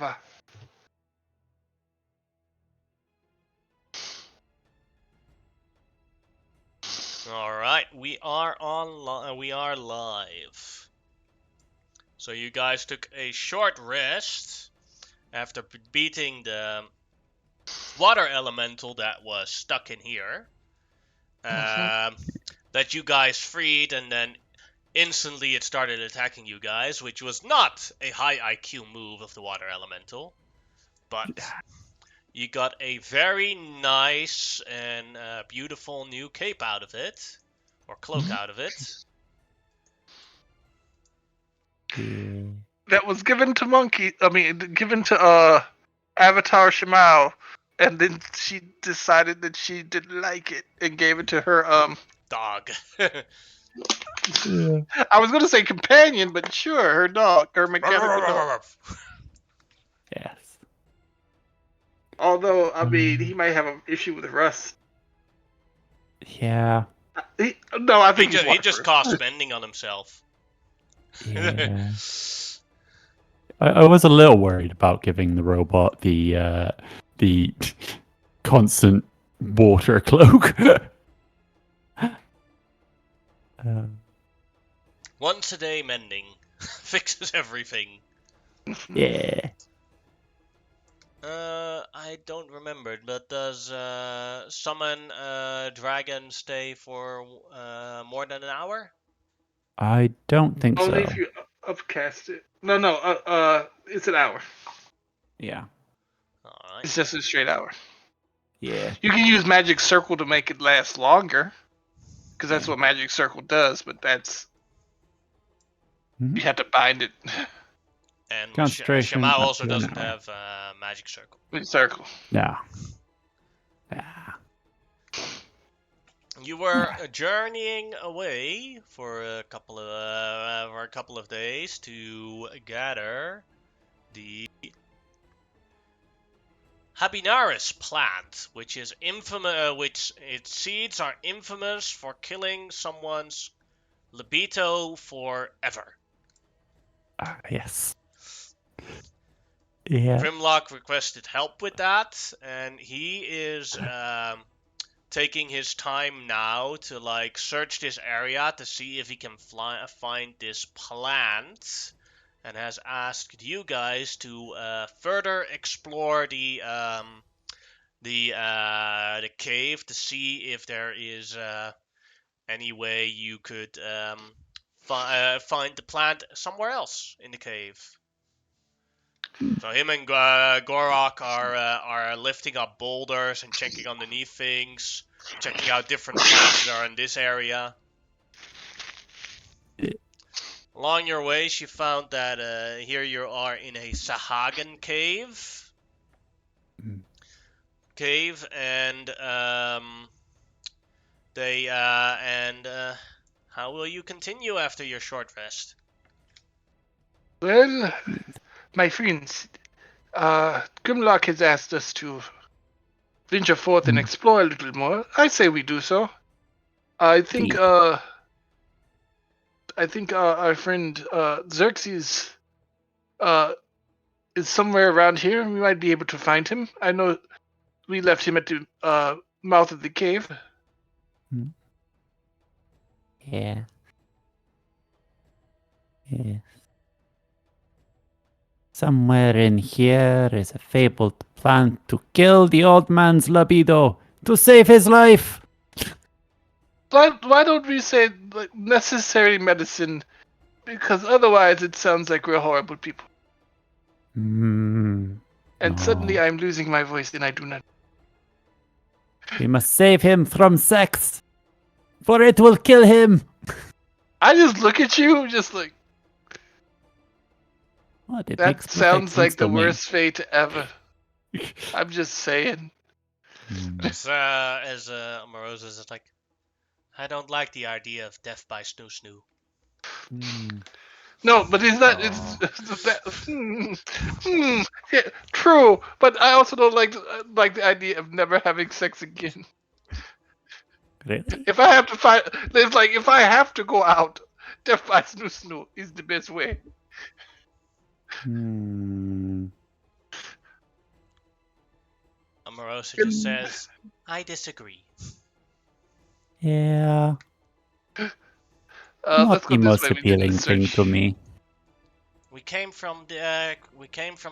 All right, we are we are live. So you guys took a short rest after beating the water elemental that was stuck in here. That you guys freed, and then instantly it started attacking you guys, which was not a high IQ move of the water elemental, but you got a very nice and beautiful new cape out of it, or cloak out of it. Yeah. That was given to Avatar Shemao, and then she decided that she didn't like it and gave it to her Dog. Yeah. I was gonna say companion, but sure, her dog, her mechanical dog. Yes. Although, I mean, he might have an issue with rust. Yeah. No, I think he just cost spending on himself. Yeah. I was a little worried about giving the robot the constant water cloak. Once a day mending fixes everything. Yeah. I don't remember, but does summon dragon stay for more than an hour? I don't think Only so. if you upcast it. No, it's an hour. Yeah. Alright. It's just a straight hour. Yeah. You can use Magic Circle to make it last longer, because that's what Magic Circle does. But that's you have to bind it. And Concentration Shemao up also to an doesn't hour. have magic circle. Circle. No. Yeah. You were journeying away for a couple of days to gather the Habinaris plant, which is infamous. Which its seeds are infamous for killing someone's libido forever. Yes. Yeah. Grimlock requested help with that, and he is taking his time now to like search this area to see if he can find this plant, and has asked you guys to further explore the cave to see if there is any way you could find the plant somewhere else in the cave. So him and Gorok are lifting up boulders and checking underneath things, checking out different plants that are in this area. Along your way, she found that here you are in a Sahagan cave. And how will you continue after your short rest? Well, my friends, Grimlock has asked us to venture forth and explore a little more. I say we do so. I think our friend Xerxes is somewhere around here. We might be able to find him. I know we left him at the mouth of the cave. Yeah. Yeah. Somewhere in here is a fabled plant to kill the old man's libido, to save his life. Why don't we say like, necessary medicine? Because otherwise it sounds like we're horrible people. And suddenly I'm losing my voice and I do not. We must save him from sex, for it will kill him. I just look at you, just like... That sounds like the worst fate ever. I'm just saying. As Moroza is like, I don't like the idea of death by snoo snoo. No, but it's not. Yeah, true, but I also don't like the idea of never having sex again. Really? If I have to fight, it's like if I have to go out, death by snoo snoo is the best way. Omarosa just says, I disagree. Yeah, Let's not go the this most way. We didn't appealing thing search. to me. We came from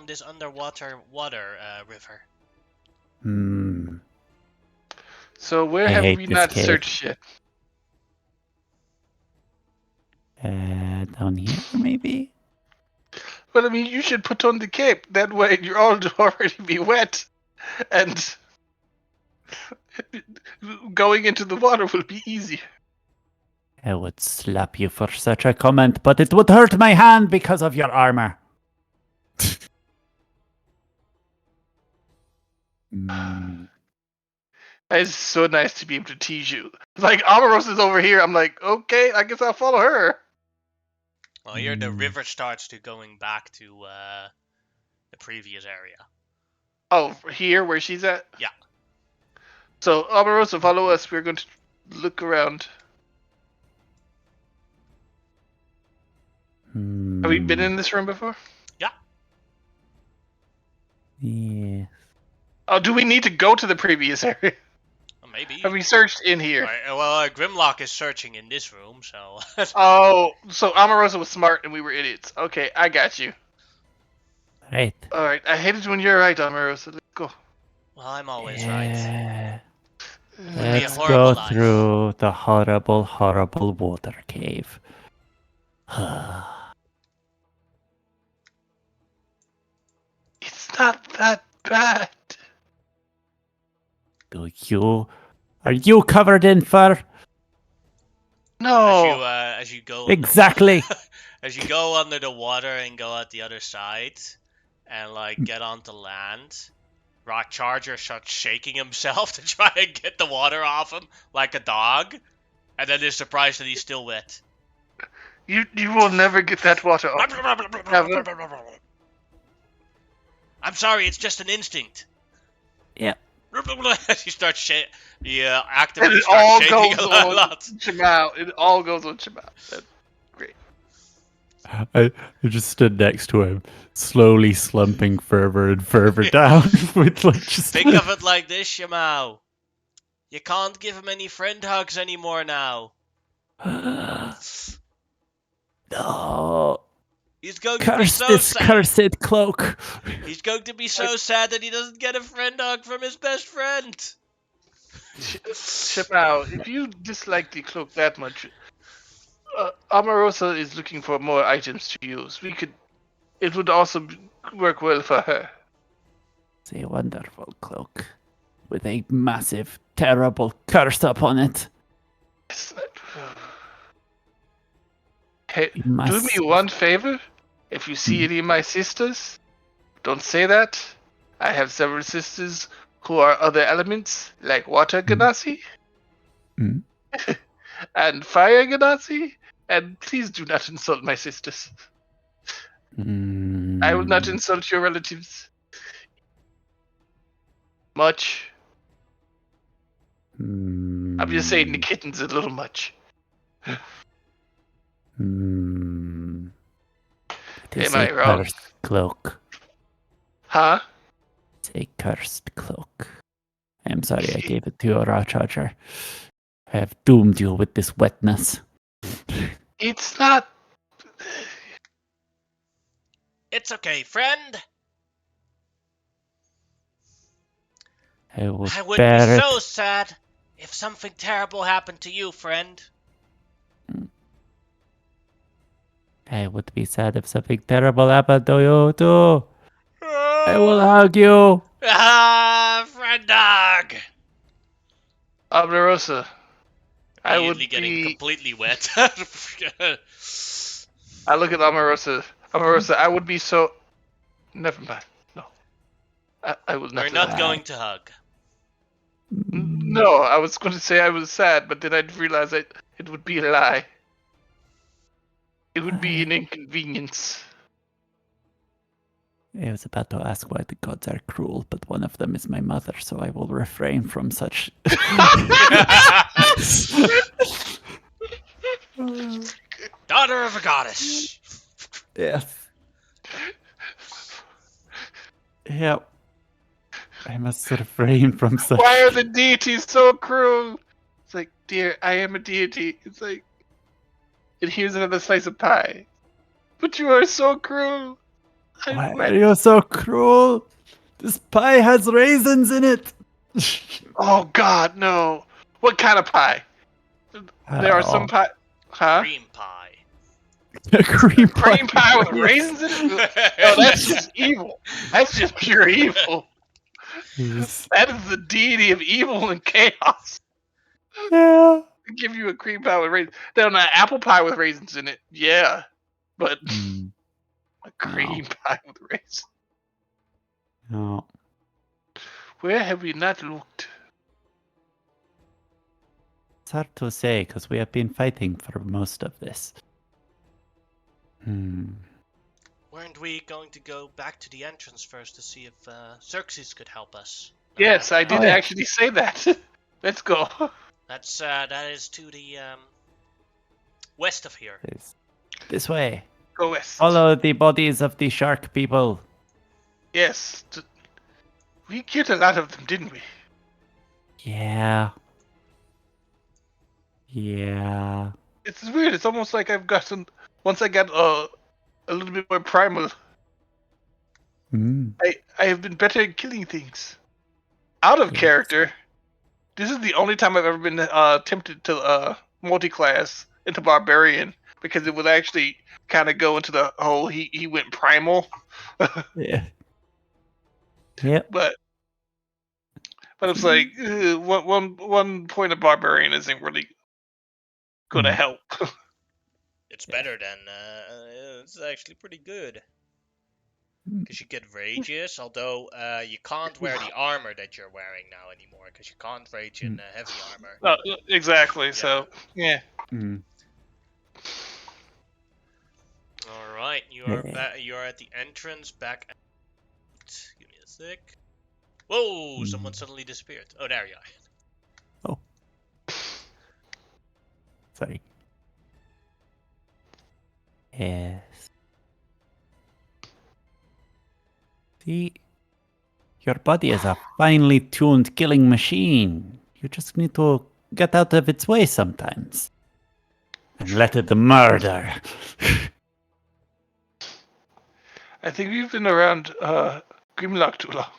this underwater river. So where I have hate we this not cave. searched yet? Down here, maybe? Well, I mean, you should put on the cape. That way you're all already be wet. And going into the water will be easy. I would slap you for such a comment, but it would hurt my hand because of your armor. It's so nice to be able to tease you. Like, Amaros is over here. I'm like, okay, I guess I'll follow her. Well, here the river starts to going back to the previous area. Oh, here where she's at? Yeah. So, Amarosa, follow us. We're going to look around. Have we been in this room before? Yeah. Yeah. Oh, do we need to go to the previous area? Well, maybe. Have we searched in here? Right, well, Grimlock is searching in this room, so. Oh, so Amarosa was smart and we were idiots. Okay, I got you. Right. Alright, I hate it when you're right, Amarosa. Let's go. Well, I'm always right. Yeah. Would be a Let's horrible go life. through the horrible, horrible water cave. It's not that bad. Are you covered in fur? No. As you go Exactly. as you go under the water and go out the other side and like get onto land, Rock Charger starts shaking himself to try and get the water off him like a dog, and then is surprised that he's still wet. You will never get that water off. I'm sorry, it's just an instinct. Yeah. He starts he actively And it starts all shaking goes a on lot. Jamal. It all goes on Jamal. That's great. I just stood next to him, slowly slumping further and further down. With like just Think of it like this, Shamao. You can't give him any friend hugs anymore now. No. He's going to be Curse so this sad. cursed cloak. He's going to be so sad that he doesn't get a friend hug from his best friend. Jamal, if you dislike the cloak that much, Amarosa is looking for more items to use. It would also work well for her. It's a wonderful cloak with a massive, terrible curse upon it. Hey, do Massive. me one favor. If you see any of my sisters, don't say that. I have several sisters who are other elements, like water Ganassi Mm. and fire Ganassi, and please do not insult my sisters. I will not insult your relatives much. I'm just saying the kitten's a little much. It is Am I a wrong? cursed cloak. Huh? It's a cursed cloak. I'm sorry I gave it to you, Raw Charger. I have doomed you with this wetness. It's not. It's okay, friend. I will I would be bear so it. sad if something terrible happened to you, friend. I would be sad if something terrible happened to you too. I will hug you. Friend dog. Amarosa. I would Immediately getting be. completely wet. I look at Amarosa. Amarosa, I would be so. Never mind. No. I will not. We're not going to hug. No, I was going to say I was sad, but then I realized that it would be a lie. It would be an inconvenience. I was about to ask why the gods are cruel, but one of them is my mother, so I will refrain from such. Daughter of a goddess. Yes. Yep. I must refrain from such. Why are the deities so cruel? It's like, dear, I am a deity. It's like, and here's another slice of pie. But you are so cruel. Why are you so cruel? This pie has raisins in it. Oh God, no! What kind of pie? There are some Oh, pie, huh? Cream pie. cream pie. Cream pie with Yes. raisins in it? No, that's just evil. That's just pure evil. Yes. That is the deity of evil and chaos. Yeah. Give you a cream pie with raisins. Then an apple pie with raisins in it, yeah. But Mm, a cream pie with raisins. no. Where have we not looked? It's hard to say because we have been fighting for most of this. Weren't we going to go back to the entrance first to see if Xerxes could help us? No, Yes, I did Oh, yeah. actually say that. Let's go. that is to the west of here. This way. Go west. Follow the bodies of the shark people. Yes. We killed a lot of them, didn't we? Yeah. Yeah. It's weird. It's almost like I've gotten. Once I got a little bit more primal, Mm. I have been better at killing things. Out of Yes. character. This is the only time I've ever been tempted to multi-class into barbarian because it would actually kind of go into the whole he went primal. Yeah. Yep. But it's like one point of barbarian isn't really gonna help. It's better than it's actually pretty good. Because you get rages, although you can't wear the armor that you're wearing now anymore, because you can't rage in heavy armor. Exactly. So yeah. Mm. All right, you are you are at the entrance back. Give me a sec. Whoa! Someone suddenly disappeared. Oh, there you are. Oh. Sorry. Yes. See, your body is a finely tuned killing machine. You just need to get out of its way sometimes. And let it murder. I think we've been around Grimlock too long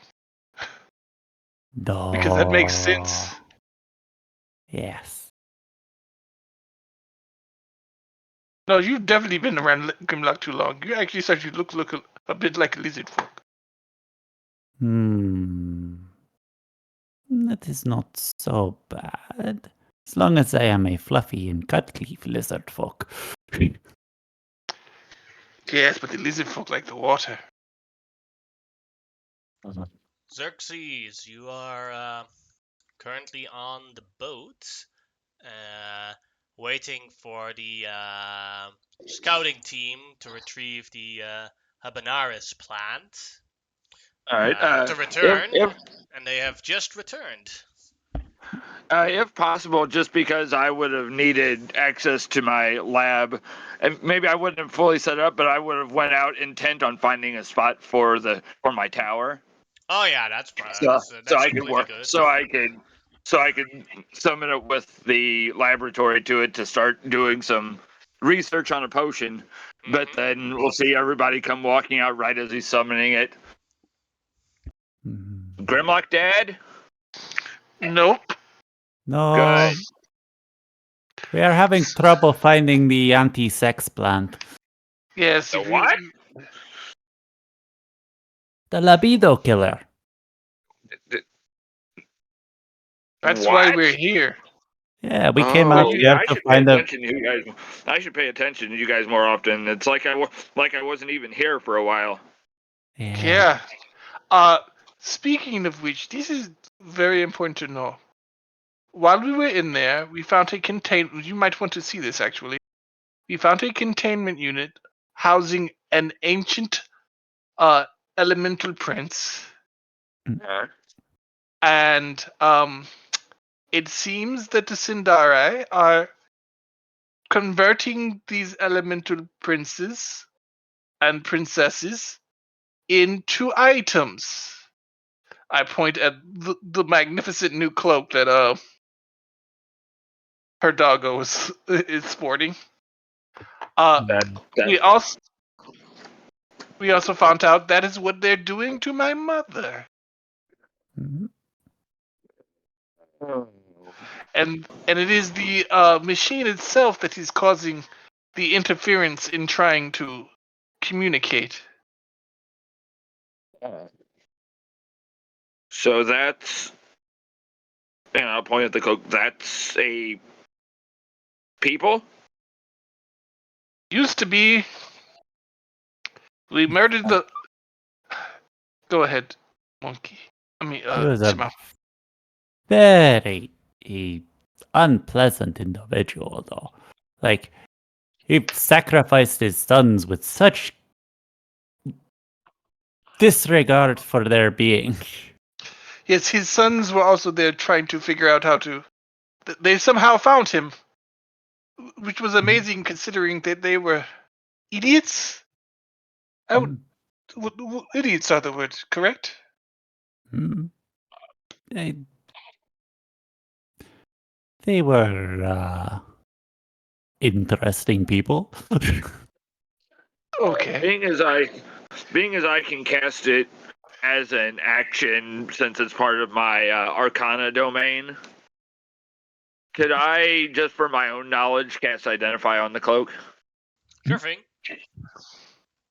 No. because that makes sense. Yes. No, you've definitely been around Grimlock too long. You actually said you look a bit like a lizard folk. That is not so bad. As long as I am a fluffy and cut-cleave lizard folk. Yes, but the lizard folk like the water. Xerxes, you are currently on the boat, waiting for the scouting team to retrieve the Habanera's plant. All right. To return, If and they have just returned. if possible, just because I would have needed access to my lab, and maybe I wouldn't have fully set up, but I would have went out intent on finding a spot for my tower. Oh yeah, that's So I could completely work. good. So I could summon it with the laboratory to it to start doing some research on a potion. But then we'll see everybody come walking out right as he's summoning it. Grimlock Dad? Nope. No. Good. We are having trouble finding the anti-sex plant. Yes. The what? The libido killer. That's What? why we're here. Yeah, we came out here I to should pay find a... attention to you guys. I should pay attention to you guys more often. It's like I wasn't even here for a while. Yeah. Speaking of which, this is very important to know. While we were in there, we found a containment. You might want to see this actually. We found a containment unit housing an ancient elemental prince, Yeah. and it seems that the Sindari are converting these elemental princes and princesses into items. I point at the magnificent new cloak that her doggo is sporting. That We also found out that is what they're doing to my mother, Mhm. and it is the machine itself that is causing the interference in trying to communicate. So that's, and I'll point at the cloak. That's a people. Used to be. We murdered the. Go ahead, monkey. I mean, He was a Shema. very unpleasant individual, though. Like, he sacrificed his sons with such disregard for their being. Yes, his sons were also there trying to figure out how to. They somehow found him, which was amazing considering that they were idiots. I would, idiots are the word, correct? Mm. They, they were interesting people. Okay. Being as I can cast it as an action since it's part of my Arcana domain. Could I, just for my own knowledge, cast Identify on the cloak? Sure thing.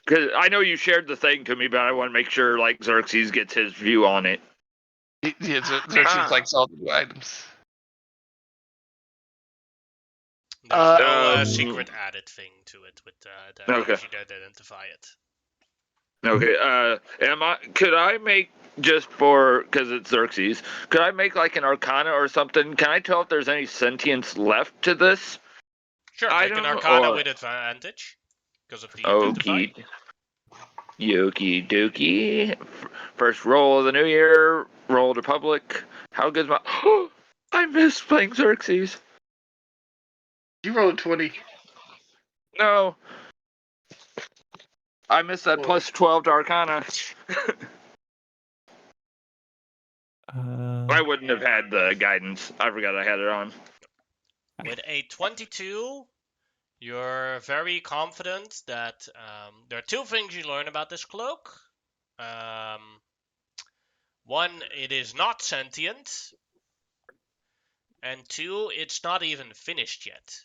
Because I know you shared the thing to me, but I want to make sure like Xerxes gets his view on it. Yeah, Xerxes likes all the new items. There's no Um, secret added thing to it with that Okay. allows you to identify it. Okay. Could I make, just for because it's Xerxes? Could I make like an Arcana or something? Can I tell if there's any sentience left to this Sure, make item? an Arcana Or with advantage because of the identify. okie yoki dokie. First roll of the new year. Roll to public. How good's my? I miss playing Xerxes. You rolled 20. No, I missed that plus 12 to Arcana. I wouldn't have had the guidance. I forgot I had it on. With a 22, you're very confident that there are two things you learn about this cloak. One, it is not sentient, and two, it's not even finished yet.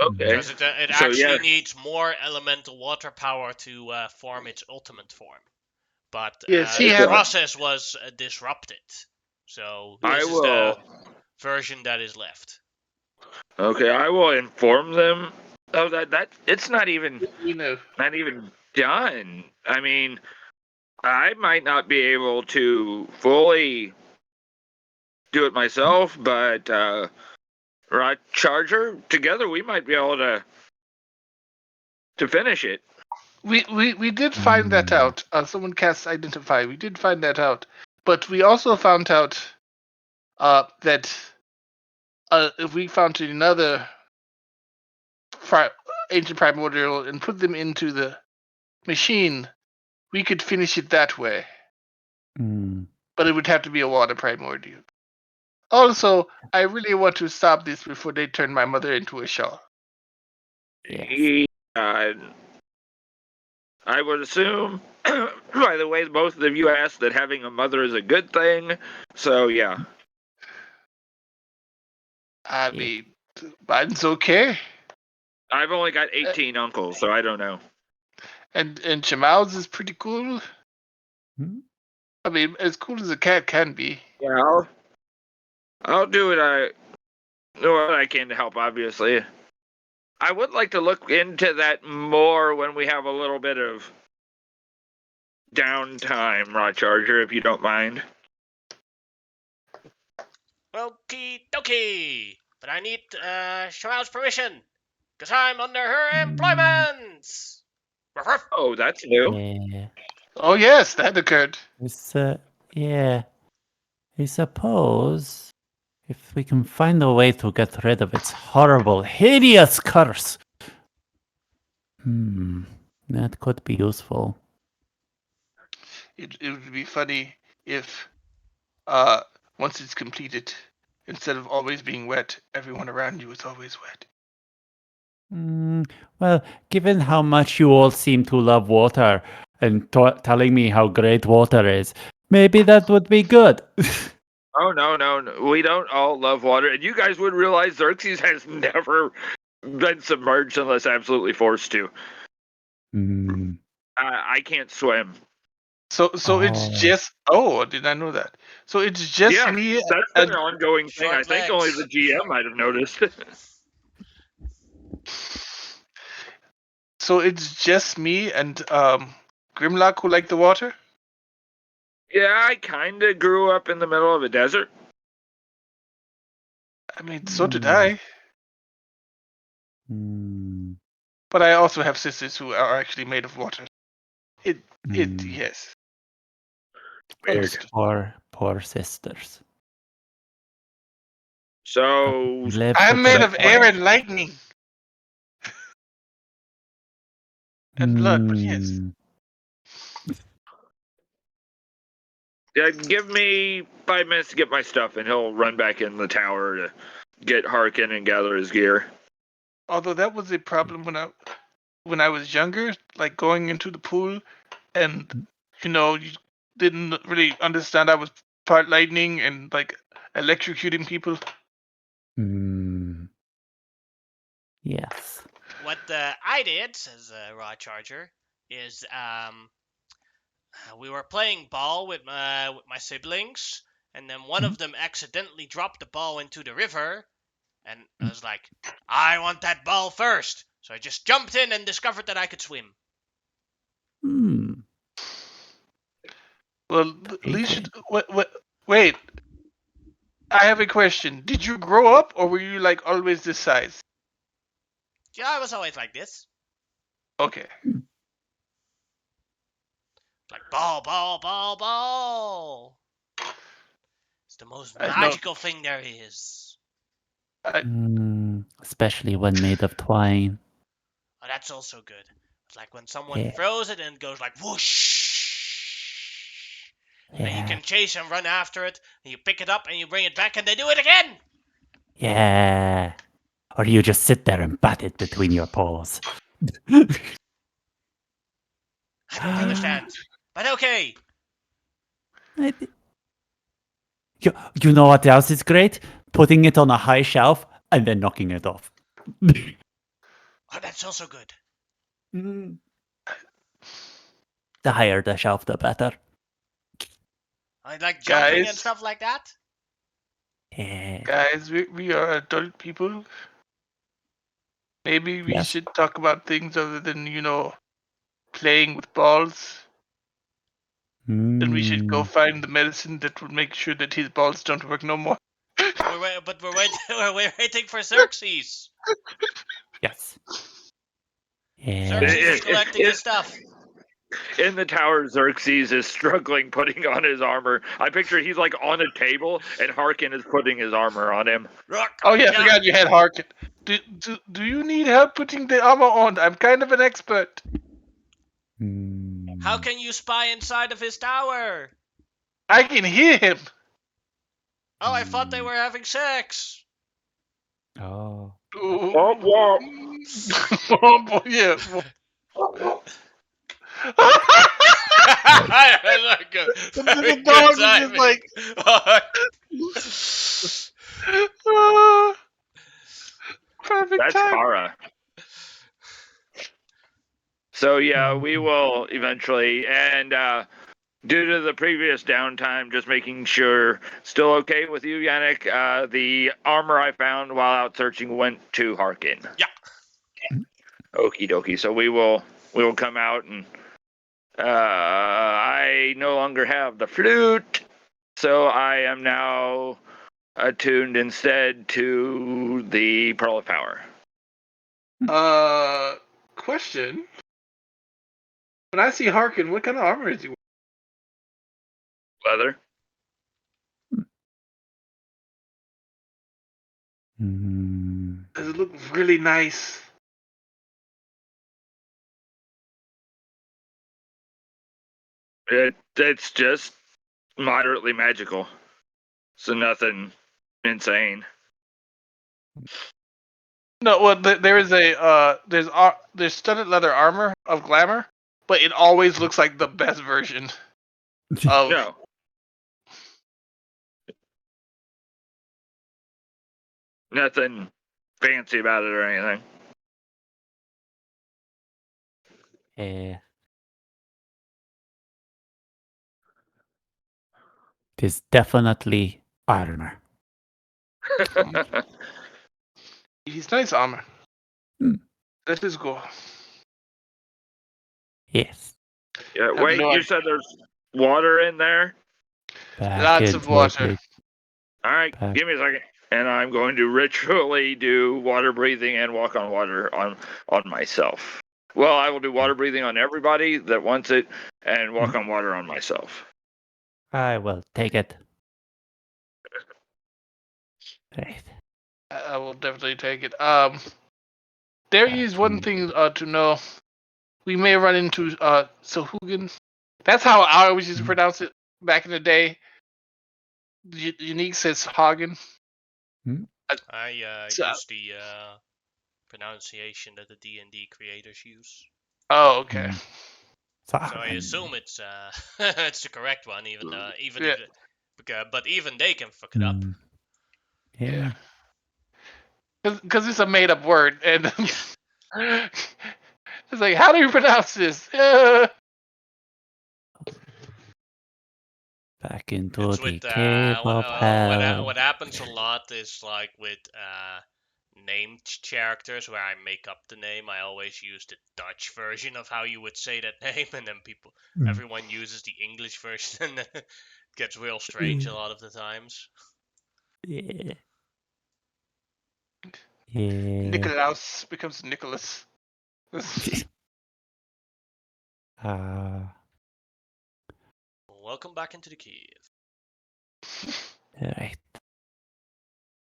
Okay. Because it So, actually yeah. needs more elemental water power to form its ultimate form. But Yes, he the had. process was disrupted. So I this is the will. version that is left. Okay, I will inform them. Oh, that it's not even You know. done. I mean, I might not be able to fully do it myself, but right, Charger, together we might be able to finish it. We did find that out. Someone cast Identify. We did find that out. But we also found out that if we found another ancient primordial and put them into the machine, we could finish it that way. But it would have to be a water primordial. Also, I really want to stop this before they turn my mother into a shaw. Yes. I would assume, by the way, both of you asked that having a mother is a good thing. So, yeah. I mean, mine's okay. I've only got 18 uncles, so I don't know. And Shamal's is pretty cool. I mean, as cool as a cat can be. Yeah, I'll do what I can to help, obviously. I would like to look into that more when we have a little bit of downtime, Raw Charger, if you don't mind. Okie dokie. But I need Shmuel's permission. Because I'm under her employment. Ruff, ruff. Oh, that's new. Yeah. Oh yes, that occurred. It's, yeah. I suppose if we can find a way to get rid of its horrible, hideous curse. That could be useful. it would be funny if, once it's completed, instead of always being wet, everyone around you is always wet. Well, given how much you all seem to love water and telling me how great water is, maybe that would be good. Oh no, we don't all love water, and you guys would realize Xerxes has never been submerged unless absolutely forced to. Hmm. I can't swim. So it's Oh. just. Oh, did I know that? So it's just Yeah, me that's and been an ongoing thing. I Short think only legs. the GM might have noticed. so it's just me and Grimlock who like the water. Yeah, I kind of grew up in the middle of a desert. I mean, so did Hmm. I. Hmm. But I also have sisters who are actually made of water. It Hmm. yes. Weird. Understood. Poor sisters. So, Live I'm with made their of air power. and lightning and blood, but yes. Hmm. yeah, give me 5 minutes to get my stuff, and he'll run back in the tower to get Harkin and gather his gear. Although that was a problem when I was younger, like going into the pool and you didn't really understand I was part lightning and like electrocuting people. Hmm. Yes. What I did, says Raw Charger, is we were playing ball with my siblings, and then one of them accidentally dropped the ball into the river, and I was like, I want that ball first. So I just jumped in and discovered that I could swim. Hmm. Well, at Very least good. wait. I have a question. Did you grow up, or were you like always this size? Yeah, I was always like this. Okay. Like ball, ball, ball, ball. It's the most I know. magical thing there is. Especially when made of twine. Oh, that's also good. It's like when someone Yeah. throws it and it goes like whoosh. And then you Yeah. can chase and run after it, and you pick it up and you bring it back and they do it again! Yeah. Or you just sit there and bat it between your paws. I don't understand. But okay. You know what else is great? Putting it on a high shelf and then knocking it off. Oh, that's also good. Mm. The higher the shelf, the better. I like jumping and Guys, stuff like that. Yeah. guys, we are adult people. Maybe we Yes. should talk about things other than, playing with balls. Then we should go Mm. find the medicine that will make sure that his balls don't work no more. We're waiting. We're waiting for Xerxes. Yes. Yeah. Xerxes is collecting his stuff. In the tower, Xerxes is struggling putting on his armor. I picture he's like on a table, and Harkin is putting his armor on him. Oh yeah, I Yeah. forgot you had Harkin. Do you need help putting the armor on? I'm kind of an expert. How Mm. can you spy inside of his tower? I can hear him. Oh, I thought they Mm. were having sex. Oh. Womp womp. Oh boy, yeah. Like a very The good dog was just timing. like, perfect That's time. Kara. So yeah, we will eventually, and due to the previous downtime, just making sure still okay with you, Yannick. The armor I found while out searching went to Harkin. Yeah. Okie dokie. So we will come out, and I no longer have the flute, so I am now attuned instead to the Pearl of Power. Question. When I see Harkin, what kind of armor is he wearing? Leather. Mm. Does it look really nice? It's just moderately magical, so nothing insane. No, well, there is there's studded leather armor of glamour, but it always looks like the best version of. No, nothing fancy about it or anything. It is definitely armor. He's nice armor. Hmm. Let us go. Yes. Yeah, Have wait, no you idea. said there's water in there? Back Lots of into water. it. All right, Back. give me a second. And I'm going to ritually do water breathing and walk on water on myself. Well, I will do water breathing on everybody that wants it and walk on water on myself. I will take it. Right. I will definitely take it. There is one thing to know. We may run into Sahugan. That's how I always used to pronounce it back in the day. Unique says Hagen. I So- use the pronunciation that the D&D creators use. Oh, okay. So I assume it's it's the correct one, even Yeah. but even they can fuck it up. Yeah. Because it's a made up word, and it's like, how do you pronounce this? Back into It's the with cave of hell. what happens a lot is like with named characters where I make up the name. I always use the Dutch version of how you would say that name, and then everyone uses the English version, and it gets real strange a lot of the times. Yeah. Yeah. Nikolaus becomes Nicholas. Welcome back into the cave. Right.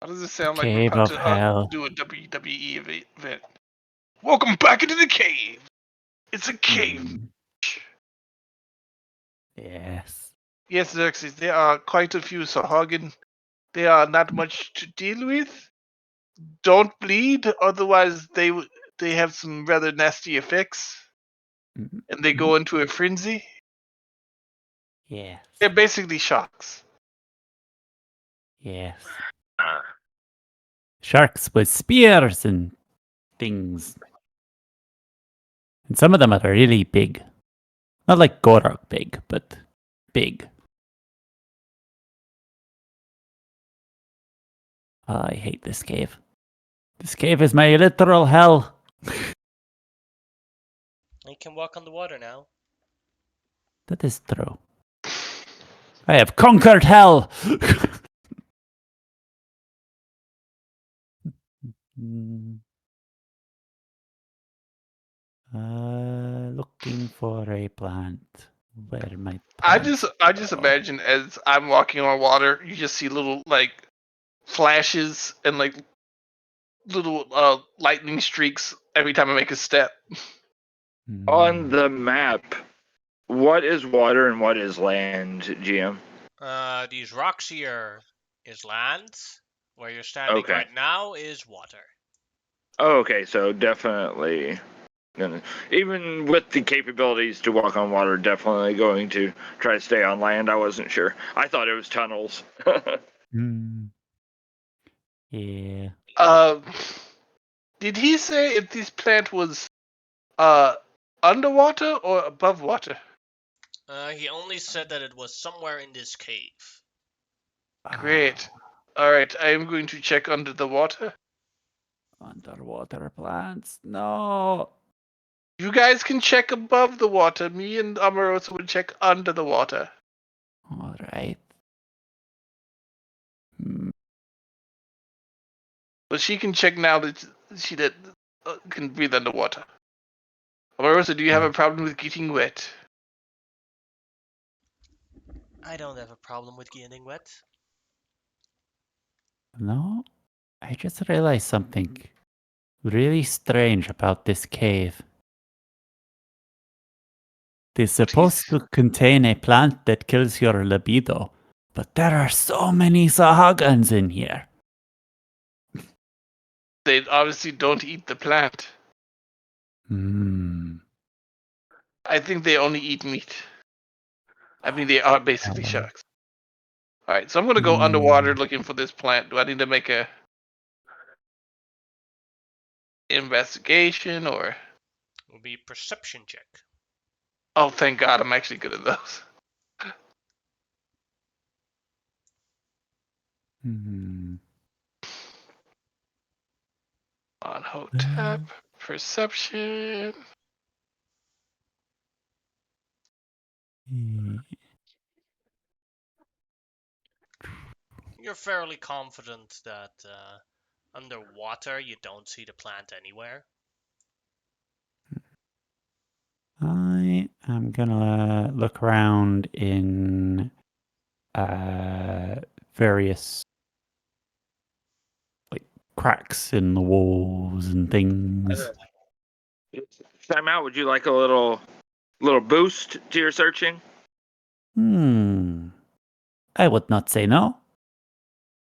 How does it sound like we're Cave about of to hell. do a WWE event? Welcome back into the cave. It's a cave. Mm. Yes. Yes, Xerxes, there are quite a few Sahagin. They are not much to deal with. Don't bleed, otherwise they have some rather nasty effects, Mhm. and they go into a frenzy. Yes. They're basically shocks. Yes. Uh, Sharks with spears and things. And some of them are really big. Not like Gorok big, but big. I hate this cave. This cave is my literal hell. You can walk on the water now. That is true. I have conquered hell. Hmm. Looking for a plant. Where might I plants? just imagine as I'm walking on water, you just see little like flashes and like little lightning streaks every time I make a step. on Hmm. the map, what is water and what is land, GM? These rocks here is land. Where you're standing Okay. right now is water. Oh, okay, so definitely gonna, even with the capabilities to walk on water, definitely going to try to stay on land. I wasn't sure. I thought it was tunnels. Hmm. Yeah. Uh, did he say if this plant was uh underwater or above water? He only said that it was somewhere in this cave. Great. All right, I am going to check under the water. Underwater plants. No. You guys can check above the water. Me and Amarosa will check under the water. All right. Hmm. But she can check now that she can breathe underwater. Amarosa, do you have a problem with getting wet? I don't have a problem with getting wet. No. I just realized something really strange about this cave. They're supposed to contain a plant that kills your libido, but there are so many Sahagans in here. They obviously don't eat the plant. Hmm. I think they only eat meat. I mean, they are basically sharks. All right, so I'm gonna go underwater looking for this plant. Do I need to make a investigation or? Will be perception check. Oh, thank God, I'm actually good at those. Hmm. On Hotep, perception. You're fairly confident that underwater you don't see the plant anywhere. I am gonna look around in various like cracks in the walls and things. Time out. Would you like a little boost to your searching? I would not say no.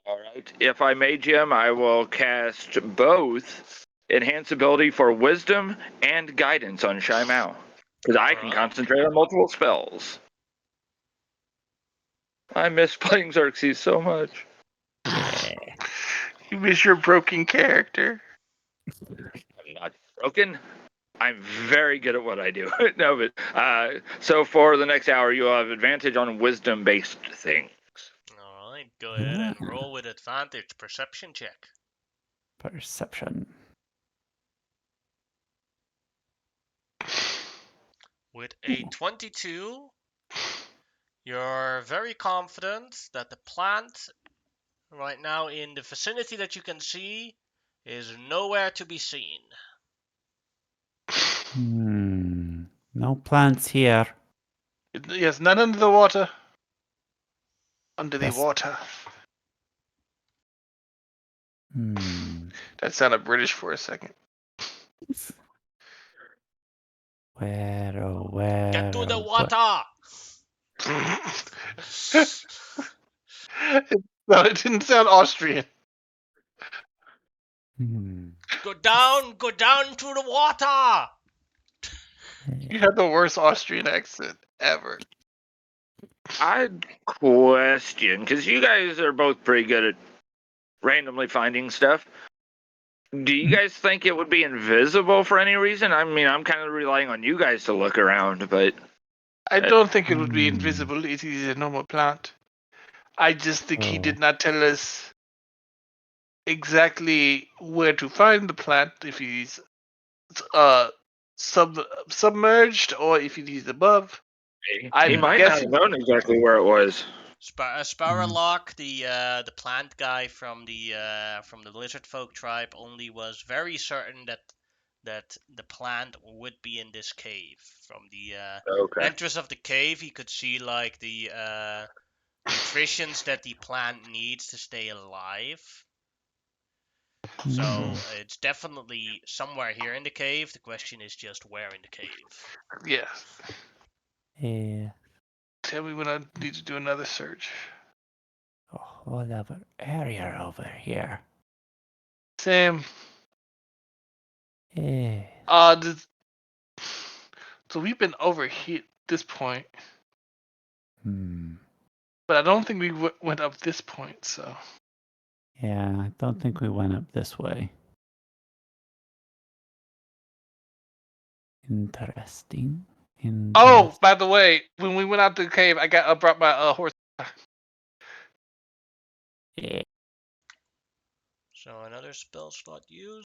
All right. If I may, Jim, I will cast both enhance ability for wisdom and guidance on Shy Mao. Because I can Alright. concentrate on multiple spells. I miss playing Xerxes so much. Yeah. You miss your broken character. I'm not broken. I'm very good at what I do. No, but so for the next hour, you will have advantage on wisdom-based things. Alright, go ahead and roll with advantage. Perception check. Perception. With a 22, you're very confident that the plant right now in the vicinity that you can see is nowhere to be seen. No plants here. Yes, none under the water. Under the Yes. water. That sounded British for a second. Where, oh, where? Get to the oh, where? water! No, it didn't sound Austrian. Go down to the water! You had the worst Austrian accent ever. I'd question, because you guys are both pretty good at randomly finding stuff. Do you guys think it would be invisible for any reason? I mean, I'm kind of relying on you guys to look around, but I don't think it would be invisible. It is a normal plant. I just think he did not tell us exactly where to find the plant, if he's submerged or if he's above. he I'm might not have guessing. known exactly where it was. Sparrowlock, the plant guy from the lizard folk tribe, only was very certain that the plant would be in this cave. From the Okay. entrance of the cave, he could see like the nutritions that the plant needs to stay alive. So it's definitely somewhere here in the cave. The question is just where in the cave. Yes. Yeah. Tell me when I need to do another search. A whole other area over here. Sam. Yeah. So we've been over here at this point, Hmm. but I don't think we went up this point. So Yeah, I don't think we went up this way. Interesting. Oh, by the way, when we went out to the cave, I brought my horse. Yeah. So another spell slot used.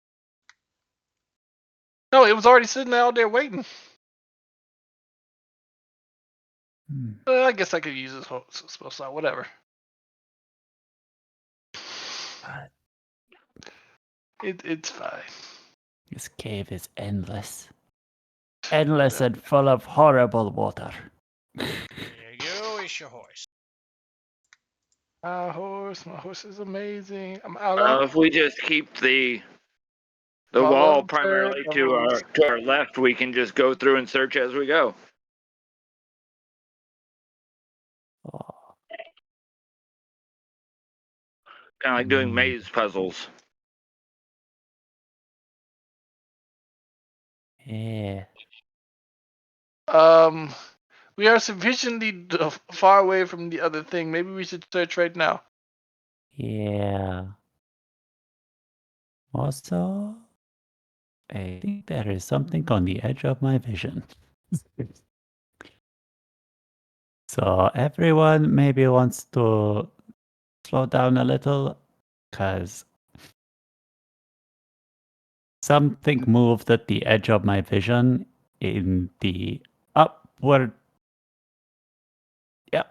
No, it was already sitting out there waiting. I guess I could use this spell slot. Whatever. It's fine. This cave is endless. Endless and full of horrible water. Here you go, is your horse. My horse is amazing. I'm out. If we just keep the wall primarily to our left, we can just go through and search as we go. Oh, Kind of like doing Hmm. maze puzzles. yeah. We are sufficiently far away from the other thing. Maybe we should search right now. Yeah. Also, I think there is something on the edge of my vision. So everyone maybe wants to slow down a little because something moved at the edge of my vision in the upward. Yeah,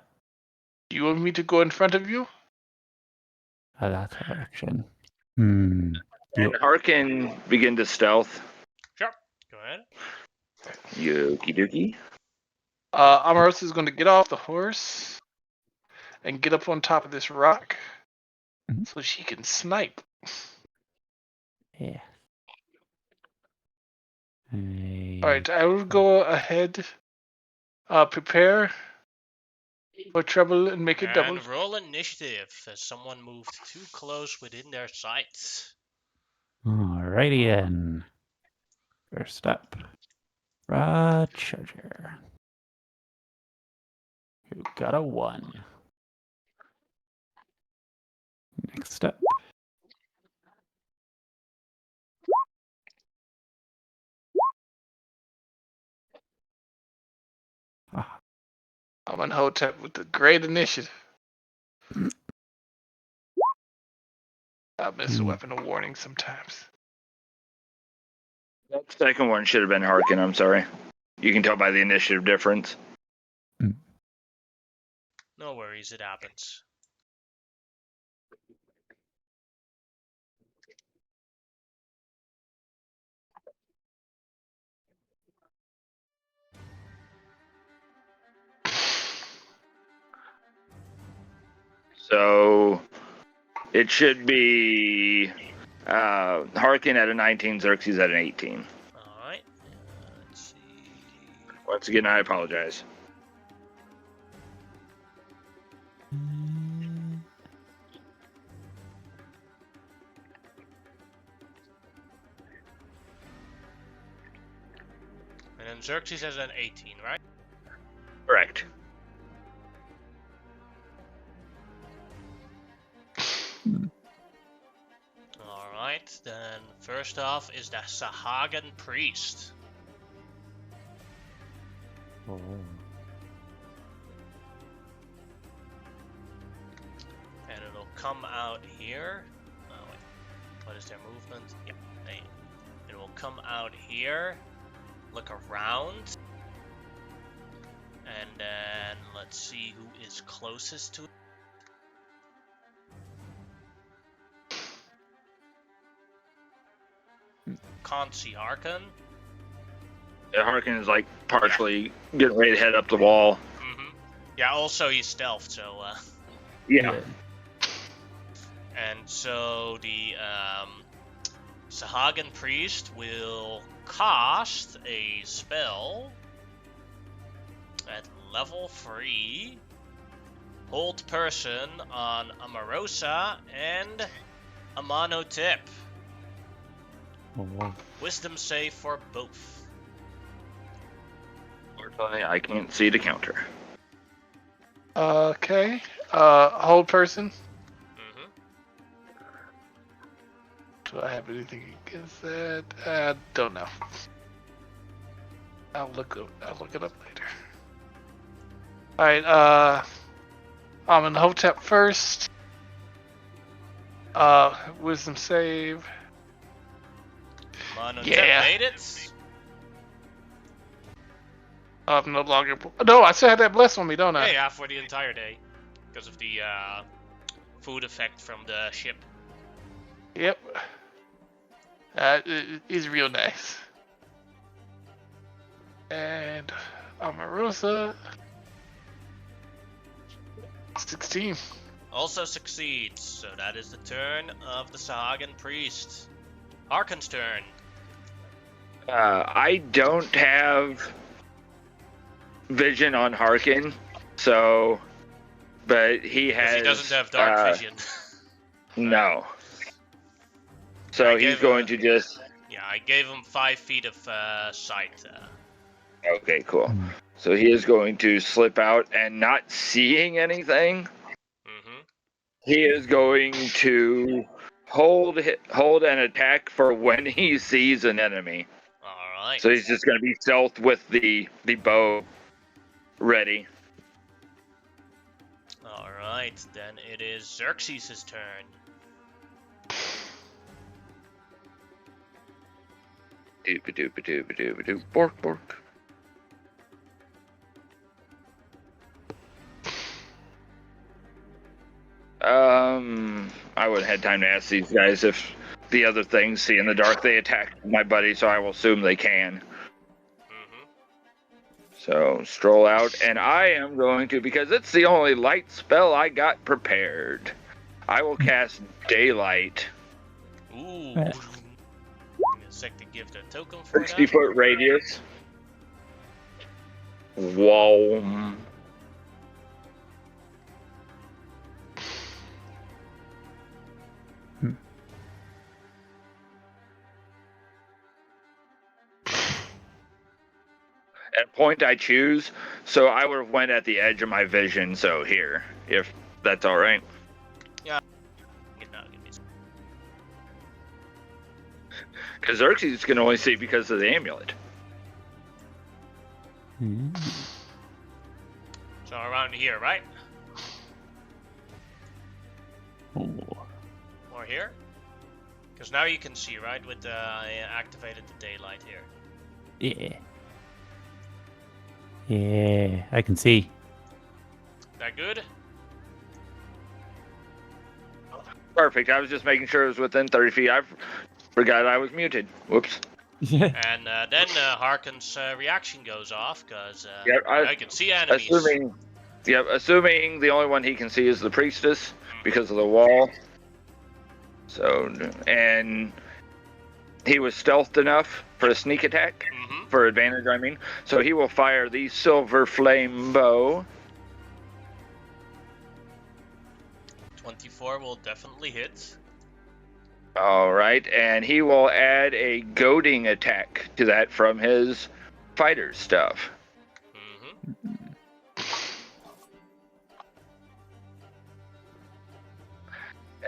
Do you want me to go in front of you? that direction. Hmm. And Harkin begin to stealth. Sure. Go ahead. Yoki dokie. Amaros is going to get off the horse and get up on top of this rock Mhm. so she can snipe. Yeah. Alright, I will go ahead, prepare for trouble and make it double. And roll initiative as someone moved too close within their sight. Alrighty then. First up, Roger. Who got a 1? Next up. Ah, Amenhotep with the great initiative. I miss a Hmm. weapon of warning sometimes. That second one should have been Harkin. I'm sorry. You can tell by the initiative difference. No worries, it happens. So it should be Harkin at a 19, Xerxes at an 18. Alright. Let's see. Once again, I apologize. And then Xerxes has an 18, right? Correct. Alright, then first off is the Sahagan Priest. Oh. And it'll come out here. Oh wait, what is their movement? Yeah, it will come out here, look around, and then let's see who is closest to it. Can't see Harkin. Yeah, Harkin is like partially getting ready to head up the wall. Yeah, also he's stealthed, so Yeah. and so the Sahagan Priest will cast a spell at level 3. Hold person on Amarosa and Amenhotep. Oh. Wisdom save for both. Unfortunately, I can't see the counter. Okay. Hold person. Mm-hmm. Do I have anything against that? I don't know. I'll look it up later. Alright, Amenhotep first. Wisdom save. Amenhotep Yeah. made it. I'm no longer. No, I still had that bless on me, don't I? Yeah, for the entire day. Because of the food effect from the ship. Yep. He's real nice. And Amarosa. 16. Also succeeds, so that is the turn of the Sahagan Priest. Harkin's turn. I don't have vision on Harkin, so but he Because has. he doesn't have dark vision. No. I So gave he's going to just. Yeah, I gave him 5 feet of sight. Okay, cool. Hmm. So he is going to slip out and not seeing anything. Mm-hmm. He is going to hold an attack for when he sees an enemy. All right. So he's just going to be stealth with the bow ready. All right, then it is Xerxes' turn. Doop-a-doop-a-doop-a-doop-a-doop. Bork, bork. I wouldn't have had time to ask these guys if the other things see in the dark. They attack my buddy, so I will assume they can. Mm-hmm. So stroll out, and I am going to, because it's the only light spell I got prepared. I will cast Daylight. Ooh. Yeah. Give me a sec to give the token for 60 that. foot radius. Whoa. At point I choose, so I would have went at the edge of my vision, so here, if that's all right. No, give me a sec. Because Xerxes can only see because of the amulet. Hmm. So around here, right? Oh. Or here? Because now you can see, right? With I activated the daylight here. Yeah. Yeah, I can see. That good? Perfect. I was just making sure it was within 30 feet. I forgot I was muted. Whoops. Yeah. And then Harkin's reaction goes off because Yeah, I can see enemies. Assuming the only one he can see is the priestess because of the wall. So, and he was stealthed enough for a sneak attack, Mm-hmm. for advantage, I mean. So he will fire the silver flame bow. 24 will definitely hit. All right, and he will add a goading attack to that from his fighter stuff. Mm-hmm.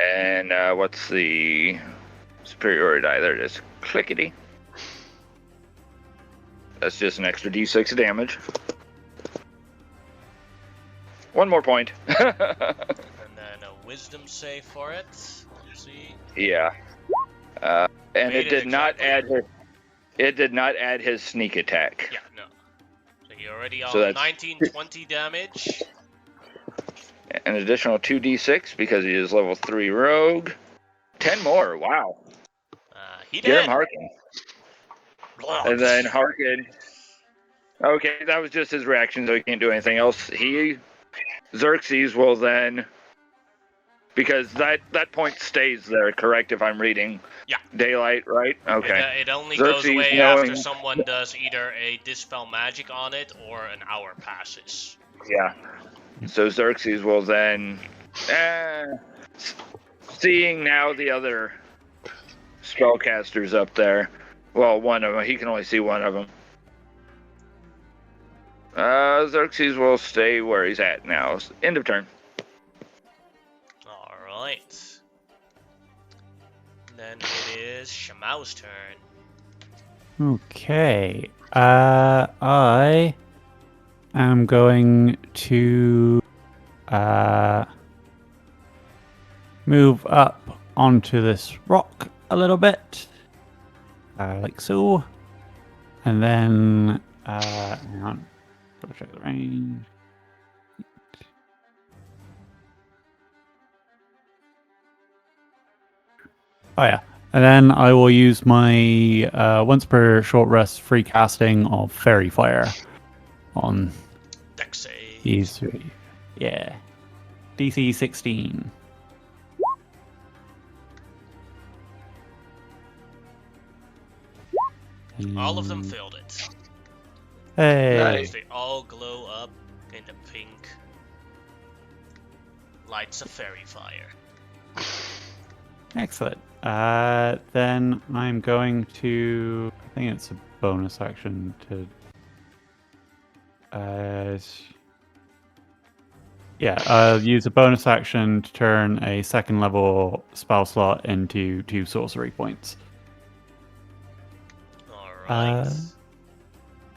And what's the superiority die? There it is. Clickety. That's just an extra d6 of damage. One more point. And then a wisdom save for it. Let's see. Yeah. And Made it did not exactly. add it did not add his sneak attack. Yeah, no. So you're already So on that's 19, 20 damage. an additional 2d6 because he is level 3 rogue. 10 more. Wow. He Get him, did. Harkin. And then Harkin. Okay, that was just his reaction, so he can't do anything else. Xerxes will then, because that point stays there, correct? If I'm reading Yeah. Daylight, right? Okay. It only Xerxes goes away knowing- after someone does either a dispel magic on it or an hour passes. Yeah. So Xerxes will then, seeing now the other spellcasters up there. Well, one of them. He can only see one of them. Xerxes will stay where he's at now. End of turn. Alright. Then it is Shamau's turn. Okay. I am going to move up onto this rock a little bit, like so, and then hang on, double check the range. Oh yeah, and then I will use my once per short rest free casting of Fairy Fire on Dex save. these three. Yeah, DC 16. All of them failed it. Hey. Nice. They all glow up in the pink. lights a fairy fire. Excellent. Then I'm going to. I think it's a bonus action to. Yeah, I'll use a bonus action to turn a second level spell slot into 2 sorcery points. Alright.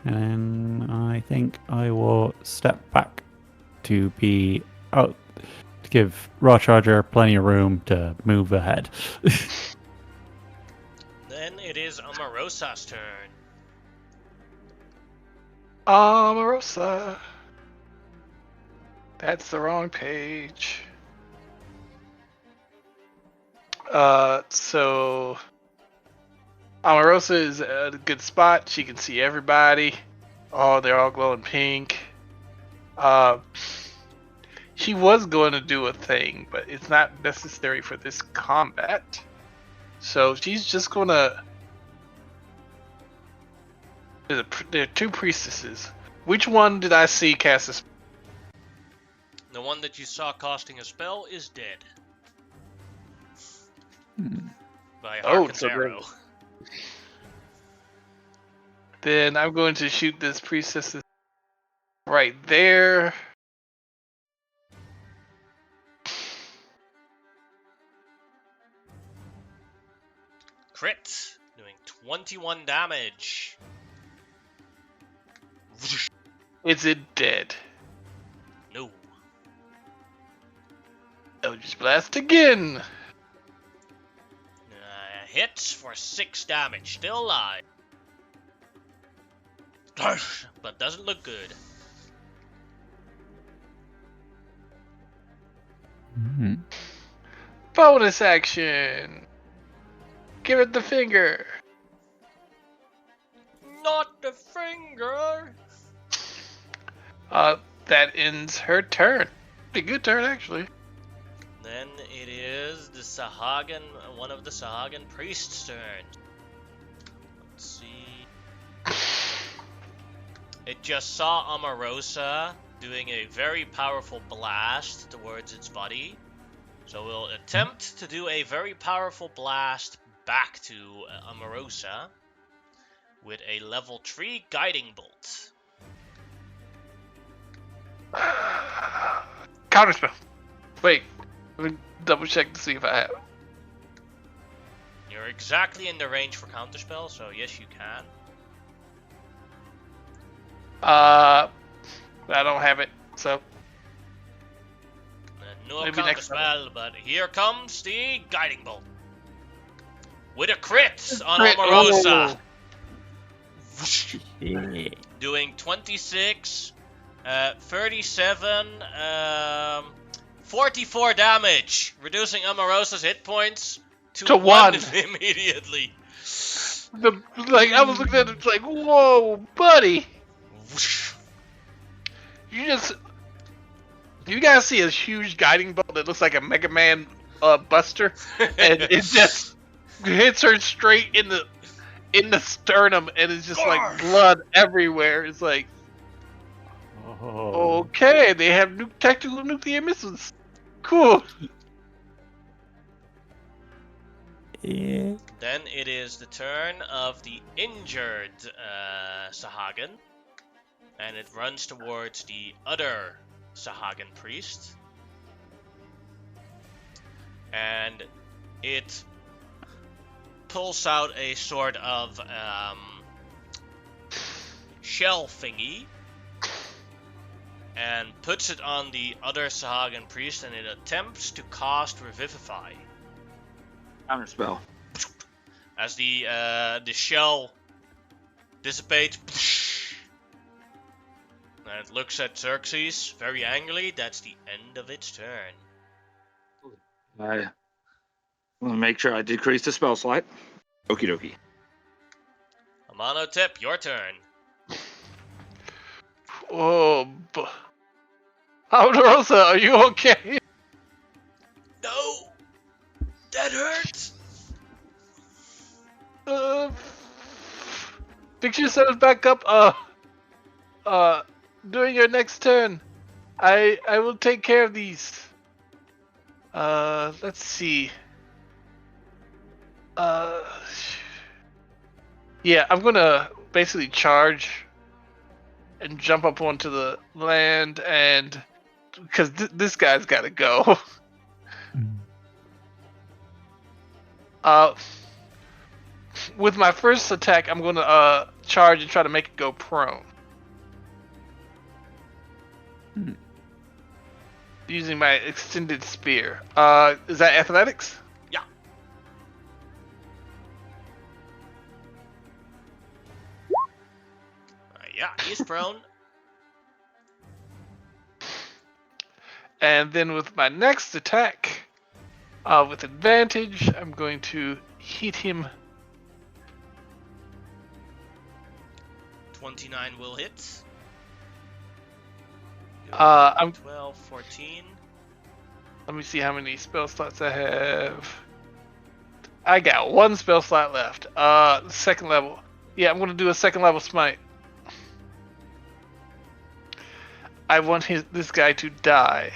And I think I will step back to be out to give Raw Charger plenty of room to move ahead. Then it is Omarosa's turn. Omarosa. That's the wrong page. So Omarosa is at a good spot. She can see everybody. Oh, they're all glowing pink. She was going to do a thing, but it's not necessary for this combat. So she's just gonna. There are 2 priestesses. Which one did I see cast a spell? The one that you saw casting a spell is dead. By Harken's so arrow. Then I'm going to shoot this priestess right there. Crit, doing 21 damage. Is it dead? No. Eldritch Blast again. Hits for 6 damage, still alive. But doesn't look good. Bonus action. Give it the finger. Not the finger. That ends her turn. Pretty good turn, actually. Then it is the Sahagan, one of the Sahagan priest's turns. Let's see. It just saw Omarosa doing a very powerful blast towards its body. So we'll attempt to do a very powerful blast back to Omarosa with a level 3 guiding bolt. Counterspell. Wait, let me double check to see if I have. You're exactly in the range for counterspell, so yes, you can. I don't have it, so No maybe next counterspell, but here comes the guiding bolt with a crit on Crit. Omarosa, Yeah. doing 26, 37, 44 damage, reducing Omarosa's hit points to 1 1. immediately. I was looking at it like, whoa, buddy. You guys see a huge guiding bolt that looks like a Mega Man buster, and it just hits her straight in the sternum, and it's just like blood everywhere. It's like, Oh. okay, they have tactical nuclear missiles. Cool. Yeah. Then it is the turn of the injured Sahagan, and it runs towards the other Sahagan priest, and it pulls out a sort of shell thingy and puts it on the other Sahagan priest, and it attempts to cast Revivify. Counterspell. As the shell dissipates, and it looks at Xerxes very angrily. That's the end of its turn. I will make sure I decrease the spell slot. Okie dokie. Amano Tip, your turn. Oh, Rosa, are you okay? No! That hurts! Fix yourself back up. During your next turn, I will take care of these. Let's see. Uh, yeah, I'm gonna basically charge and jump up onto the land, and because this guy's got to go. Uh, with my first attack, I'm gonna charge and try to make it go prone. Using my extended spear. Is that athletics? Yeah. Yeah, he's prone. And then with my next attack, with advantage, I'm going to hit him. 29 will hit. I'm 12, 14. Let me see how many spell slots I have. I got one spell slot left. Second level. Yeah, I'm gonna do a second level smite. I want this guy to die.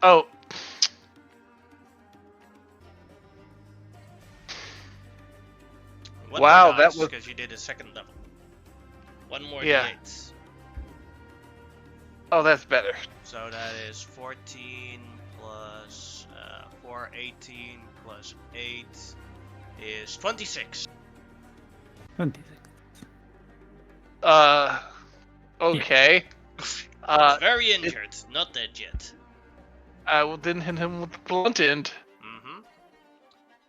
Oh. Wow, that was because you did a second level. One more Yeah. D8. Oh, that's better. So that is 14 plus 4, 18 plus 8 is 26. 26. Okay. Very injured, not dead yet. I will then hit him with the blunt end. Mm-hmm.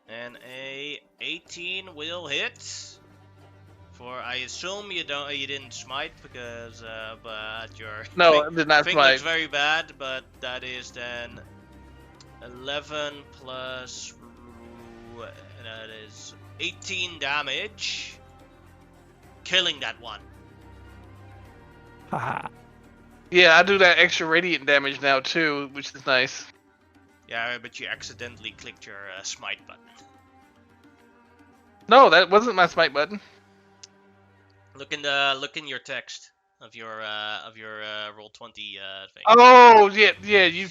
And a 18 will hit. For I assume you didn't smite because but your No, it did not thing smite. looks very bad, but that is then 11 plus that is 18 damage, killing that one. Haha. Yeah, I do that extra radiant damage now too, which is nice. Yeah, but you accidentally clicked your smite button. No, that wasn't my smite button. Look in your text of your roll 20 thing. Oh, yeah, you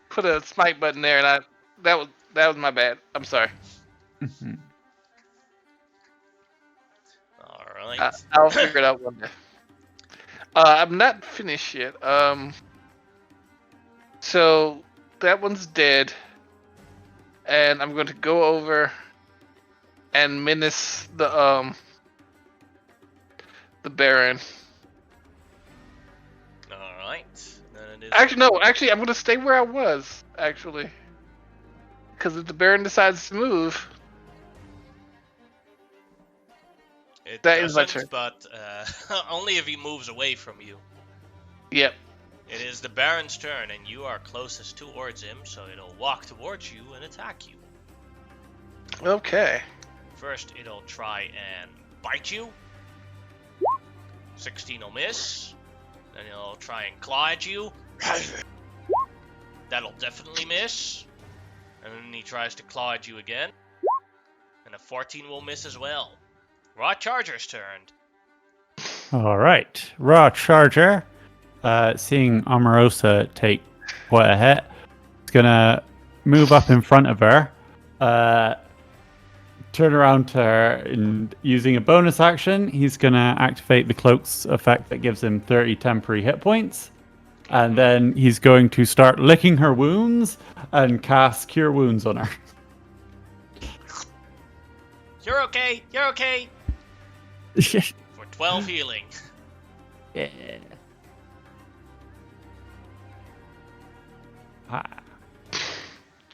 put a smite button there, and that was my bad. I'm sorry. All right. I'll figure it out one day. I'm not finished yet. So that one's dead, and I'm going to go over and menace the Baron. All right. Then it is. Actually, no. Actually, I'm going to stay where I was. Actually, because if the Baron decides to move, It that is my doesn't, turn. but only if he moves away from you. Yep. It is the Baron's turn, and you are closest towards him, so it'll walk towards you and attack you. Okay. First, it'll try and bite you. 16 will miss. Then it'll try and claw at you. That'll definitely miss. And then he tries to claw at you again. And a 14 will miss as well. Raw Charger's turn. All right. Raw Charger. Seeing Omarosa take quite a hit, it's going to move up in front of her. Turn around to her, and using a bonus action, he's going to activate the cloak's effect that gives him 30 temporary hit points. And then he's going to start licking her wounds and cast Cure Wounds on her. You're okay. You're okay. For 12 healing. Yeah.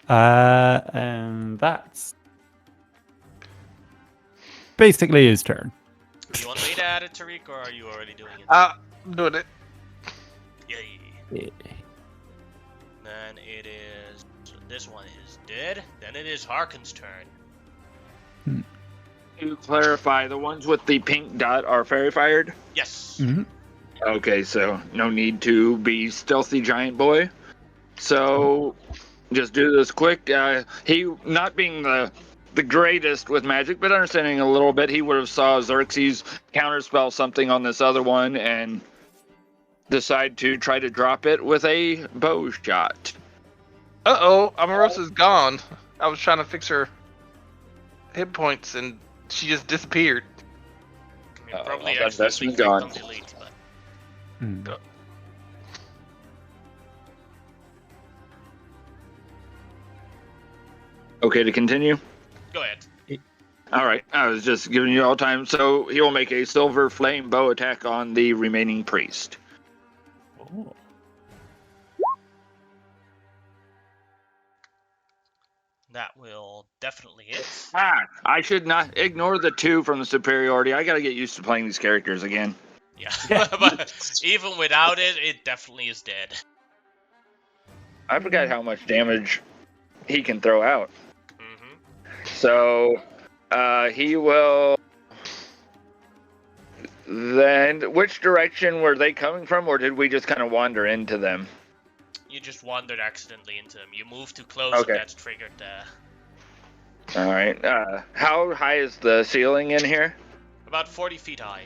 And that's basically his turn. Do you want me to add it, Tariq, or are you already doing it? I'm doing it. Yay. Yeah. Then it is... So this one is dead. Then it is Harkin's turn. To clarify, the ones with the pink dot are fairy fired? Yes. Mm-hmm. Okay, so no need to be stealthy giant boy. So just do this quick. He, not being the greatest with magic, but understanding a little bit, he would have saw Xerxes counterspell something on this other one and decide to try to drop it with a bow shot. Uh-oh, Omarosa's gone. I was trying to fix her hit points, and she just disappeared. I mean, Oh, probably well, that's accidentally been clicked gone. on delete, but Hmm. Okay to continue? go ahead. All right, I was just giving you all time. So he will make a silver flame bow attack on the remaining priest. Oh. That will definitely hit. I should not ignore the 2 from the superiority. I gotta get used to playing these characters again. Yeah, but even without it, it definitely is dead. I forgot how much damage he can throw out. Hmm. So he will. Then, which direction were they coming from, or did we just kind of wander into them? You just wandered accidentally into them. You moved too close, Okay. and that's triggered All right. How high is the ceiling in here? about 40 feet high.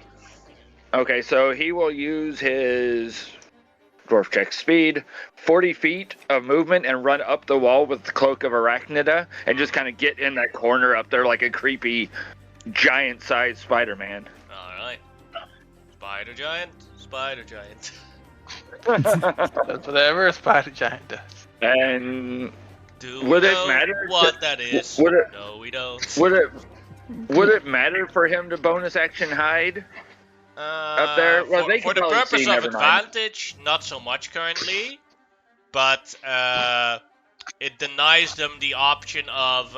Okay, so he will use his dwarf check speed, 40 feet of movement, and run up the wall with the cloak of Arachnida, and just kind of get in that corner up there like a creepy, giant-sized Spider-Man. All right. Spider giant, spider giant. That's whatever a spider giant does. And Do Would we it know matter what to- that is? would it- No, we don't. would it matter for him to bonus action hide? Up there? Well, for, they for can the probably purpose see, of never mind. advantage, not so much currently, but it denies them the option of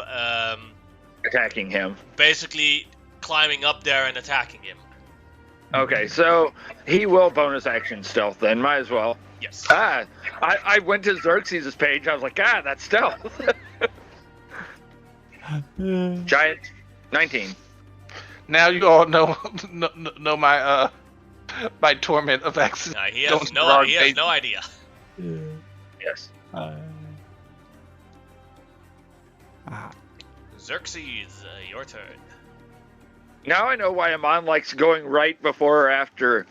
Attacking him. basically climbing up there and attacking him. Okay, so he will bonus action stealth then, might as well. Yes. I went to Xerxes' page, I was like, that's stealth. Giant 19. Now you all know my my torment of accident. He Going has to no. the wrong He has page. no idea. Yes. Xerxes, your turn. Now I know why Amon likes going right before or after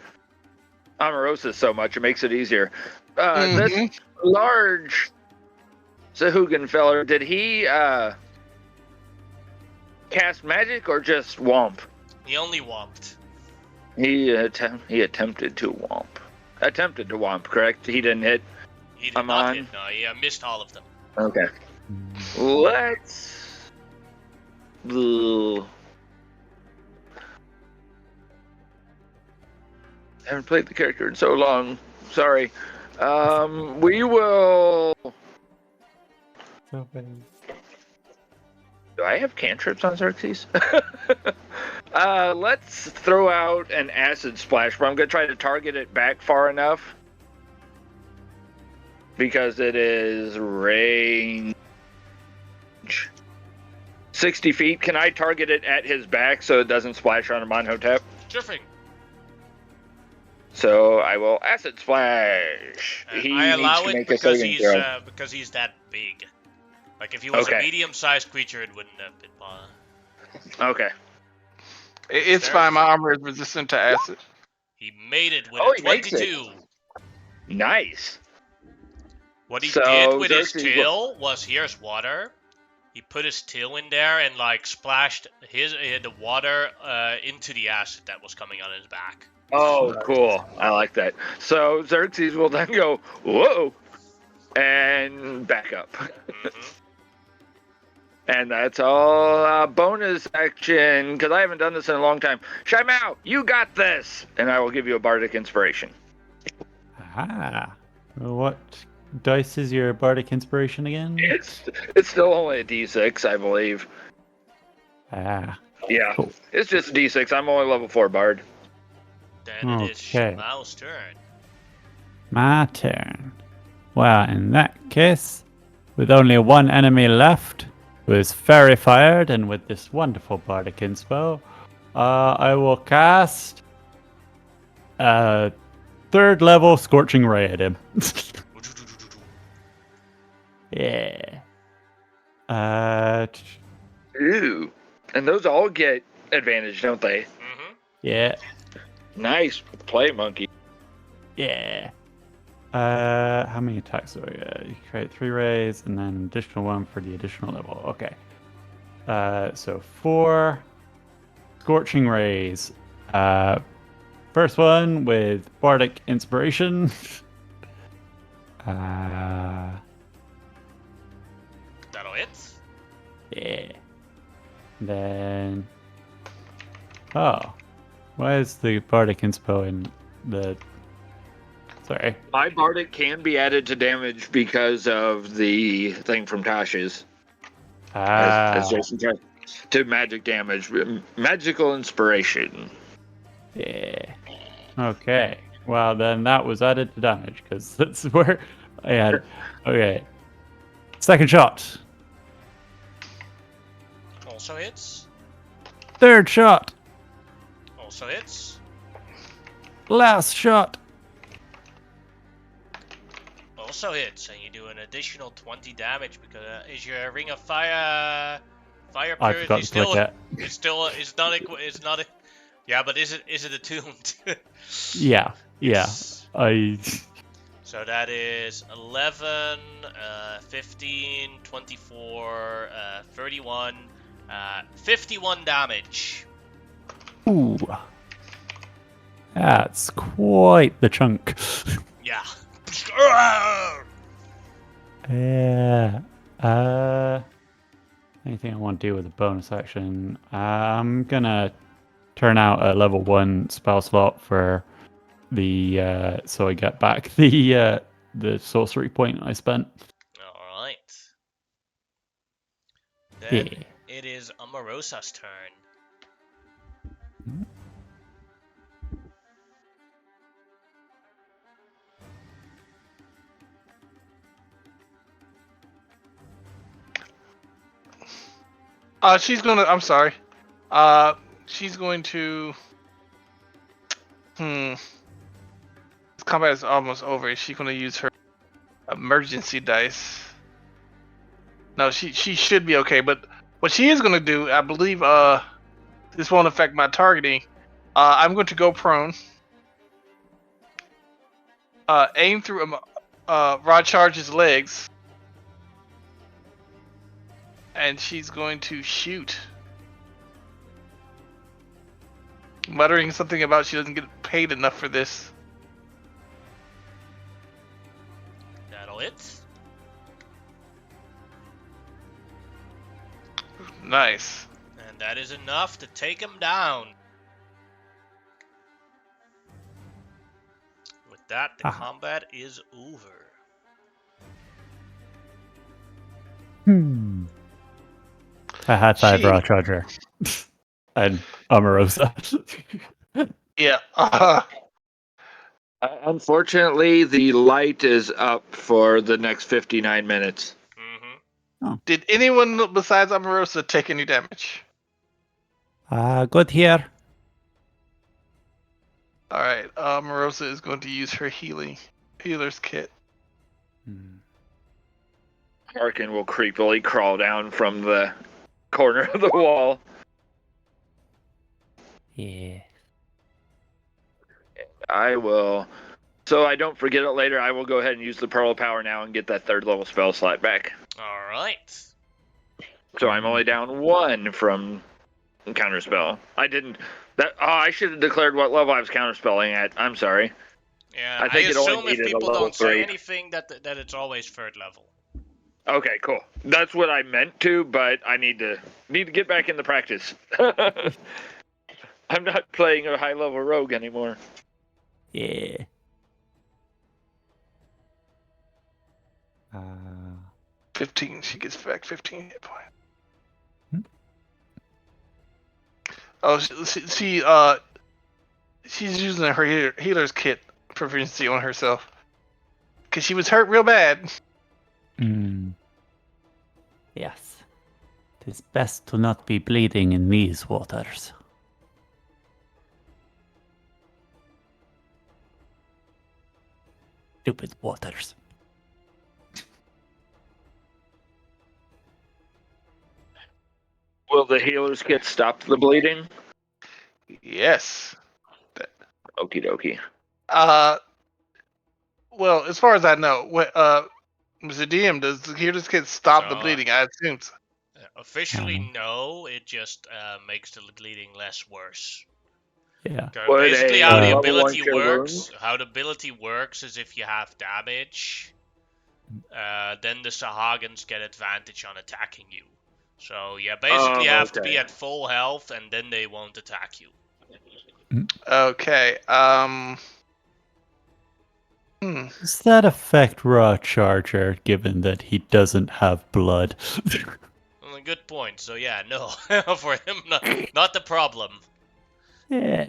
Omarosa so much. It makes it easier. This large Sahugan feller, did he cast magic or just womp? He only whomped. He attempted to womp. Attempted to womp, correct? He didn't hit. He did not hit. No, he missed all of them. Okay. Let's. Ugh. I haven't played the character in so long. Sorry. We will. Do I have cantrips on Xerxes? Let's throw out an acid splash, but I'm going to try to target it back far enough. Because it is range 60 feet. Can I target it at his back so it doesn't splash on Amonhotep? Sure thing. So I will acid splash. He I allow needs to it make a because saving he's throw. because he's that big. Like if he was a Okay. medium-sized creature, it wouldn't have been fun. Okay. It's There fine. is- My armor is resistant to acid. He made it with Oh, a he makes it. 22. Nice. What he So, did with his Xerxes tail was here's water. He put his tail in there and like splashed the water into the acid that was coming on his back. Oh, cool. I like that. So Xerxes will then go, whoa, and back up. Mhm. And that's all bonus action, because I haven't done this in a long time. Shai Mao, you got this! And I will give you a bardic inspiration. Ah. What dice is your bardic inspiration again? It's still only a d6, I believe. Ah. Yeah, Cool. it's just a d6. I'm only level 4 bard. Then it is Okay. Shimau's turn. My turn. Well, in that case, with only one enemy left, who is fairy fired, and with this wonderful bardic inspo, I will cast a 3rd level Scorching Ray at him. Yeah. Ooh. And those all get advantage, don't they? Mm-hmm. Yeah. Nice play, monkey. Yeah. How many attacks do I get? You create 3 rays and then additional 1 for the additional level. Okay. So 4 scorching rays. First one with bardic inspiration. That'll hit. Yeah. Then. Oh. Why is the bardic inspo in the. Sorry. My bardic can be added to damage because of the thing from Tasha's. As Jason said, to magic damage. Magical inspiration. Yeah. Okay. Well, then that was added to damage because that's where I had. Okay. Second shot. Also hits. Third shot. Also hits. Last shot. Also hits, and you do an additional 20 damage because is your ring of fire I purity forgot to click it. it's not yeah, but is it attuned? Yeah. Yes. Yeah. So that is 11, 15, 24, 31, 51 damage. Ooh. That's quite the chunk. Yeah. Yeah. Anything I want to do with a bonus action? I'm gonna turn out a level 1 spell slot for the so I get back the sorcery point I spent. All right. Then Yeah. it is Amarosa's turn. She's gonna. I'm sorry. She's going to. This combat is almost over. Is she gonna use her emergency dice? No, she should be okay. But what she is gonna do, I believe, this won't affect my targeting. I'm going to go prone. Aim through Rod Charge's legs, and she's going to shoot. Muttering something about she doesn't get paid enough for this. That'll hit. Nice. And that is enough to take him down. With that, the combat is over. A high five, Raw Charger. And Omarosa. Yeah. Unfortunately, the light is up for the next 59 minutes. Mm-hmm. Did anyone besides Amarosa take any damage? Good here. Alright, Amarosa is going to use her healer's kit. Harkin will creepily crawl down from the corner of the wall. Yeah. I will. So I don't forget it later, I will go ahead and use the Pearl of Power now and get that 3rd level spell slot back. All right. So I'm only down 1 from counterspell. I didn't. I should have declared what level I was counterspelling at. I'm sorry. Yeah, I think it only assume if needed a people level don't say 3. anything that it's always 3rd level. Okay, cool. That's what I meant to, but I need to get back in the practice. I'm not playing a high level rogue anymore. Yeah. 15. She gets back 15 hit points. Hmm? Oh, she's using her healer's kit proficiency on herself. Because she was hurt real bad. Yes. It is best to not be bleeding in these waters. Stupid waters. Will the healer's kit stop the bleeding? Yes. Okie dokie. Well, as far as I know, Mr. DM, does the healer's kit stop the So, bleeding? I assume so. Officially, no. It just makes the bleeding less worse. Yeah. Would Basically, a how the level 1 ability cure works. wound? How the ability works is if you have damage, then the Sahagins get advantage on attacking you. So yeah, basically you Oh, have to be okay. at full health, and then they won't attack you. Okay. Does that affect Raw Charger, given that he doesn't have blood? Well, good point. So yeah, no, for him, not the problem. Yeah.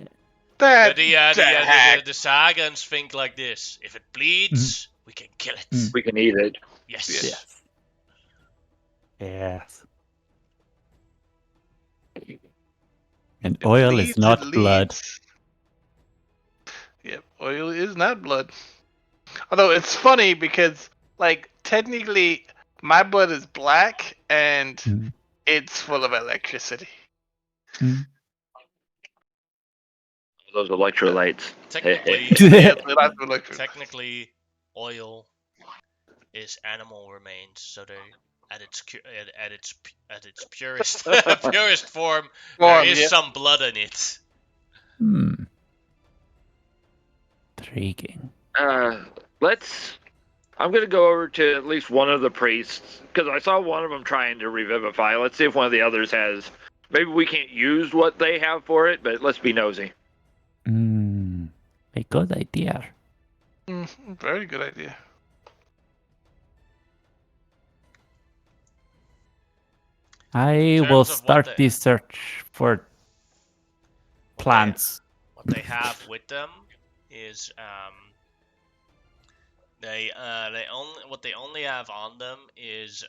That But the hack. Sahagins think like this: if it bleeds, we can kill it. Mm. We can eat it. Yes. Yes. Yes. And It oil is bleeds, it not blood. leads. Yep, oil is not blood. Although it's funny because, like, technically, my blood is black and Mm. it's full of electricity. Mm. Those electrolytes. Technically, Yeah, so that's what electricity. technically, oil is animal remains, so they at its purest purest form, there is Yeah. some blood in it. Hmm. Intriguing. Let's. I'm gonna go over to at least one of the priests because I saw one of them trying to revivify. Let's see if one of the others has. Maybe we can't use what they have for it, but let's be nosy. Hmm. A good idea. Very good idea. I will start the search for plants. What they have with them is they only what they only have on them is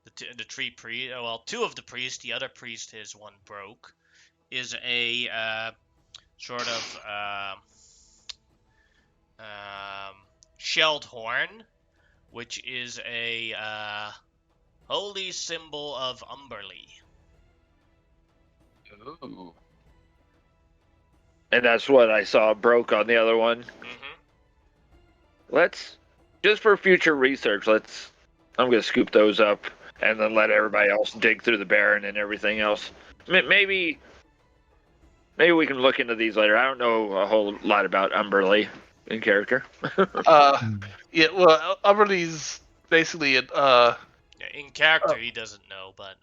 the three priest. Well, two of the priests. The other priest, his one broke. Is a sort of shelled horn, which is a holy symbol of Umberly. Ooh. And that's what I saw broke on the other one. Let's, just for future research, I'm gonna scoop those up and then let everybody else dig through the Baron and everything else. Maybe we can look into these later. I don't know a whole lot about Umberly in character. Yeah, well, Umberly's basically In character, he doesn't know, but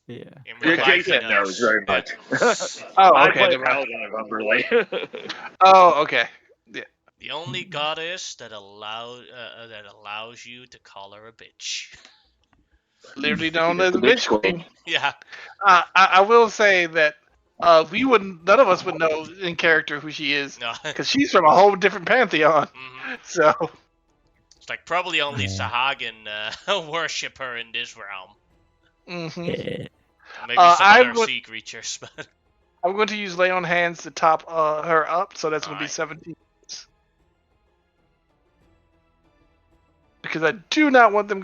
Yeah. in real life, he Jason knows knows. very much. Oh, I okay. play Paladin of Umberly. Oh, okay. Yeah. The only goddess that allows you to call her a bitch. Literally known as a bitch queen. Yeah. I will say that none of us would know in character who she is No. because she's from a whole different pantheon. So It's like probably only Yeah. Sahagin worship her in this realm. Yeah. Maybe some I'm other sea creatures, but going to use lay on hands to top her up, so that's going to be Alright. 17. Because I do not want them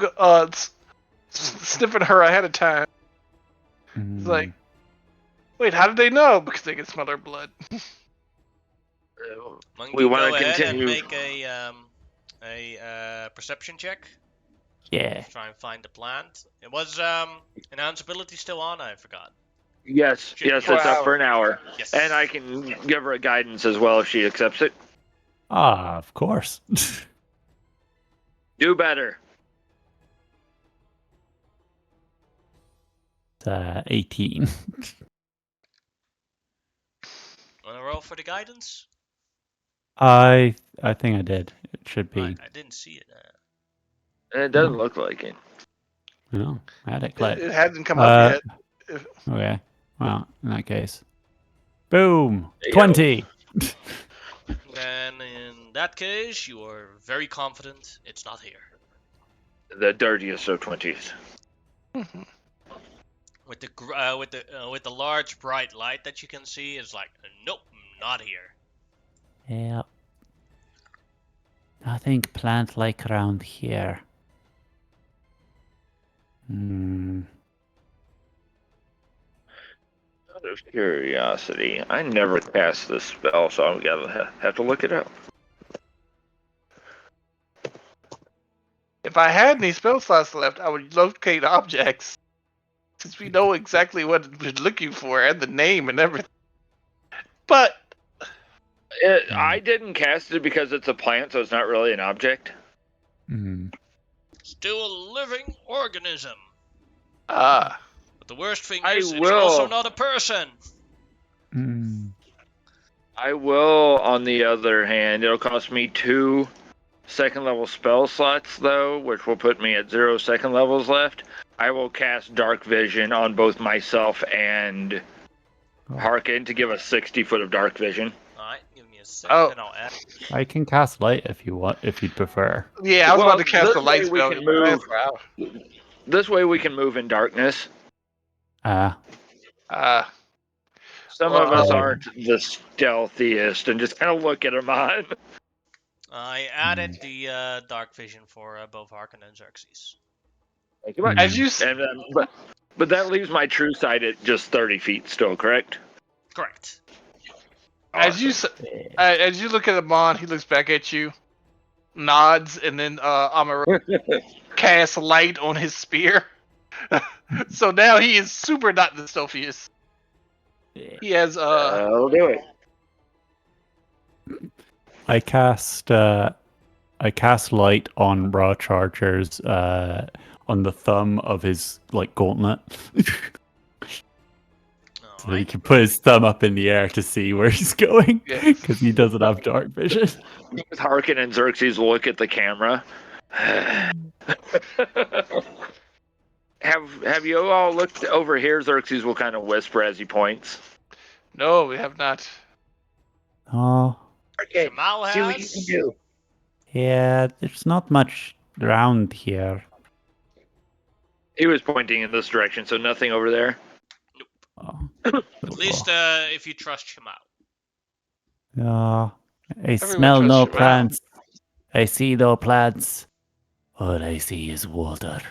sniffing her ahead of time. It's like, wait, how did they know? Because they can smell her blood. Monkey, We want go to ahead continue. and make a perception check. Yeah. Try and find the plant. It was enhance ability still on. I forgot. Yes, it's up for an hour. Yes. And I can give her a guidance as well if she accepts it. Ah, of course. Do better. 18. Wanna roll for the guidance? I think I did. It should be. Right, I didn't see it. It doesn't look like it. No, I had it click. It hasn't come up yet. Okay. Well, in that case. Boom! There you 20! Then in that case, you are very confident it's not here. The dirtiest of 20s. With the large bright light that you can see, is like, nope, not here. Yep. Nothing plant-like around here. of curiosity, I never cast this spell, so I'm gonna have to look it up. If I had any spell slots left, I would locate objects, since we know exactly what we're looking for and the name and everything. But I didn't cast it because it's a plant, so it's not really an object. Mm. Still a living organism. ah, But the worst thing I is, it's also will. not a person. Mm. I will, on the other hand, it'll cost me 2 second level spell slots, though, which will put me at 0 second levels left. I will cast Dark Vision on both myself and Harkin to give us 60 foot of Dark Vision. Alright, give me a sec, Oh. and I'll add. I can cast light if you want, if you'd prefer. yeah, I was Well, about to cast this the light way we spell. can move. Wow. This way we can move in darkness. Some of us Well, aren't the stealthiest and just kind of look at them on. I added the dark vision for both Harkin and Xerxes. Thank you much. as you But that leaves my true sight at just 30 feet still, correct? Correct. as you as you look at Amon, he looks back at you, nods, and then Amaro casts light on his spear. So now he is super not the stealthiest. He has I'll do it. I cast light on Raw Charger's on the thumb of his like gauntlet. So he can put his thumb up in the air to see where he's going because he doesn't have dark vision. Harkin and Xerxes look at the camera. Have you all looked over here? Xerxes will kind of whisper as he points. no, we have not. Oh, Okay, Jamal see what you has. can do. yeah, there's not much around here. He was pointing in this direction, so nothing over there. Oh. At least if you trust Jamal. I Everyone smell trusts no Jamal. plants. I see no plants. All I see is water.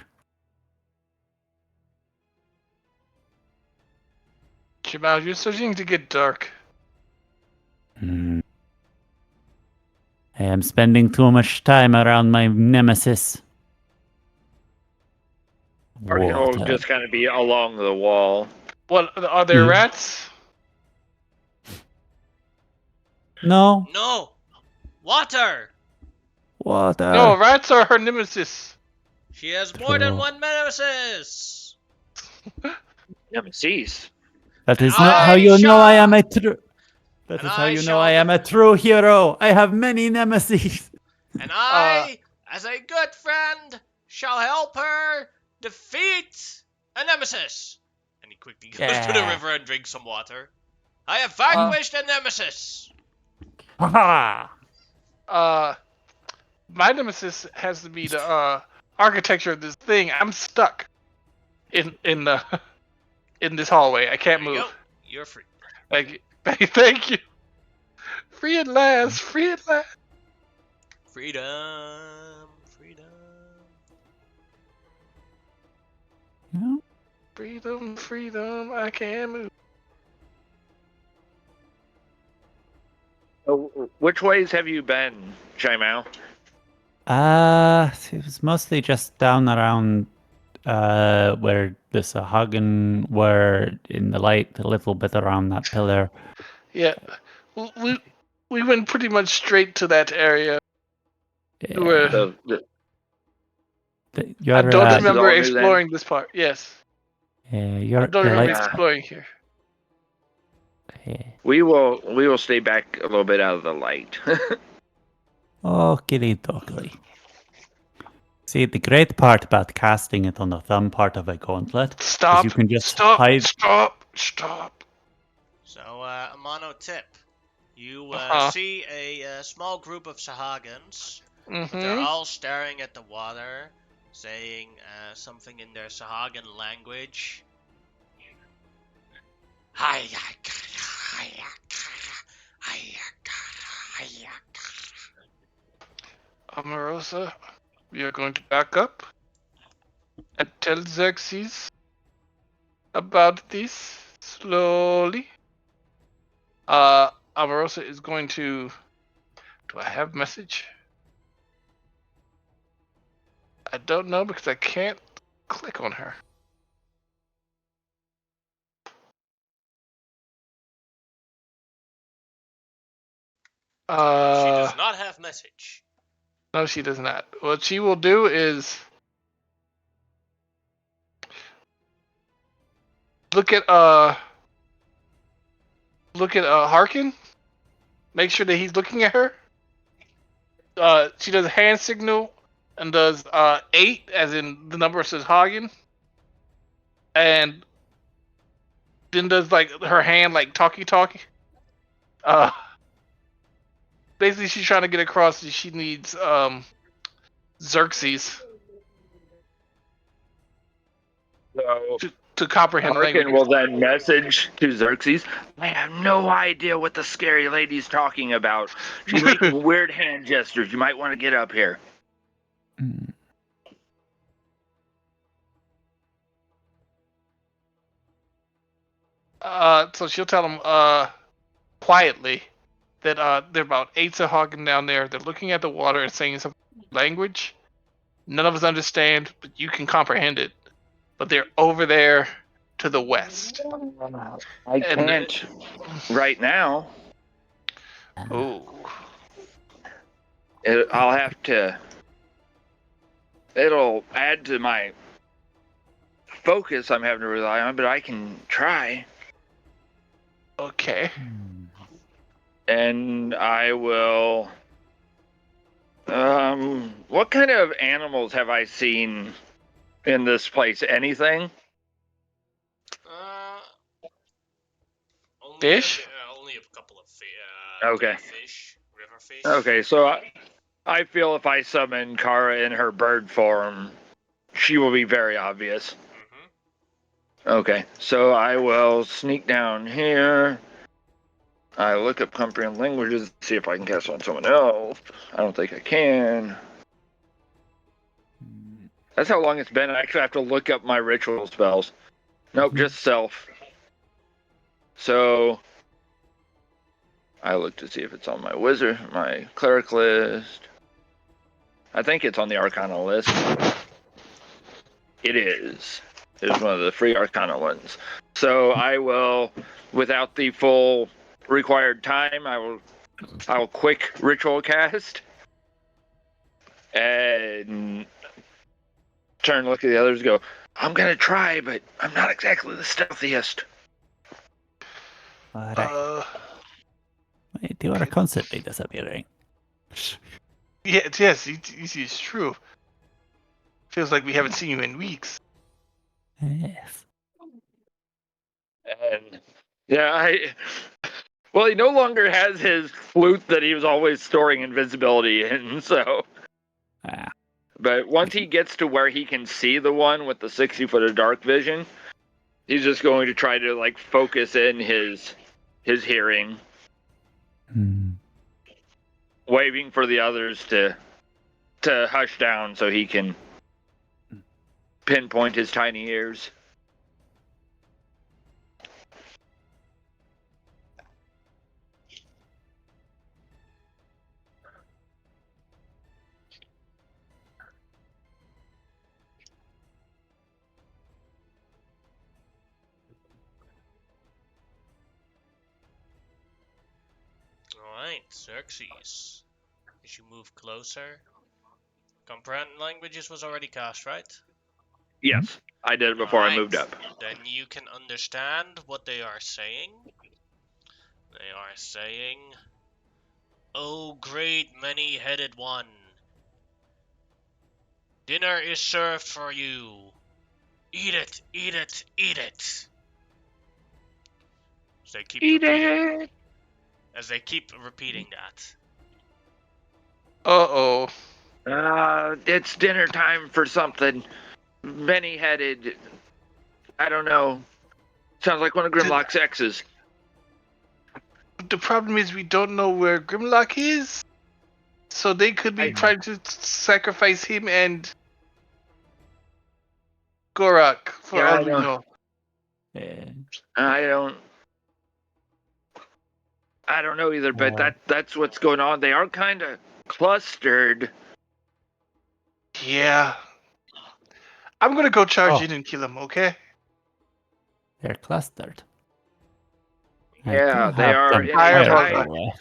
Jamal, you're starting to get dark. Hmm. I am spending too much time around my nemesis. Harkin will Water. just kind of be along the wall. What are there Yeah. rats? No, No! Water! water. No, rats are her nemesis. She has more than True. one nemesis! Nemesis. That is And not how I you know I shall- am a true. That and is how I you know shall I am a true hero. I have many nemesis. And I, as a good friend, shall help her defeat a nemesis. And he quickly goes to the Yeah. river and drinks some water. I have vanquished a nemesis. Ha My nemesis has to be the architecture of this thing. I'm stuck in the in this hallway. I can't There you move. go. You're free. Thank you. Free at last. Free at last. Freedom. Freedom. Yeah. Freedom. Freedom. I can move. Which ways have you been, Shaimao? It was mostly just down around where the Sahagin were in the light, a little bit around that pillar. Yeah. We went pretty much straight to that area. Yeah. Where Your, I don't This is remember all new then? exploring this part. Yes. your, I don't your remember light. exploring here. We will stay back a little bit out of the light. Okie dokie. See, the great part about casting it on the thumb part of a gauntlet Stop. is you can just Stop. hide. Stop. So, a mono tip. You see a small group of Sahagins. But they're Mm-hmm. all staring at the water, saying something in their Sahagin language. Omarosa, we are going to back up and tell Xerxes about this. slowly. Amarosa is going to. Do I have message? I don't know because I can't click on her. She does Uh, not have message. no, she does not. What she will do is look at Harkin. Make sure that he's looking at her. She does a hand signal and does 8, as in the number says Hagen, and then does like her hand like talkie. Uh, basically she's trying to get across that she needs Xerxes So to comprehend Harkin languages. will then message to Xerxes. I have no idea what the scary lady's talking about. She's making weird hand gestures. You might want to get up here. Mm. So she'll tell him quietly that there are about 8 Sahagin down there. They're looking at the water and saying some language. None of us understand, but you can comprehend it. But they're over there to the west. I And can't right now. oh, I'll have to. It'll add to my focus I'm having to rely on, but I can try. okay. And I will. What kind of animals have I seen in this place? Anything? Uh, only Fish? only a couple of Okay. fish, river fish. Okay, so I feel if I summon Kara in her bird form, she will be very obvious. Okay, so I will sneak down here. I look up comprehend languages, see if I can cast on someone else. I don't think I can. That's how long it's been. I actually have to look up my ritual spells. Nope, just self. So I look to see if it's on my wizard, my cleric list. I think it's on the Arcana list. It is. It's one of the free Arcana ones. So I will, without the full required time, I will quick ritual cast and turn, look at the others, go. I'm gonna try, but I'm not exactly the stealthiest. Uh, Wait, you are constantly disappearing. yes, it's true. Feels like we haven't seen you in weeks. Yes. And yeah, well, he no longer has his flute that he was always storing invisibility in, so. Ah. But once he gets to where he can see the one with the 60-foot of dark vision, he's just going to try to like focus in his hearing, waving for the others to hush down so he can pinpoint his tiny ears. Alright, Xerxes. As you move closer. Comprehend languages was already cast, right? Yes, I did it before I moved up. Then you can understand what they are saying. They are saying, "O great many-headed one, dinner is served for you. Eat it, eat it, eat it." As they keep Eat repeating, it. as they keep repeating that. Uh-oh. It's dinner time for something. Many-headed. I don't know. Sounds like one of Grimlock's exes. The problem is we don't know where Grimlock is. So they could be trying to sacrifice him and Gorak for all we know. Yeah. I don't know either, but that's what's going on. They are kind of clustered. Yeah. I'm gonna go charge Oh. in and kill him, okay? They're clustered. I Yeah, do they have are some in a Fireball.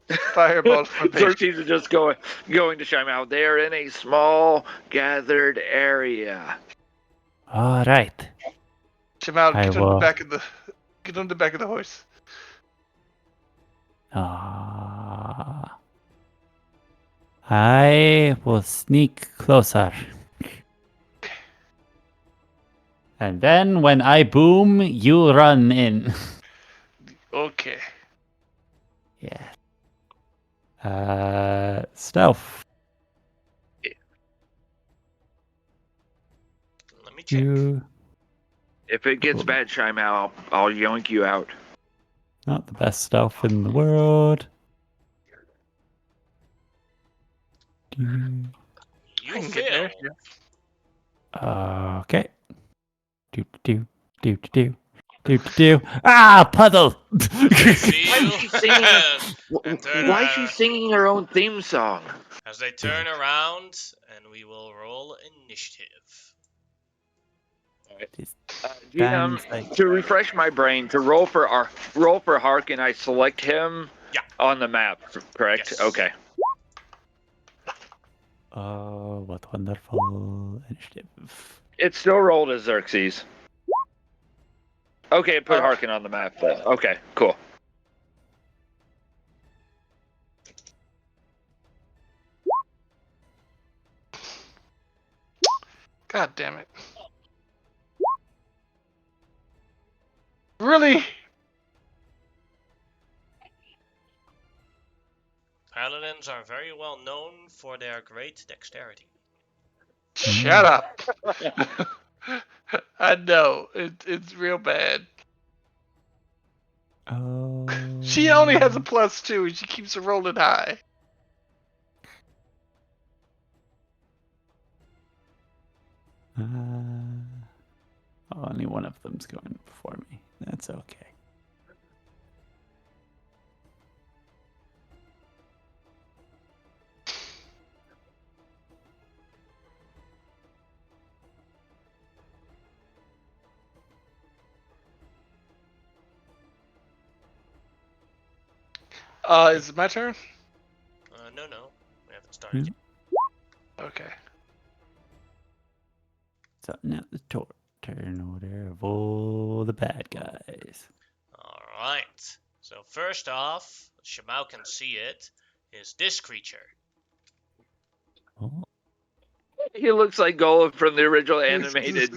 fire. Fireball for bait. Xerxes are just going to chime out. They are in a small gathered area. All right. Jamal, I get on the will. back of the horse. I will sneak closer. And then when I boom, you run in. Okay. Yeah. Stealth. Let me check. If it gets bad, chime out. I'll yoink you out. Not the best stealth in the world. You I can get fail. there. Yeah. Okay. Do do do do do do. Ah, puddle. They see Why is you she singing? and turn Why is she singing her own theme song? as they turn around, and we will roll initiative. Sounds GM, like to refresh my brain, to roll for Harkin, I select him Yeah. on the map, correct? Yes. Okay. oh, what wonderful initiative. It's still rolled as Xerxes. Okay, put Oh. Harkin on the map then. Okay, cool. God damn it. Really? Paladins are very well known for their great dexterity. Shut up. I know. It's real bad. Oh. She only has a +2 and she keeps it rolling high. Only one of them's going before me. That's okay. Is it my turn? No, we haven't started yet. Okay. So now the turn order of all the bad guys. All right. So first off, Shamau can see it. Is this creature? Oh, He looks like Gollum from the original animated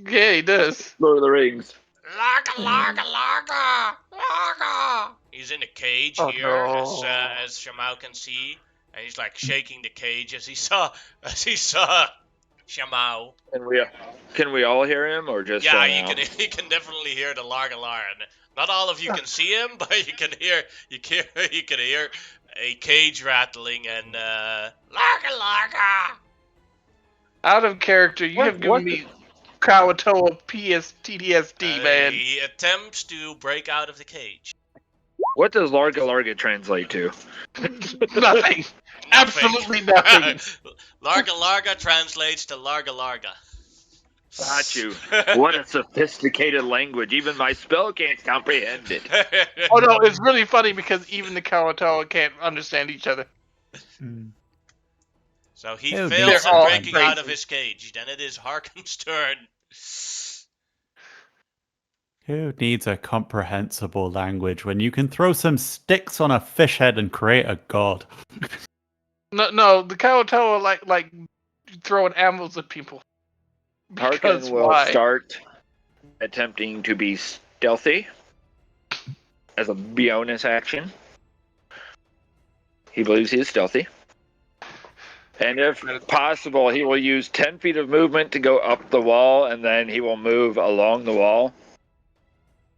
Yeah, he does. Lord of the Rings. Larga, larga, larga, larga. He's in a cage Oh, here, no. as Shamau can see, and he's like shaking the cage as he saw Shamau. Can we all hear him or just Yeah, Shamau? you can definitely hear the larga larga. Not all of you can see him, but you can hear a cage rattling and larga larga. Out of character, you have given me Kawatoa PTSD, man. He attempts to break out of the cage. What does Larga Larga translate to? Nothing. Absolutely nothing. Larga larga translates to larga larga. Got you. What a sophisticated language. Even my spell can't comprehend it. Oh no, it's really funny because even the Kawatoa can't understand each other. So he Oh, fails they're in all breaking out of crazy. his cage. Then it is Harkin's turn. who needs a comprehensible language when you can throw some sticks on a fish head and create a god? No, the Kawatoa like throwing arrows at people. Harkin Because will why? start attempting to be stealthy as a bonus action. He believes he is stealthy. And if possible, he will use 10 feet of movement to go up the wall, and then he will move along the wall.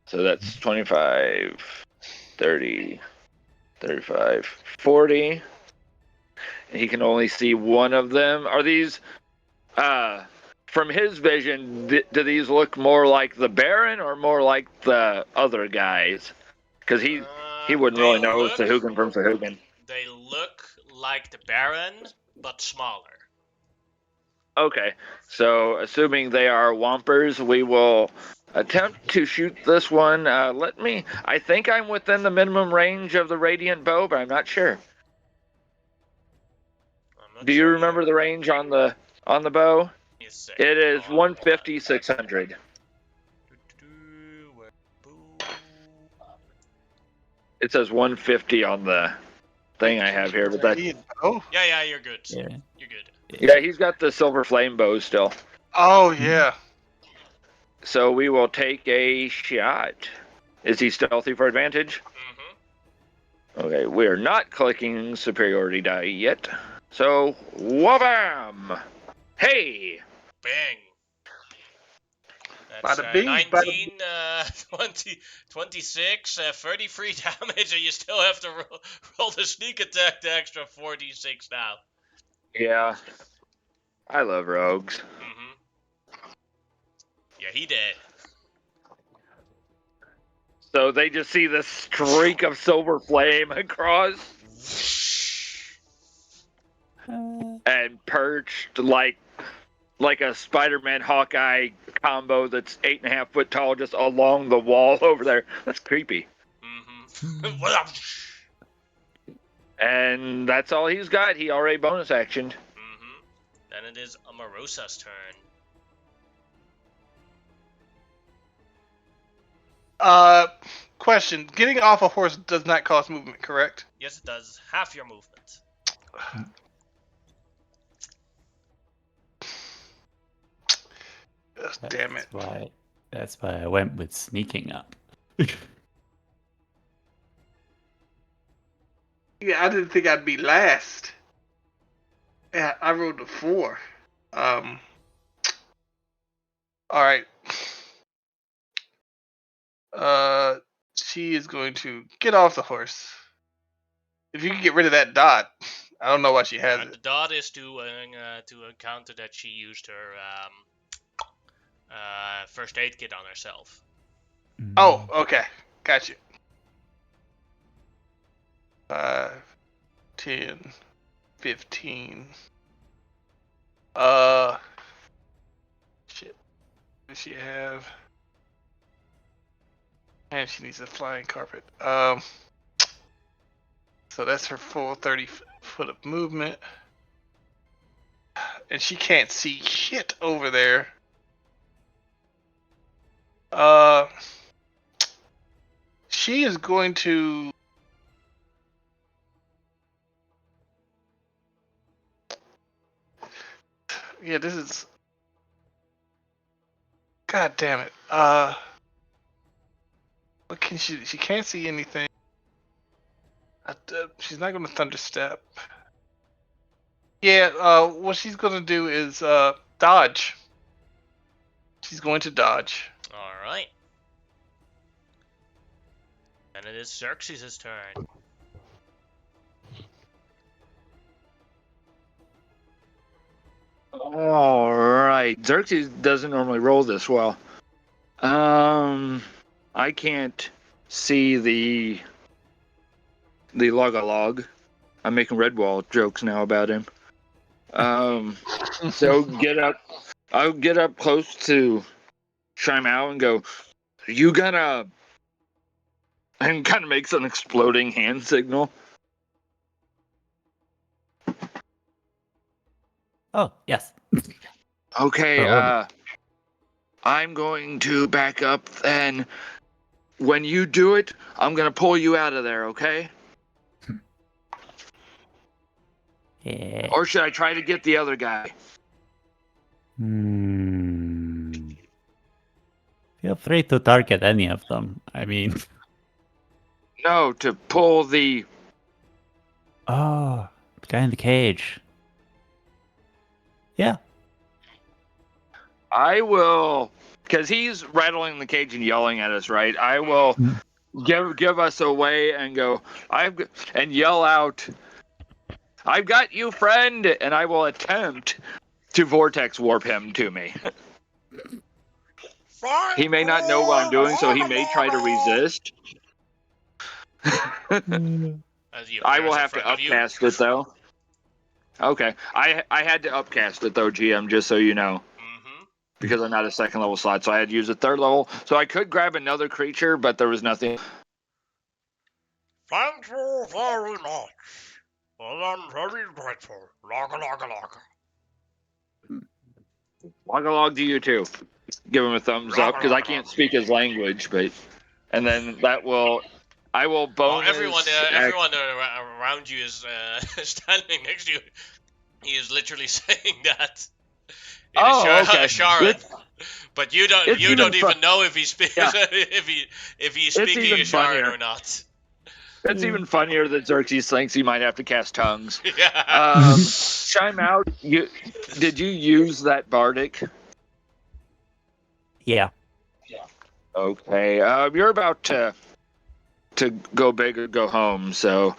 So that's 25, 30, 35, 40. And he can only see one of them. Are these from his vision, do these look more like the Baron or more like the other guys? Because he wouldn't really know Sahugin from Sahugin. They look like the Baron, but smaller. Okay, so assuming they are Whompers, we will attempt to shoot this one. I think I'm within the minimum range of the Radiant Bow, but I'm not sure. Do you remember the range on the bow? It is 150, 600. It says 150 on the thing I have here, but that. Oh. Yeah, you're good. Yeah. You're good. Yeah, he's got the silver flame bow still. Oh yeah. So we will take a shot. Is he stealthy for advantage? Mm-hmm. Okay, we're not clicking superiority die yet. So, wabam! Hey! Bang. That's Bada bing, 19, 20, 26, 33 damage, and you still have to roll the sneak attack the extra 46 now. Yeah. I love rogues. Mm-hmm. Yeah, he did. So they just see this streak of silver flame across and perched like a Spider-Man Hawkeye combo that's 8.5 foot tall just along the wall over there. That's creepy. Mm-hmm. And that's all he's got. He already bonus actioned. Mm-hmm. Then it is Omarosa's turn. Question. Getting off a horse does not cost movement, correct? Yes, it does. Half your movement. Damn it. That's why I went with sneaking up. Yeah, I didn't think I'd be last. Yeah, I rolled a 4. Alright. She is going to get off the horse. If you can get rid of that dot, I don't know why she has it. The dot is to encounter that she used her first aid kit on herself. Oh, okay. Got you. 5, 10, 15. Shit. What does she have? And she needs a flying carpet. So that's her full 30 foot of movement. And she can't see shit over there. She is going to... Yeah, this is... God damn it. What can she... She can't see anything. She's not going to thunderstep. Yeah, what she's going to do is dodge. She's going to dodge. Alright. And it is Xerxes' turn. Alright. Xerxes doesn't normally roll this well. I can't see the log. I'm making Redwall jokes now about him. So I'll get up close to Shimao and go, you gonna... And kind of makes an exploding hand signal. Oh, yes. Okay, I'm going to back up, and when you do it, I'm gonna pull you out of there, okay? Yeah. Or should I try to get the other guy? Feel free to target any of them. I mean... No, to pull the... Oh, the guy in the cage. Yeah. I will... Because he's rattling the cage and yelling at us, right? I will give us away and go... and yell out, I've got you, friend! And I will attempt to vortex warp him to me. He may not know what I'm doing, so he may try to resist. As he I appears will in have to front of you. upcast it though. Okay, I had to upcast it though, GM, just so you know, Mm-hmm. because I'm not a second level slot, so I had to use a third level. So I could grab another creature, but there was nothing. Thank you very much. Well, I'm very grateful. Log, log, log. Log to you too. Give him a thumbs up because I can't speak his language, but and then I will Well, bonus. everyone around you is standing next to you. He is literally saying that in Oh, okay. Sharon, but you It's don't even even know if he speaks Yeah. if he's It's speaking even in Sharon funnier. or not. It's even funnier that Xerxes thinks he might have to cast tongues. Yeah. Chime out. Did you use that bardic? Yeah. Okay. You're about to go big or go home, so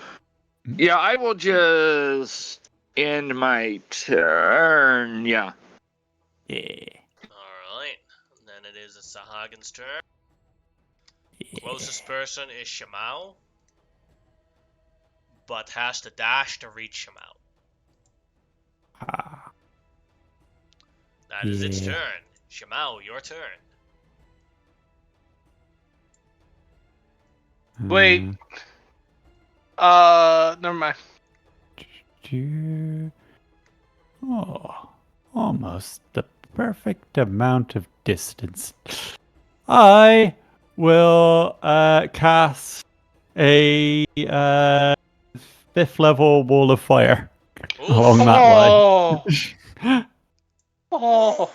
yeah, I will just end my turn. Yeah. Yeah. All right. Then it is Sahagan's turn. Yeah. Closest person is Shamao, but has to dash to reach Shamao. Ah. That is its Yeah. turn. Shamao, your turn. Wait. Never mind. Oh, almost the perfect amount of distance. I will cast a 5th level wall of fire along Oof. that line. Oh. Oh.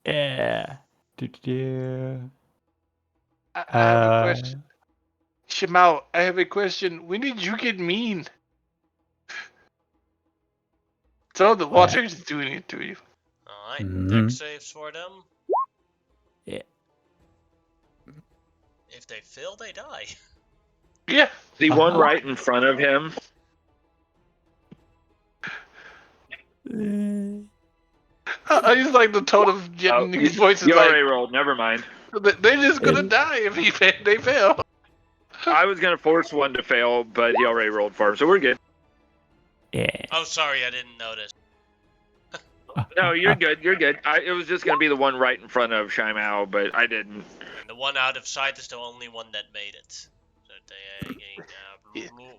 Yeah. Do-do-do. I have a question. Shimao, I have a question. When did you get mean? So the water is doing it to you. Alright, deck Mhm. saves for them. Yeah. If they fail, they die. Yeah. The one Uh-huh. right in front of him. I just like the tone of Oh, getting these voices you like already rolled. Never mind. they're just gonna die if they fail. I was gonna force one to fail, but he already rolled for him, so we're good. Yeah. Oh, sorry, I didn't notice. No, you're good. You're good. It was just gonna be the one right in front of Shimao, but I didn't. And the one out of sight is the only one that made it. So they Yeah. blue.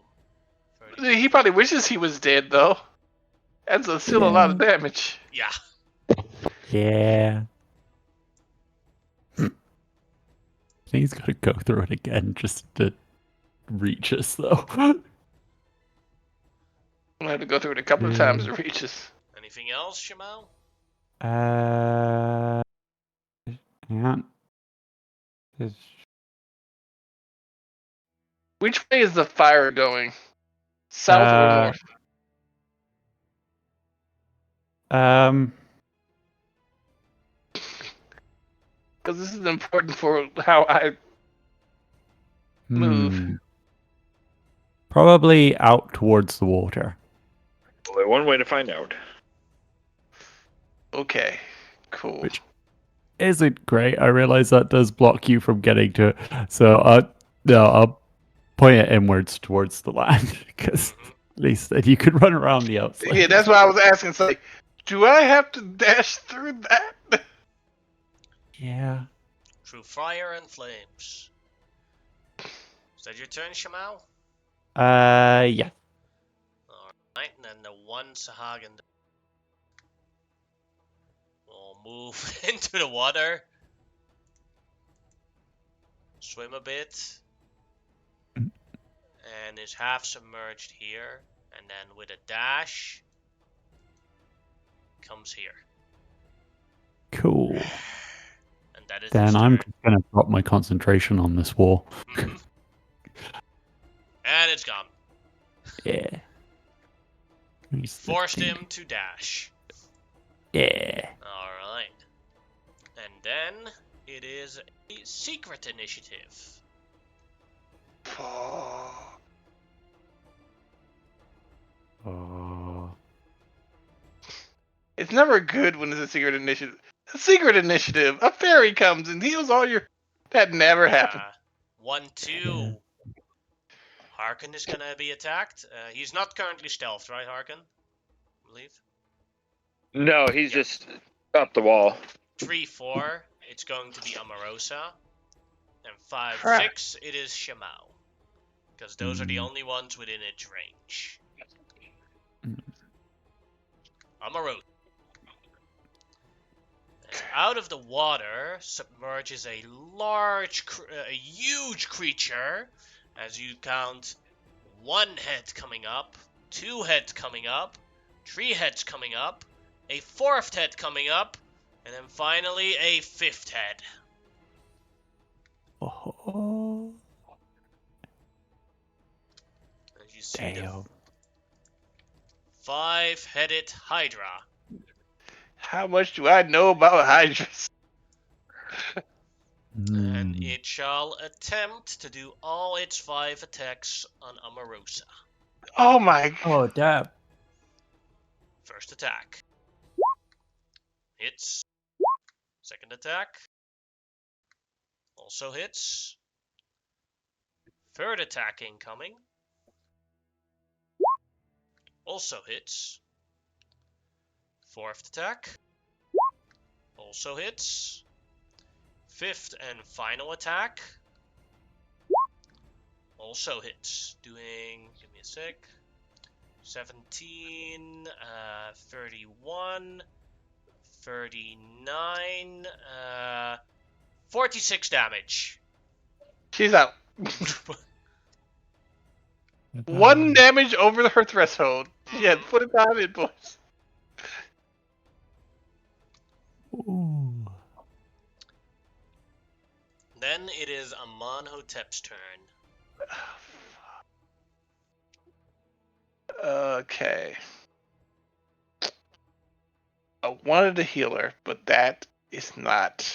30. He probably wishes he was dead though. That's still a lot of damage. Yeah. Yeah. He's got to go through it again just to reach us, though. I had to go through it a couple of times to reach us. Anything else, Shamao? Yeah. There's- Which way is the fire going? South or north? Um. Because this is important for how I move. Probably out towards the water. Only one way to find out. Okay, cool. Which isn't great. I realize that does block you from getting to it. So I'll point it inwards towards the land because at least then you could run around the outside. Yeah, that's why I was asking. It's like, do I have to dash through that? Yeah. Through fire and flames. Is that your turn, Shamao? Yeah. Alright, and then the one Sahagan will move into the water. Swim a bit. And is half submerged here. And then with a dash, comes here. Cool. And that is Then its I'm turn. just gonna drop my concentration on this wall. Mhm. And it's gone. Yeah. Forced him to dash. Yeah. Alright. And then it is a secret initiative. Oh. It's never good when it's a secret initiative. A secret initiative. A fairy comes and heals all your. That never happened. 1-2. Harkin is gonna be attacked. He's not currently stealthed, right, Harkin? I believe. No, he's just up the wall. 3-4. It's going to be Amarosa. And 5-6. Crap. It is Shamao. Because those are the Hmm. only ones within its range. Hmm. Amarosa. Out of the water submerges a huge creature. As you count 1 head coming up, 2 heads coming up, 3 heads coming up, a 4th head coming up, and then finally a 5th head. Oh, As you see the damn. 5-headed Hydra. How much do I know about Hydras? And Hmm. it shall attempt to do all its 5 attacks on Amarosa. Oh my. Oh, damn. First attack. Hits. Second attack. Also hits. Third attack incoming. Also hits. Fourth attack. Also hits. Fifth and final attack. Also hits. Doing, give me a sec. 17, 31, 39, 46 damage. She's out. 1 damage over her threshold. She had 45 hit points. Ooh. Then it is Amonhotep's turn. Okay. I wanted a healer, but that is not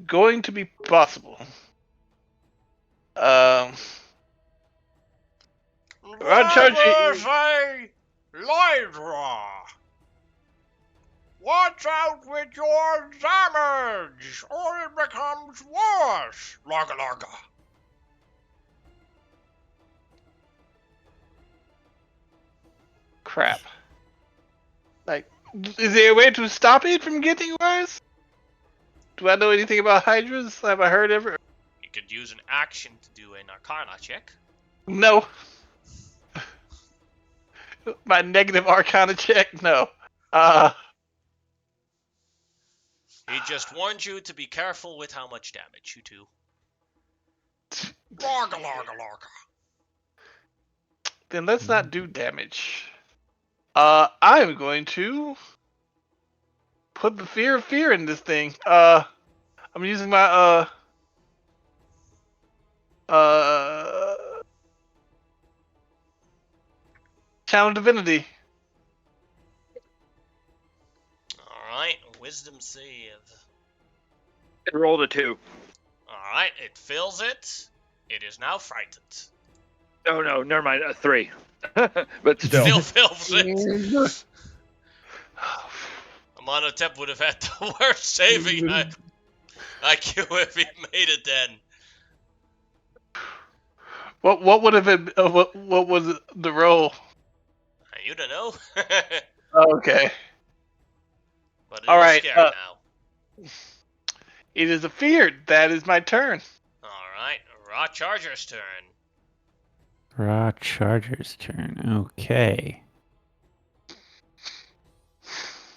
going to be possible. I'm charging. Lydra! Watch out with your damage, or it becomes worse. Larga larga. Crap. Like, is there a way to stop it from getting worse? Do I know anything about Hydras? Have I heard ever? You could use an action to do an Arcana check. No. My negative Arcana check? No. He just warned you to be careful with how much damage you do. Larga larga larga. Then let's not do damage. I'm going to put the fear of fear in this thing. I'm using my Channel Divinity. Alright, wisdom save. It rolled a 2. Alright, it fills it. It is now frightened. Oh no, never mind, a 3. But still. Still fills it. Amonhotep would have had the worst saving IQ if he made it then. What would have been what was the roll? You don't know. Okay. But it All is right, scary now. It is a feared. That is my turn. Alright, Raw Charger's turn. Raw Charger's turn. Okay.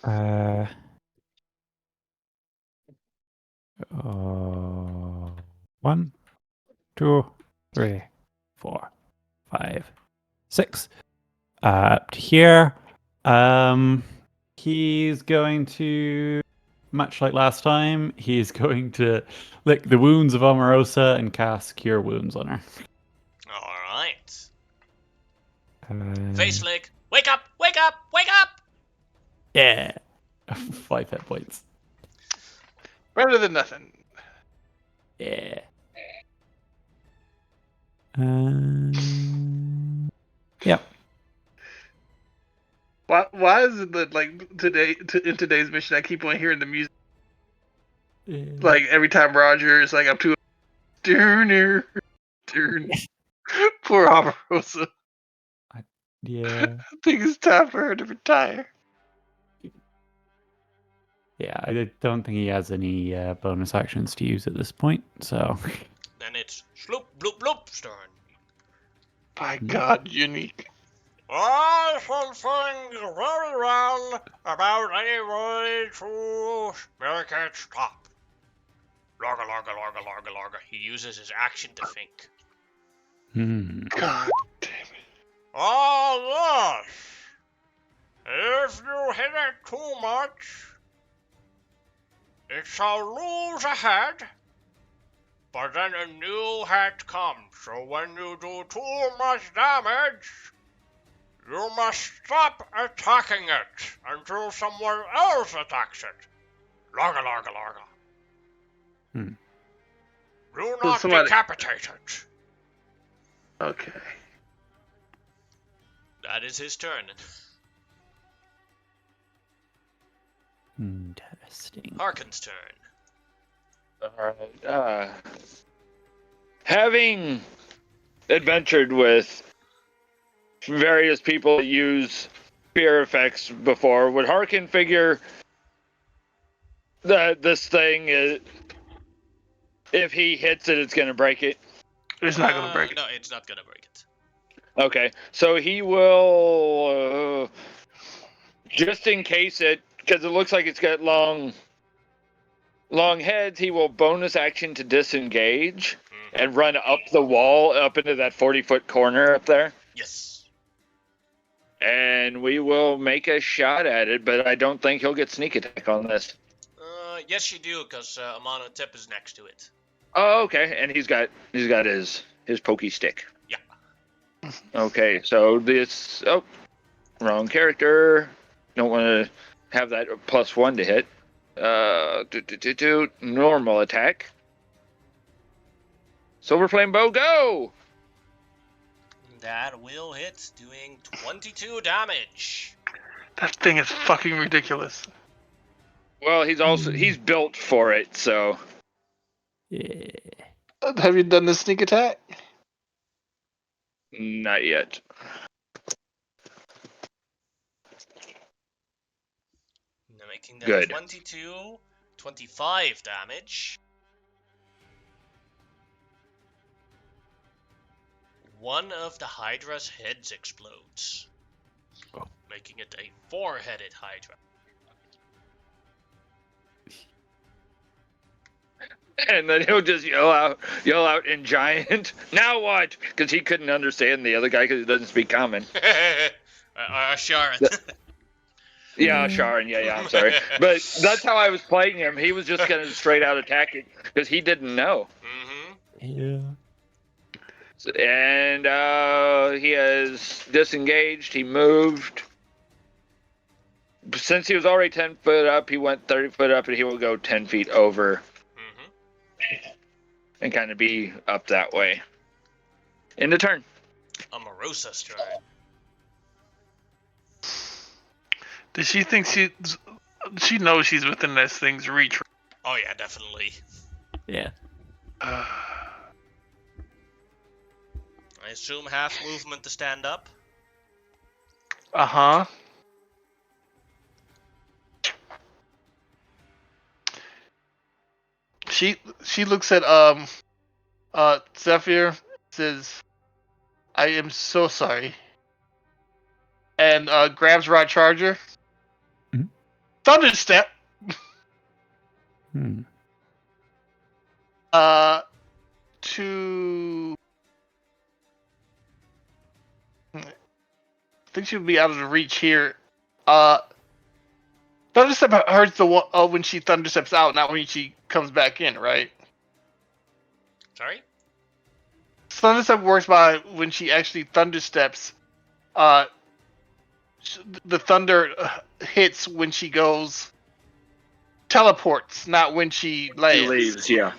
Oh, 1, 2, 3, 4, 5, 6. Up to here. He's going to, much like last time, he's going to lick the wounds of Omarosa and cast Cure Wounds on her. Alright. Uh, Face lick. Wake up! Wake up! Wake up! Yeah. 5 hit points. Better than nothing. Yeah. Yep. Why is it that like in today's mission I keep on hearing the music like every time Roger is like up to Turner. Poor Omarosa. Yeah. I think it's time for her to retire. Yeah, I don't think he has any bonus actions to use at this point, so... Then it's sloop, bloop, bloop's turn. By God, unique. Something very wrong about any way to make it stop. Lorga, lorga, lorga, lorga, lorga. He uses his action to think. God damn it. Oh, yes. If you hit it too much, it shall lose a head, but then a new head comes. So when you do too much damage, you must stop attacking it until someone else attacks it. Lorga, lorga, lorga. Do not decapitate it. Okay. That is his turn. Interesting. Harkin's turn. Alright, having adventured with various people that use fear effects before, would Harkin figure that this thing is, if he hits it, it's going to break it? It's not gonna break it. No, it's not gonna break it. Okay, so he will, just in case it, because it looks like it's got long heads, he will bonus action to disengage and run up the wall, up into that 40-foot corner up there. Yes. And we will make a shot at it, but I don't think he'll get sneak attack on this. Yes, you do, because Amano Tip is next to it. Oh, okay, and he's got his pokey stick. Yeah. Okay, so this, wrong character. Don't want to have that +1 to hit. Normal attack. Silver Flame Bow, go! That will hit, doing 22 damage. That thing is fucking ridiculous. Well, he's built for it, so. Yeah. Have you done the sneak attack? Not yet. Making that Good. 25 damage. One of the Hydra's heads explodes, making it a 4-headed Hydra. And then he'll just yell out in giant. Now what? Because he couldn't understand the other guy because he doesn't speak common. Sharon. Yeah, Sharon. Yeah, I'm sorry. But that's how I was playing him. He was just gonna straight out attack it because he didn't know. Yeah. And he has disengaged. He moved. Since he was already 10 foot up, he went 30 foot up, and he will go 10 feet over. And kind of be up that way. End of turn. Omarosa's turn. Does she think she knows she's within this thing's reach? Oh yeah, definitely. Yeah. I assume half movement to stand up. Uh-huh. She looks at Zephyr, says, "I am so sorry," and grabs Rod Charger. Mhm. Thunderstep. To I think she would be out of the reach here. Thunderstep hurts the one when she thundersteps out, not when she comes back in, right? Sorry? Thunderstep works by when she actually thundersteps. The thunder hits when she goes teleports, not when she lands. He leaves, yeah.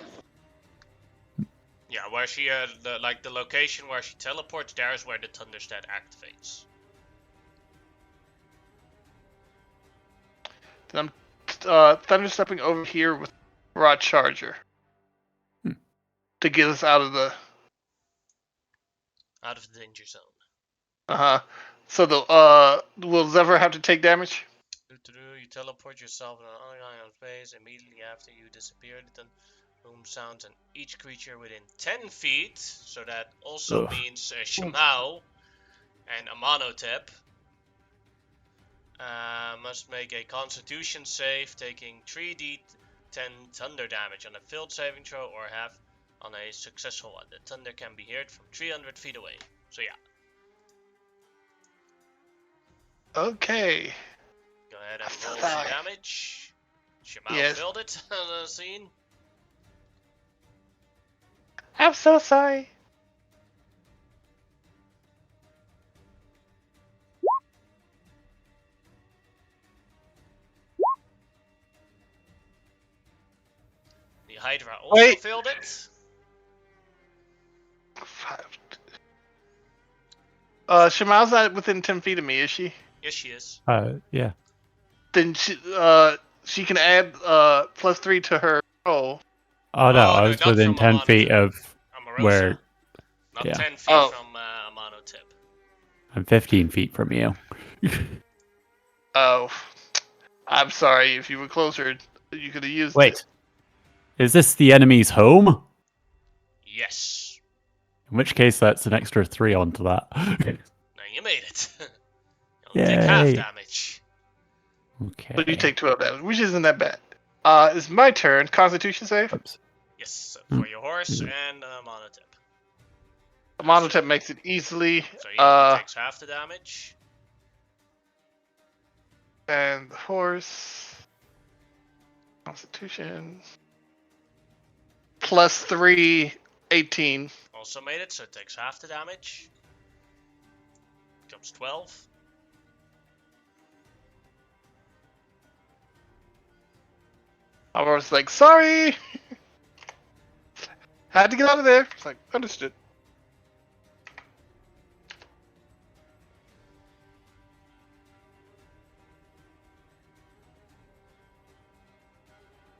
Yeah, where she the location where she teleports, there is where the thunderstep activates. Then I'm thunderstepping over here with Rod Charger to get us out of the danger zone. So will Zephyr have to take damage? You teleport yourself in an unknown space immediately after you disappear. Then boom sounds and each creature within 10 feet. So that also Ugh. means Shimao and Amonotep must make a Constitution save, taking 3d10 thunder damage on a failed saving throw or half on a successful one. The thunder can be heard from 300 feet away. So yeah. Okay. Go ahead and roll some damage. Shimao failed it on the scene. I'm so sorry. The Hydra also failed it. 5. Shimao's not within 10 feet of me, is she? Yes, she is. Yeah. Then she can add +3 to her roll. Oh no, I was not within from 10 feet of Amarosa. where. Not Yeah. 10 feet from Amonotep. I'm 15 feet from you. Oh, I'm sorry. If you were closer, you could have used it. Wait. Is this the enemy's home? Yes. In which case, that's an extra 3 onto that. Now you made it. You'll Yay. take half damage. Okay. But you take 12 damage, which isn't that bad. It's my turn. Constitution save. Oops. Yes, for your horse and Amonotep. Amonotep makes it easily. So he only takes half the damage. And the horse. Constitution. +3, 18. Also made it, so it takes half the damage. Becomes 12. I was like, sorry! Had to get out of there. It's like, understood.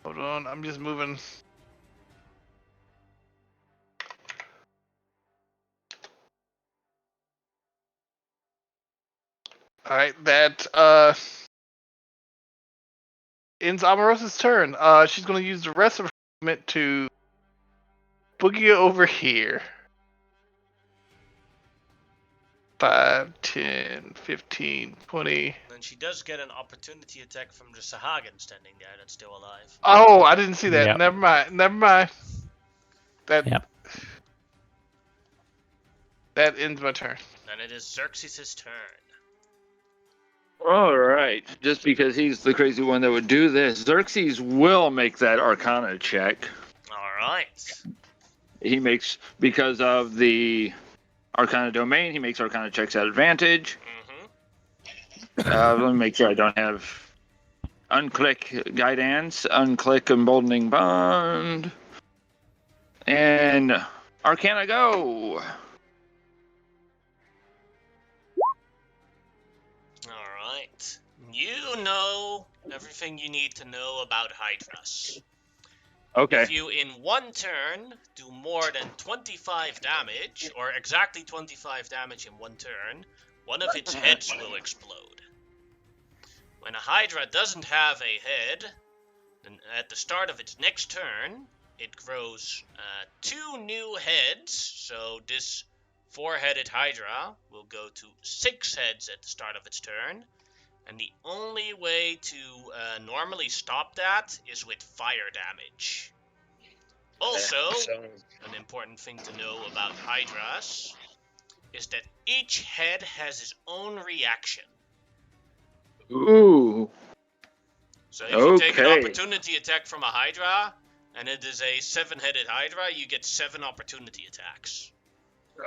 Hold on, I'm just moving. Alright, that ends Amarosa's turn. She's gonna use the rest of her movement to boogie over here. 5, 10, 15, 20. And she does get an opportunity attack from the Sahagin standing there that's still alive. Oh, I didn't see that. Yep. Never mind. That ends my turn. Then it is Xerxes' turn. All right. Just because he's the crazy one that would do this, Xerxes will make that Arcana check. Alright. He makes, because of the Arcana domain, he makes Arcana checks at advantage. Let me make sure I don't have unclick guidance, unclick emboldening bond, and Arcana go. Alright. You know everything you need to know about Hydras. Okay. If you, in one turn, do more than 25 damage, or exactly 25 damage in one turn, one of its heads will explode. When a Hydra doesn't have a head, then at the start of its next turn, it grows 2 new heads, so this 4-headed Hydra will go to 6 heads at the start of its turn, and the only way to normally stop that is with fire damage. Also, an important thing to know about Hydras is that each head has its own reaction. Ooh. So if you take an opportunity attack from a Hydra, and it is a 7-headed Hydra, you get 7 opportunity attacks.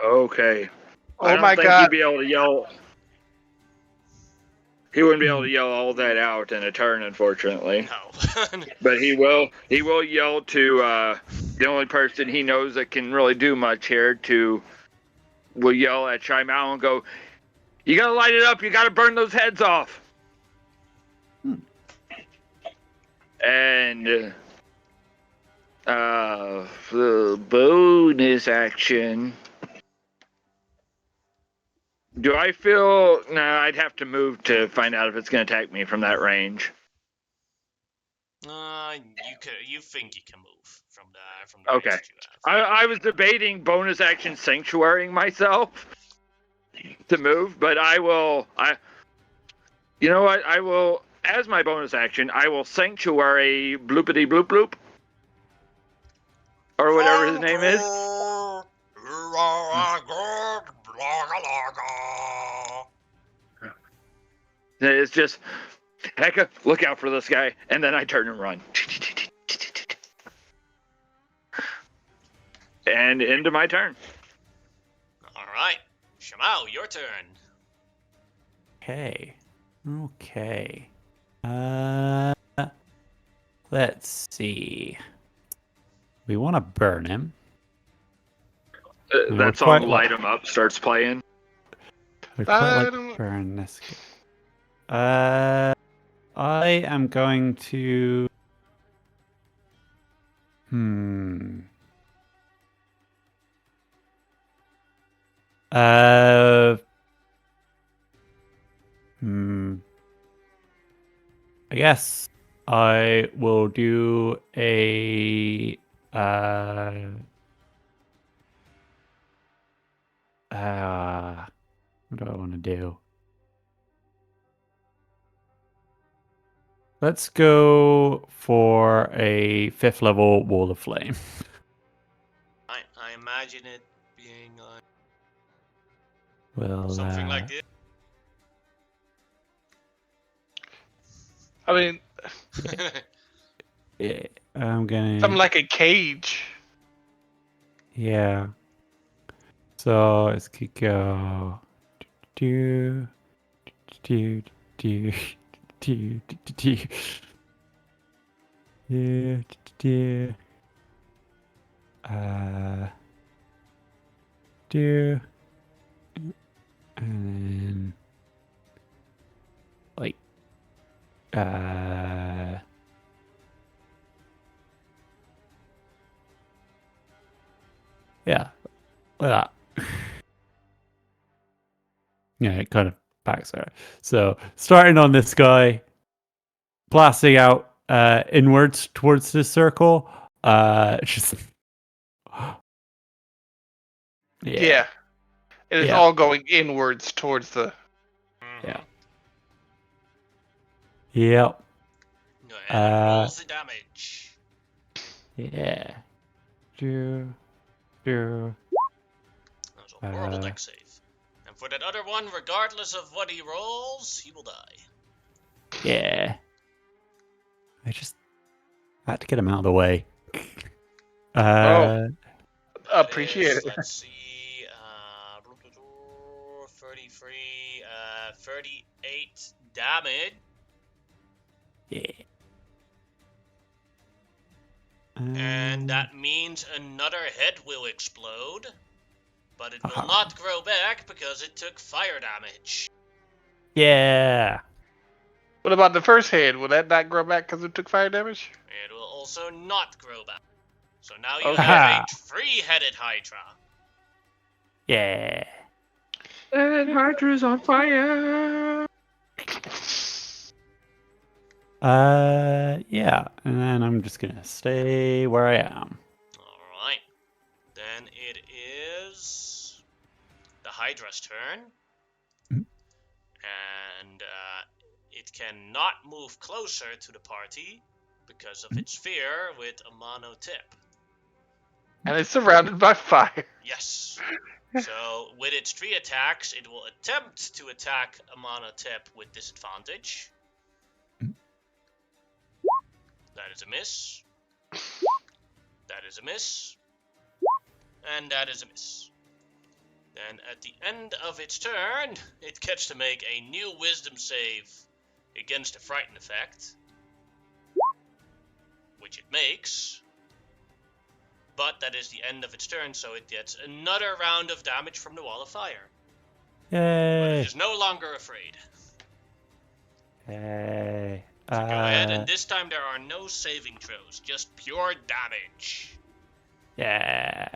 Okay. Oh I don't my think god. he'd be able to yell. He wouldn't be able to yell all that out in a turn, unfortunately. No. But he will yell to the only person he knows that can really do much here. Will yell at Shimao and go, "You gotta light it up. You gotta burn those heads off." And the bonus action. Do I feel? No, I'd have to move to find out if it's going to attack me from that range. You think you can move from the range Okay. that you have. I was debating bonus action sanctuarying myself to move, but you know what? I will, as my bonus action, I will sanctuary bloopity bloop bloop. Or whatever his name is. It's just, Hecka, look out for this guy. And then I turn and run. And into my turn. All right, Shamao, your turn. Okay. Okay. Let's see. We want to burn him. That song, Light 'em Up, starts playing. I quite like burn this guy. I am going to. I guess I will do a. What do I want to do? Let's go for a 5th level Wall of Flame. I imagine it being like Well, something like this. I mean, yeah, I'm gonna. something like a cage. Yeah. So let's keep go. Do do do do do. Yeah. Do. Do. And then like yeah, like that. Yeah, it kind of backs there. So starting on this guy, blasting out inwards towards this circle. Just Yeah. It is all going inwards towards the. Yeah. Yep. And it rolls the damage. Yeah. That was a horrible deck save. And for that other one, regardless of what he rolls, he will die. Yeah. I just had to get him out of the way. Appreciate it. Let's see. 33, 38 damage. Yeah. And that means another head will explode. But it will not grow back because it took fire damage. Yeah. What about the first head? Will that not grow back because it took fire damage? It will also not grow back. So now you Okay. have a 3-headed Hydra. Yeah. And Hydra's on fire. Yeah. And then I'm just gonna stay where I am. Alright. Then it is the Hydra's turn. And it cannot move closer to the party because of its fear with a mono tip. And it's surrounded by fire. Yes. So with its 3 attacks, it will attempt to attack a mono tip with disadvantage. That is a miss. That is a miss. And that is a miss. Then at the end of its turn, it gets to make a new wisdom save against the frighten effect. Which it makes. But that is the end of its turn, so it gets another round of damage from the wall of fire. But Yay. it is no longer afraid. Hey. So go ahead, and this time there are no saving throws, just pure damage. Yeah.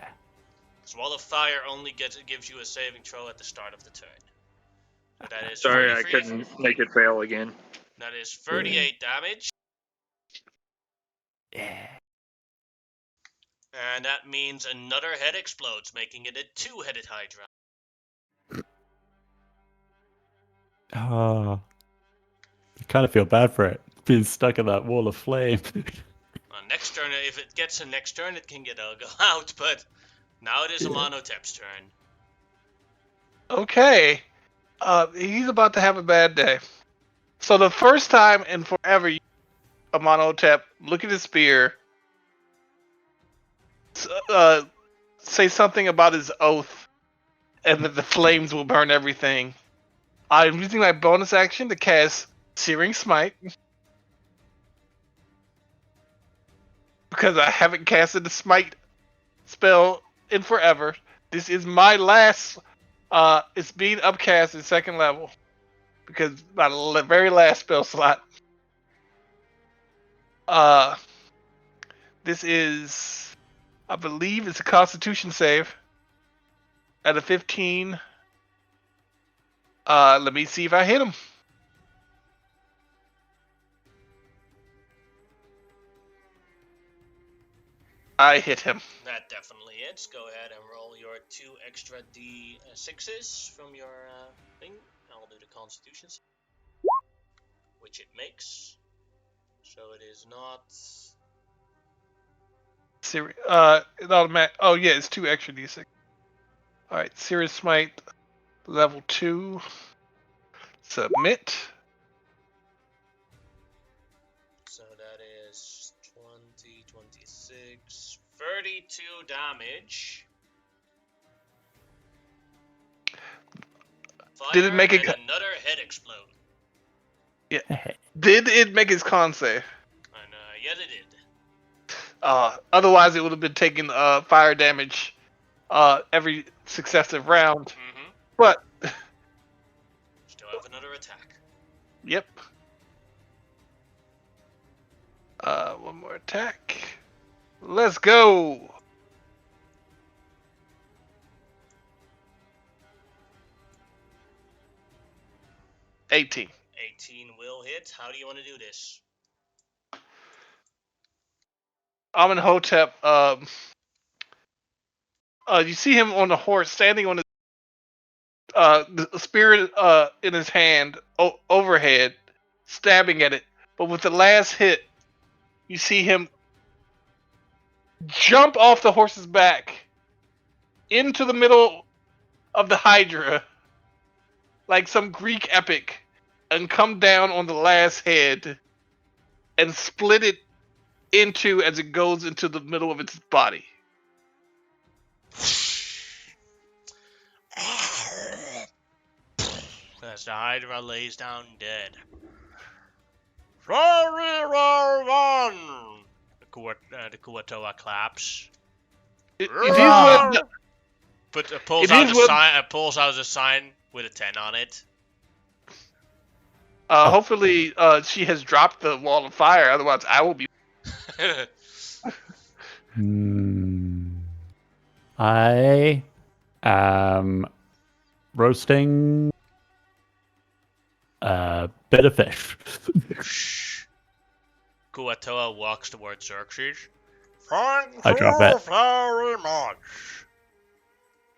Because Wall of Fire only gives you a saving throw at the start of the turn. So that is Sorry, I 43. couldn't make it fail again. That is 38 damage. Yeah. And that means another head explodes, making it a 2-headed Hydra. Oh. I kind of feel bad for it, being stuck in that wall of flame. Next turn, if it gets a next turn, it can go out, but now it is Amonotep's turn. Okay. He's about to have a bad day. So the first time in forever, Amonotep look at his spear, say something about his oath, and that the flames will burn everything. I'm using my bonus action to cast Searing Smite. Because I haven't casted the Smite spell in forever. This is my last. It's being upcast in 2nd level. Because my very last spell slot. This is. I believe it's a Constitution save. At a 15. Let me see if I hit him. I hit him. That definitely hits. Go ahead and roll your 2 extra d6s from your thing. I'll do the Constitution, which it makes. So it is not. It automatic. Oh yeah, it's 2 extra d6. All right, Serious Smite, level 2. Submit. So that is 20, 26, 32 damage. Fire Did it make it? and another head explode. Yeah. Did it make his con save? And yeah, it did. Otherwise, it would have been taking fire damage every successive round. Mm-hmm. But Still have another attack. yep. One more attack. Let's go. $18. 18 will hit. How do you want to do this? Amenhotep. You see him on the horse, standing on the spear in his hand, overhead, stabbing at it. But with the last hit, you see him jump off the horse's back into the middle of the Hydra, like some Greek epic, and come down on the last head and split it into as it goes into the middle of its body. As the Hydra lays down dead. Sorry, one. The Kuatoa claps. It is what Pulls It out is a what- sign. Pulls out a sign with a 10 on it. hopefully she has dropped the wall of fire. Otherwise, I will be. I am roasting a bit of fish. Kuatoa walks towards Xerxes. Thank I drop you it. very much.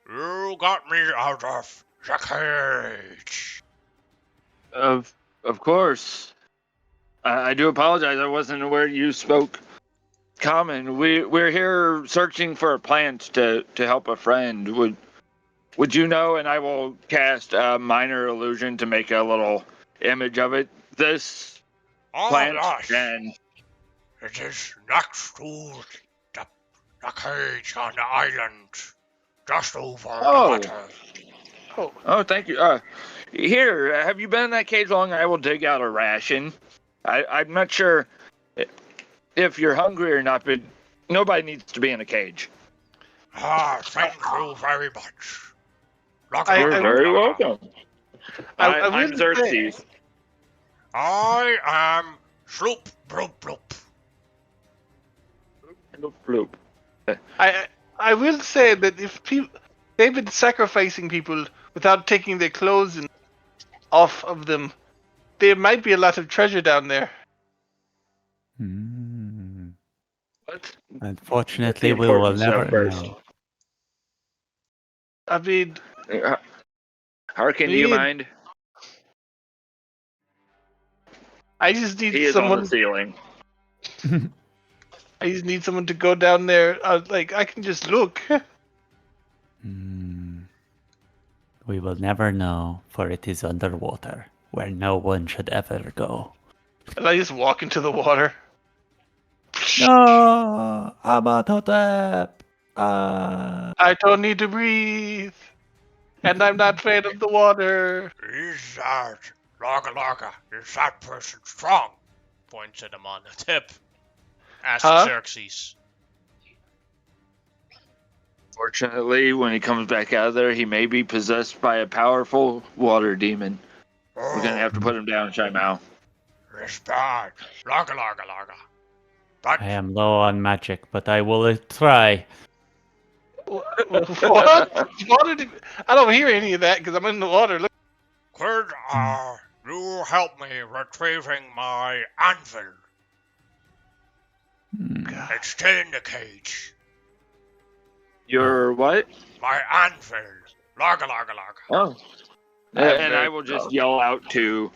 You got me out of the cage. Of course. I do apologize. I wasn't aware you spoke common. We're here searching for a plant to help a friend. Would you know? And I will cast a minor illusion to make a little image of it. This plant yes. and It is next to the cage on the island. Just over the water. oh, thank you. Here, have you been in that cage long? I will dig out a ration. I'm not sure if you're hungry or not, but nobody needs to be in a cage. Thank you very much. You're very welcome. I I'm wouldn't say- Xerxes. I am Sloop, bloop, bloop. Bloop, bloop. I will say that if they've been sacrificing people without taking their clothes off of them, there might be a lot of treasure down there. Hmm. What? Unfortunately, The we will important never stuff first. know. I mean, Harkin, do you me, mind? I just need He is on someone. the ceiling. I just need someone to go down there. Like I can just look. Hmm. We will never know, for it is underwater, where no one should ever go. And I just walk into the water. No, Amatotep. Ah. I don't need to breathe. And I'm not afraid of the water. Is that Laga? Is that person strong? Points at him on the tip. Asks Huh? Xerxes. Fortunately, when he comes back out of there, he may be possessed by a powerful water demon. We're gonna have to put him down, Shaimao. It's bad. Laga. But I am low on magic, but I will try. What? Water? I don't hear any of that because I'm in the water. Look. could you help me retrieving my anvil? Hmm. It's still in the cage. Your what? My anvil. Laga. Oh. I have And very I will just yell out to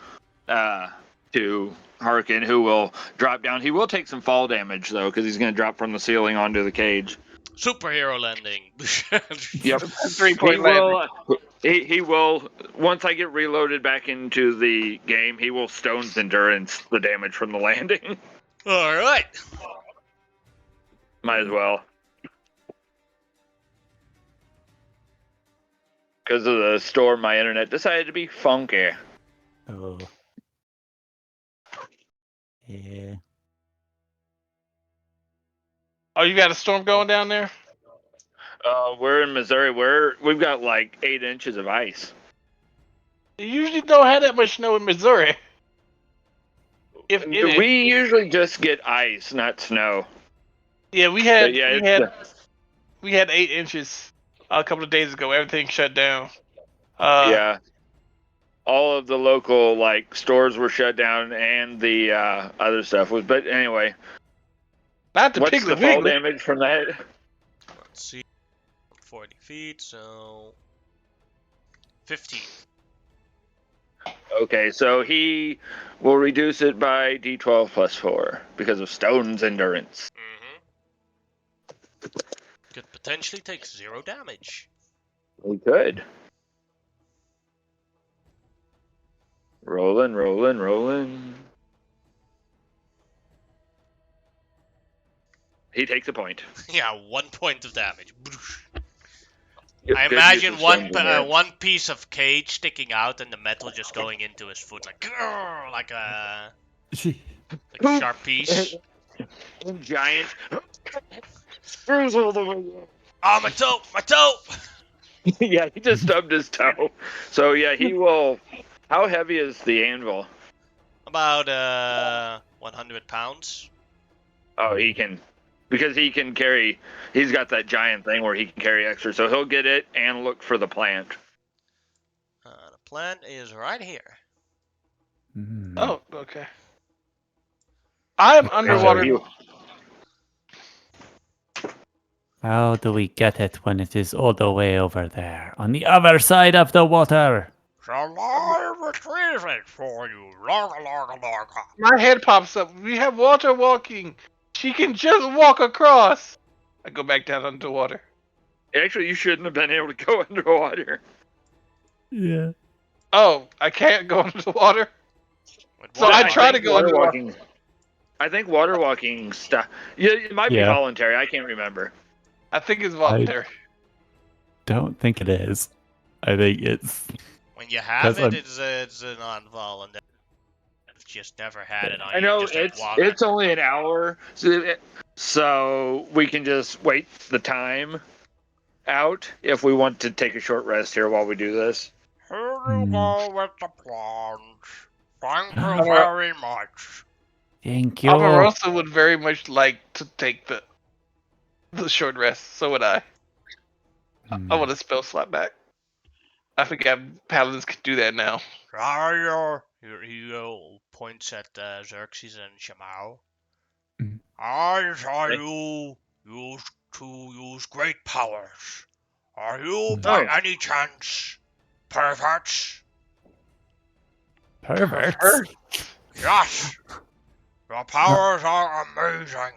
Harkin, who will drop down. He will take some fall damage though, because he's gonna drop from the ceiling onto the cage. Superhero landing. Yep. 3-point landing. He will. Once I get reloaded back into the game, he will Stone's Endurance the damage from the landing. Alright. Might as well. Because of the storm, my internet decided to be funky. Oh. Yeah. Oh, you got a storm going down there? We're in Missouri. We've got like 8 inches of ice. You usually don't have that much snow in Missouri. If any. We usually just get ice, not snow. Yeah, we But had yeah, we had 8 inches a couple of days ago. Everything shut down. yeah. All of the local like stores were shut down, and the other stuff was. But anyway, Not the what's the Piggly fall Wiggly. damage from that? Let's see. 40 feet, so 15. Okay, so he will reduce it by D12 plus 4 because of Stone's Endurance. Could potentially take 0 damage. We could. Rolling. He takes a point. Yeah, 1 point of damage. Good I use imagine of Stone's Endurance. one piece of cage sticking out and the metal just going into his foot, like a sharp piece. Giant screws all the way up. Oh, my toe! Yeah, he just stubbed his toe. So yeah, he will. How heavy is the anvil? About 100 pounds. Oh, he can, because he can carry. He's got that giant thing where he can carry extra. So he'll get it and look for the plant. The plant is right here. Hmm. Oh, okay. I'm So underwater. How do we get it when it is all the way over there, on the other side of the water? Shall I retrieve it for you? Laga. My head pops up. We have water walking. She can just walk across. I go back down underwater. Actually, you shouldn't have been able to go underwater. Yeah. Oh, I can't go under the water. With So I water try to walking. go under water. walking. I think water walking stuff. Yeah, it might be Yeah. voluntary. I can't remember. I think it's voluntary. Don't think it is. I think it's. When you have 'Cause it, I'm- it's a non-voluntary. I've just never had it on I you. know Just like water. it's only an hour, so we can just wait the time out if we want to take a short rest here while we do this. Here you go with the plunge. Thank you Alright. very much. Thank you. Omarosa would very much like to take the short rest. So would I. I want a spell slot back. I forgot paladins can do that now. He points at Xerxes and Shamao. Mm. I saw you use great powers. Are you by any chance perverts? Perverts. Yes. Your powers are amazing.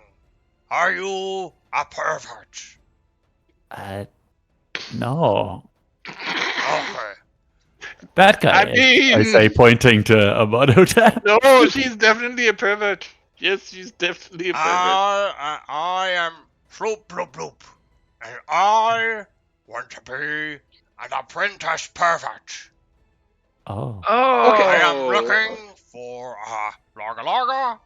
Are you a pervert? No. Okay. Bad guy. I mean- I say, pointing to Amadota. No, she's definitely a pervert. Yes, she's definitely a pervert. I am Floop Bloop Bloop, and I want to be an apprentice pervert. Oh. Oh. Okay. I am looking for Laga Laga,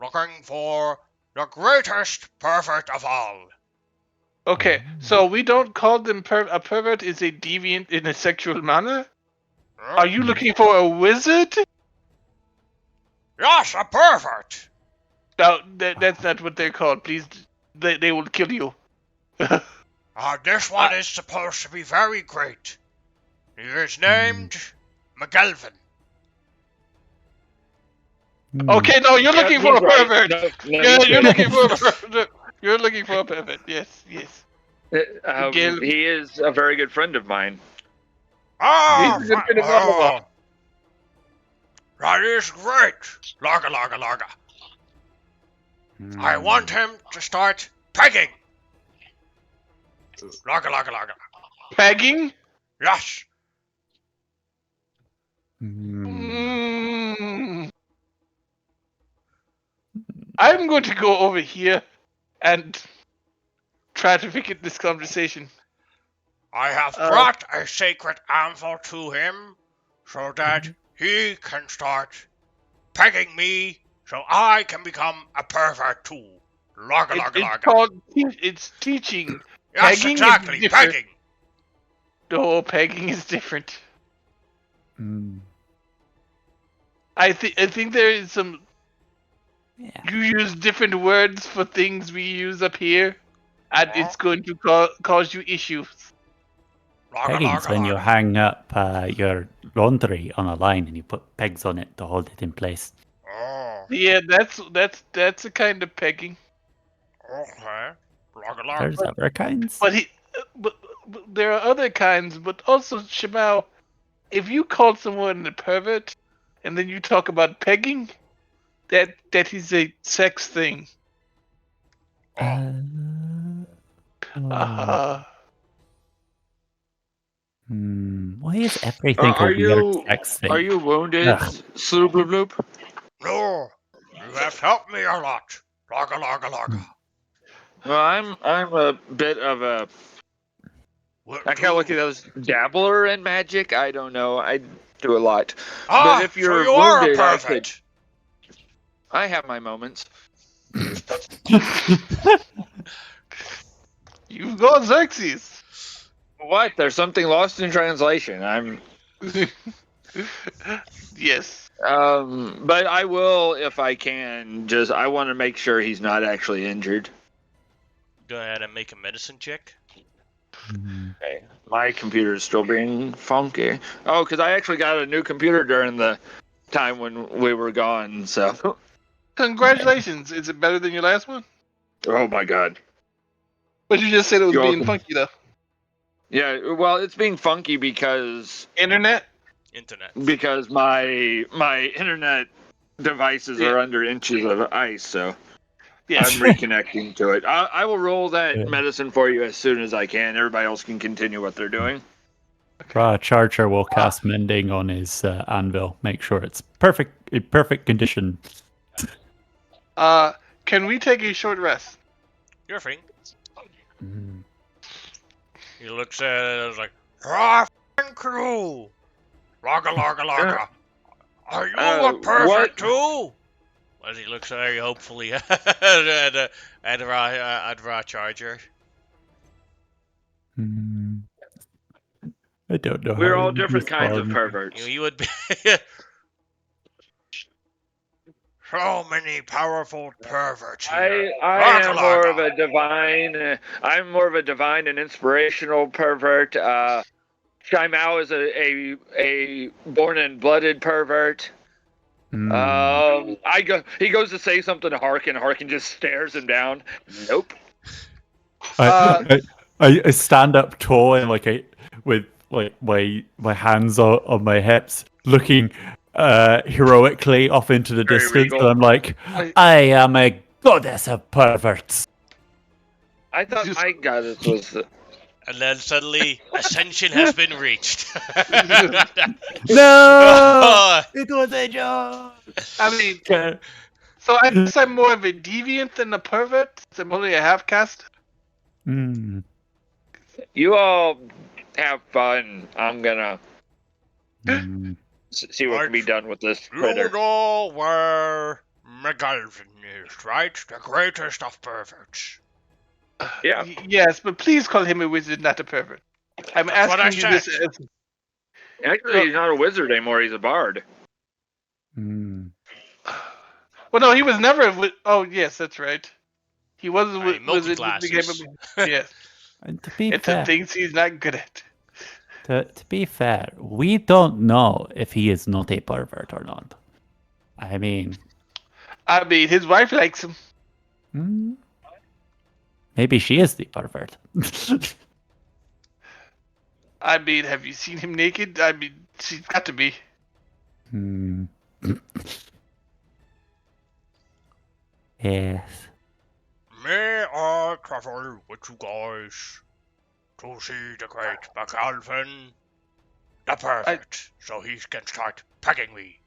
looking for the greatest pervert of all. Okay, so we don't call them a pervert is a deviant in a sexual manner? Are you looking for a wizard? Yes, a pervert. No, that's not what they're called. Please, they will kill you. This one is supposed to be very great. He is named McGelvin. Okay, no, you're looking for a he's right. pervert. No, Yeah, he's you're right. looking for a pervert. You're looking for a pervert. Yes, yes. Miguel- He is a very good friend of mine. Ah, He's a bit of a- that is great. Laga Laga Laga. I want him to start pegging. Laga Laga Laga. Pegging? Yes. Mm. I'm going to go over here and try to pick up this conversation. I have brought a sacred anvil to him so that he can start pegging me so I can become a pervert too. Laga Laga It's Laga. called. It's teaching. Yes, pegging is exactly. different. Pegging. No, pegging is different. Mm. I think there is some. Yeah. You use different words for things we use up here, and Huh? it's going to cause you issues. Laga Pegging's Laga when you Laga. hang up your laundry on a line and you put pegs on it to hold it in place. Oh, Yeah, that's a kind of pegging. okay. Laga Laga. There's other kinds. But but there are other kinds. But also, Shamao, if you call someone a pervert, and then you talk about pegging, that is a sex thing. Oh. Why is everything a weird sex thing? Are you wounded, Ugh. Sloop Bloop Bloop? No, you have helped me a lot. Laga Laga Laga. Well, I'm a bit of a. What I kind of look do- at those dabbler in magic. I don't know. I do a lot. Ah, but if so you're you are a wounded, I pervert. could. I have my moments. You've got Xerxes. What? There's something lost in translation. I'm. Yes. But I will, if I can. Just I want to make sure he's not actually injured. Go ahead and make a medicine check. Okay. My computer is still being funky. Oh, because I actually got a new computer during the time when we were gone. So. Congratulations. Is it better than your last one? Oh my God. But you just said it was You're being welcome. funky though. Yeah. Well, it's being funky because Internet? my internet devices are under inches of ice. So. Yes. I'm reconnecting to it. I will roll that Yeah. medicine for you as soon as I can. Everybody else can continue what they're doing. Charger will cast mending on his anvil. Make sure it's in perfect condition. Can we take a short rest? Your thing. Mm. He looks at it as like, ah, thank you. Laga Laga Laga. Are you a pervert what? too? As he looks very hopefully at Ra Charger. Mm. I don't know. We're how all to different kinds of respond. perverts. You would be. So many powerful perverts here. I Laga am more of laga. a divine. I'm more of a divine and inspirational pervert. Shai Mao is a born and blooded pervert. I go. He goes to say something to Harkin. Harkin just stares him down. Nope. Uh, I stand up tall and with like my hands on my hips, looking heroically off into the Very distance, regal. and I'm like, I- I am a goddess of perverts. I thought Just- my goddess was. And then suddenly, ascension has been reached. No, it was a joke. I mean, so I guess I'm more of a deviant than a pervert. So I'm only a half caste. Mm. You all have fun. I'm gonna Mm. see what can be done with this You critter. know where McGalvin is, right? The greatest of perverts. Yeah. Yes, but please call him a wizard, not a pervert. I'm That's what I asking you this said. as Actually, he's not a wizard anymore. He's a bard. Mm. well, no, he was never. Oh, yes, that's right. He was a Hey, wizard. Became multi-classes. yes. And to be It's the fair, things he's not good at. to be fair, we don't know if he is not a pervert or not. I mean, I mean, his wife likes him. mm, maybe she is the pervert. I mean, have you seen him naked? I mean, she's got to be. Hmm. Yes. May I travel with you guys to see the great McAlvin, the perfect, so he can start pegging me.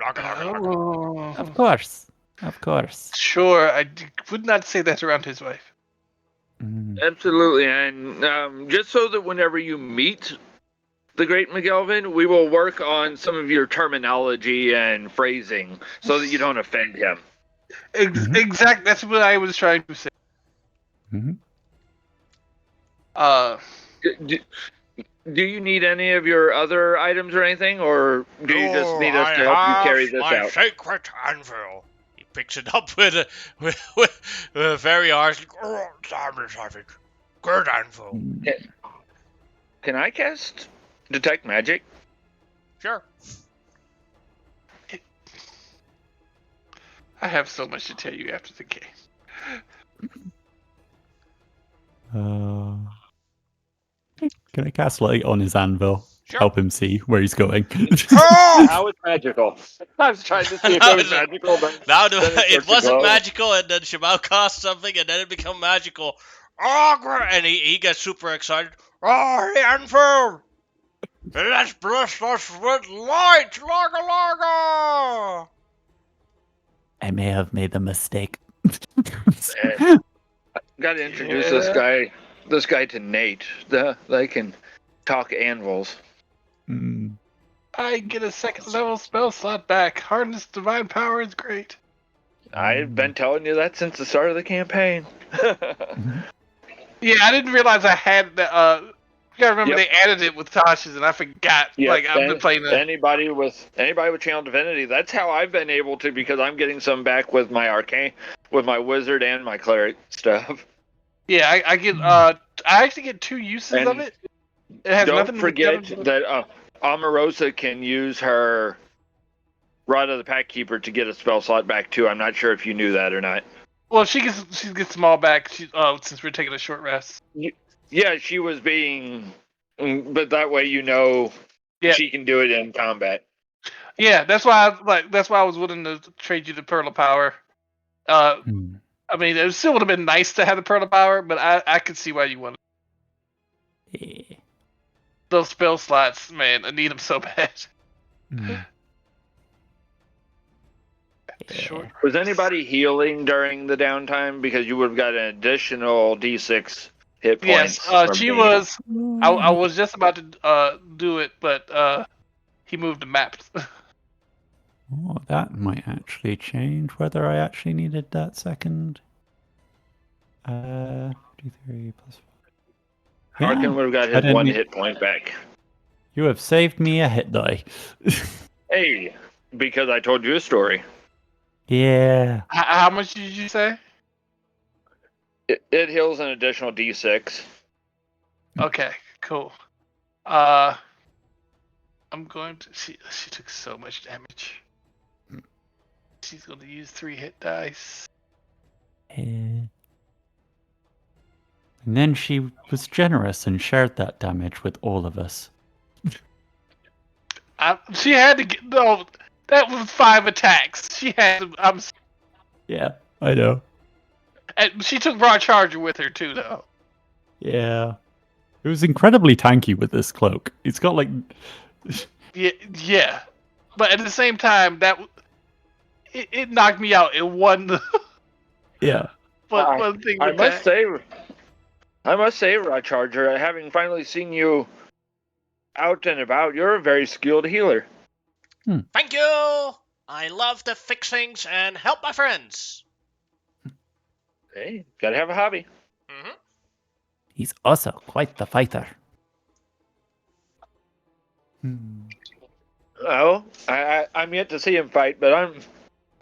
Laga, laga, laga. Oh. Of course. Of course. Sure, would not say that around his wife. Mm. Absolutely, and just so that whenever you meet the great McGelvin, we will work on some of your terminology and phrasing so that you don't offend him. Mhm. Exact. That's what I was trying to say. Mhm. Do, do you need any of your other items or anything, or do you just No, need us I to help you have carry this my out? sacred anvil. He picks it up with a very harsh. Oh, Simon Savage. Good anvil. Can I cast detect magic? Sure. I have so much to tell you after the game. Can I cast light on his anvil? Sure. Help him see where he's going. Oh! Now it's magical. I was trying to see if Now it was it's- magical, but Now then it it starts to wasn't glow. magical, and then Shimao cast something, and then it became magical. Oh, great! And he gets super excited. Oh, the anvil! Let's bless us with light! Laga laga! I may have made a mistake. Got to introduce Yeah. this guy to Nate. They can talk anvils. Mm. I get a second level spell slot back. Harness divine power is great. I've been telling you that since the start of the campaign. Yeah, I didn't realize I had the. You gotta remember Yep. they added it with Tasha's, and I forgot. Yep, Like I've been playing the. anybody with channel divinity. That's how I've been able to, because I'm getting some back with my arcane, with my wizard and my cleric stuff. Yeah, I get. I actually get 2 uses of And it. It has Don't nothing forget to do with that Omarosa can use her Rod of the Pack Keeper to get a spell slot back too. I'm not sure if you knew that or not. Well, she gets them all back. Since we're taking a short rest. Yeah, she was being, but that way you know Yeah. she can do it in combat. Yeah, that's why I was willing to trade you the Pearl of Power. Mm. I mean, it still would have been nice to have the Pearl of Power, but I could see why you wanted Yeah. those spell slots. Man, I need them so bad. Mm. Short. Was anybody healing during the downtime? Because you would have got an additional D6 hit Yes, points. from she me. was. I was just about to do it, but he moved the map. Oh, that might actually change whether I actually needed that second. D3 plus 4. Harkin would have got I his didn't 1 need- hit point back. You have saved me a hit die. Hey, because I told you a story. Yeah. How much did you say? It heals an additional D6. Okay, cool. I'm going to. She took so much damage. She's going to use 3 hit dice. And then she was generous and shared that damage with all of us. She had to get no. That was 5 attacks. She had. Yeah, I know. And she took Raw Charger with her too, though. Yeah. It was incredibly tanky with this cloak. It's got like... Yeah. But at the same time, it knocked me out in one Yeah. one thing I with must that. say, Rod Charger, having finally seen you out and about, you're a very skilled healer. Thank you! I love to fix things and help my friends. Hey, gotta have a hobby. Mm-hmm. He's also quite the fighter. Well, I'm yet to see him fight, but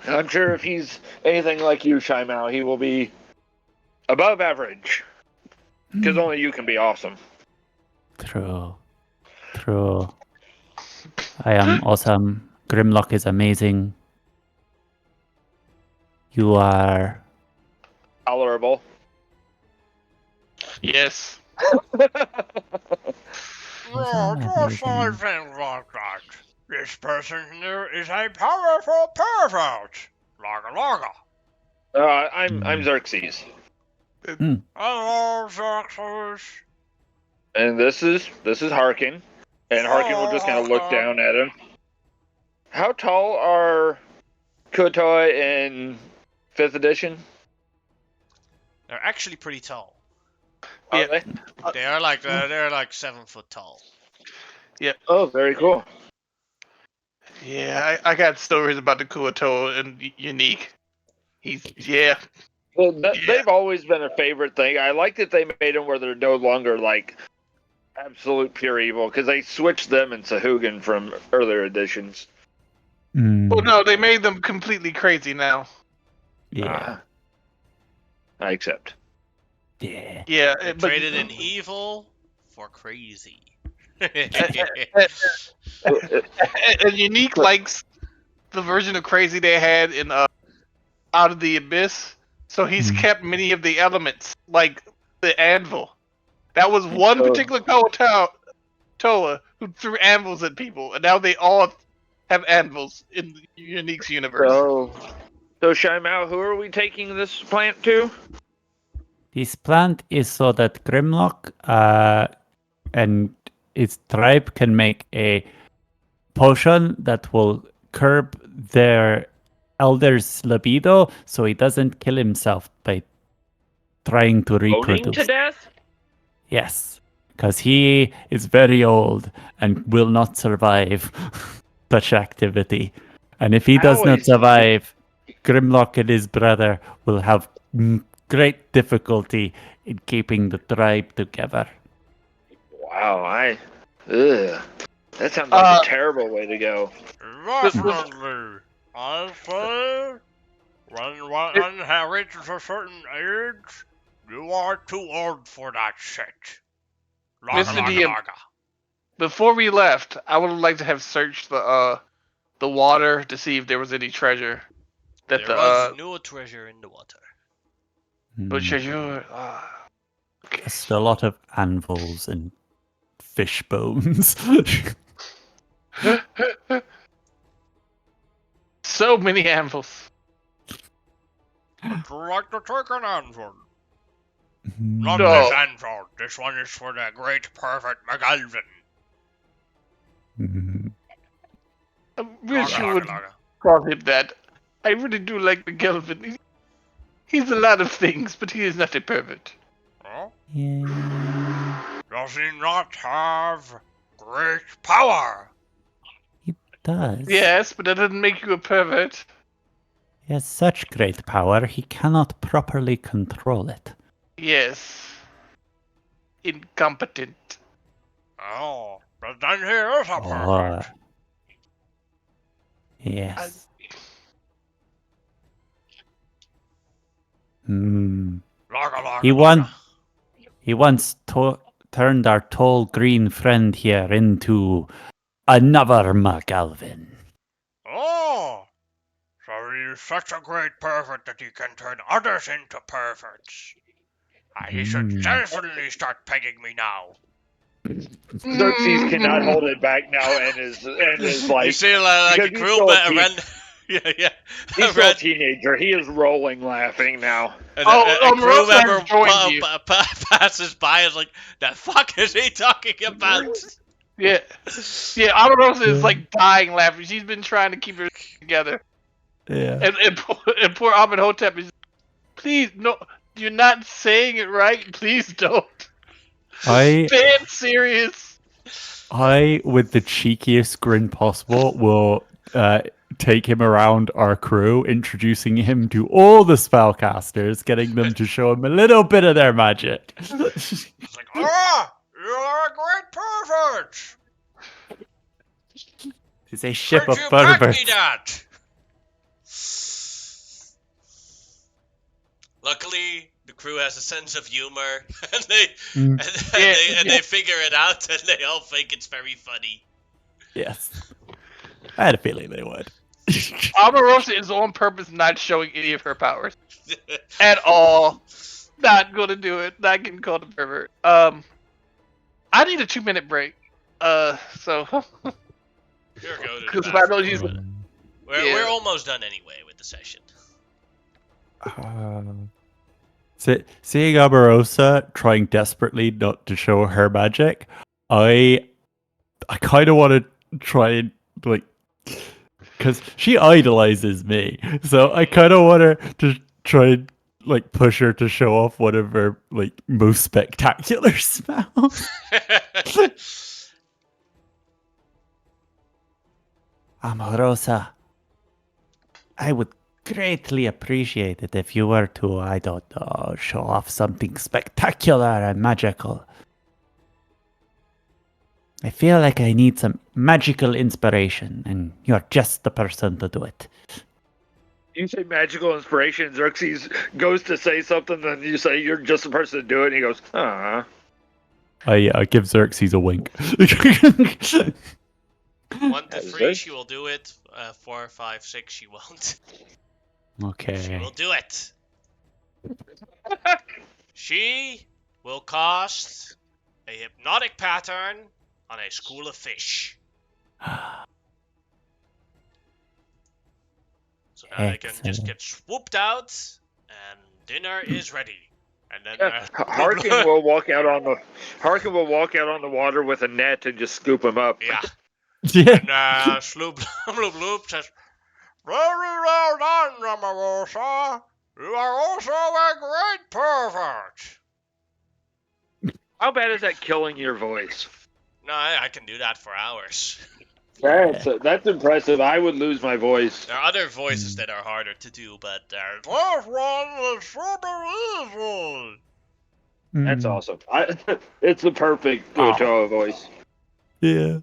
I'm sure if he's anything like you, Shy Mao, he will be above average. Because only you can be awesome. True. True. I am awesome. Grimlock is amazing. You are... Tolerable. Yes. Oh, amazing. just I think like that. This person here is a powerful pervert. Laga. I'm Xerxes. Hello, Xerxes. And this is Harkin. And Harkin will just kind of look down at him. How tall are Kotoi in 5th edition? They're actually pretty tall. Are Yeah. they? They're like 7 foot tall. Oh, very cool. Yeah, I got stories about the Kuato and Unique. Yeah. Well, they've always been a favorite thing. I like that they made them where they're no longer like absolute pure evil, because they switched them in Sahugan from earlier editions. Well, no, they made them completely crazy now. Yeah. I accept. Yeah. Yeah, They but traded in evil for crazy. and Unique likes the version of crazy they had in Out of the Abyss, so he's kept many of the elements, like the anvil. That was one particular Toa who threw anvils at people, and now they all have anvils in Unique's universe. So Shy Mao, who are we taking this plant to? This plant is so that Grimlock and its tribe can make a potion that will curb their elder's libido so he doesn't kill himself by trying to Boning reproduce. to death? Yes, because he is very old and will not survive such activity. And if he does not survive, Grimlock and his brother will have great difficulty in keeping the tribe together. Wow, that sounds like a terrible way to go. Definitely. I say, when one reaches a certain age, you are too old for that shit. Mr. DM, before we left, I would like to have searched the water to see if there was any treasure. There was no treasure in the water. But treasure. Okay. Just a lot of anvils and fish bones. So many anvils. Would you like to take an anvil? Hmm. Not No. this anvil. This one is for the great perfect McAlvin. I wish you would call him that. I really do like McGelvin. He's a lot of things, but he is not a pervert. Huh? Yeah, Does he not have great power? he does. Yes, but that doesn't make you a pervert. He has such great power, he cannot properly control it. Yes. Incompetent. Oh, but then he is a pervert. Yes. Hmm. Larga, larga, He larga. once turned our tall green friend here into another McAlvin. Oh, so he's such a great pervert that he can turn others into perverts. He should certainly start pegging me now. Xerxes cannot Mm. hold it back now, and is You like, see, like a because he's crew still a around. Yeah. he's still a Around, teenager. He is rolling laughing now. and a crew Omarosa member has joined you. passes by and is like, the fuck is he talking about? Yeah, Omarosa is like dying laughing. She's been trying to keep her together. Yeah. And poor Amenhotep is, please, no, you're not saying it right. Please don't. I, Stand serious. with the cheekiest grin possible, will take him around our crew, introducing him to all the spellcasters, getting them to show him a little bit of their magic. It's like, you are a great pervert. It's a ship Could of you pack me perverts. that? Luckily, the crew has a sense of humor, and Mm, they figure it out, and they all think it's very funny. yes. I had a feeling they would. Omarosa is on purpose not showing any of her powers at all. Not gonna do it. Not getting called a pervert. I need a 2-minute break. So Here, go to the because I bathroom. know she's. We're almost done anyway with the session. Seeing Amorosa trying desperately not to show her magic, I kind of want to try and like, because she idolizes me, so I kind of want her to try and like push her to show off one of her like most spectacular spells. Amorosa, I would greatly appreciate it if you were to, I don't know, show off something spectacular and magical. I feel like I need some magical inspiration, and you're just the person to do it. You say magical inspiration. Xerxes goes to say something, then you say you're just the person to do it, and he goes, ah. I give Xerxes a wink. 1 to Is 3, it? she will do it. 4, 5, 6, she won't. She Okay. will do it. She will cast a hypnotic pattern on a school of fish. So now they can just get swooped out, and dinner is ready. And then Harkin will walk out on the water with a net and just scoop him up. yeah. Yeah. And Sloop Bloop Bloop says, "Very well done, Omarosa. You are also a great pervert." How bad is that killing your voice? No, I can do that for hours. That's impressive. I would lose my voice. There are other voices that are harder to do, but this one is super easy. That's awesome. It's the perfect Gotoa voice. Yeah.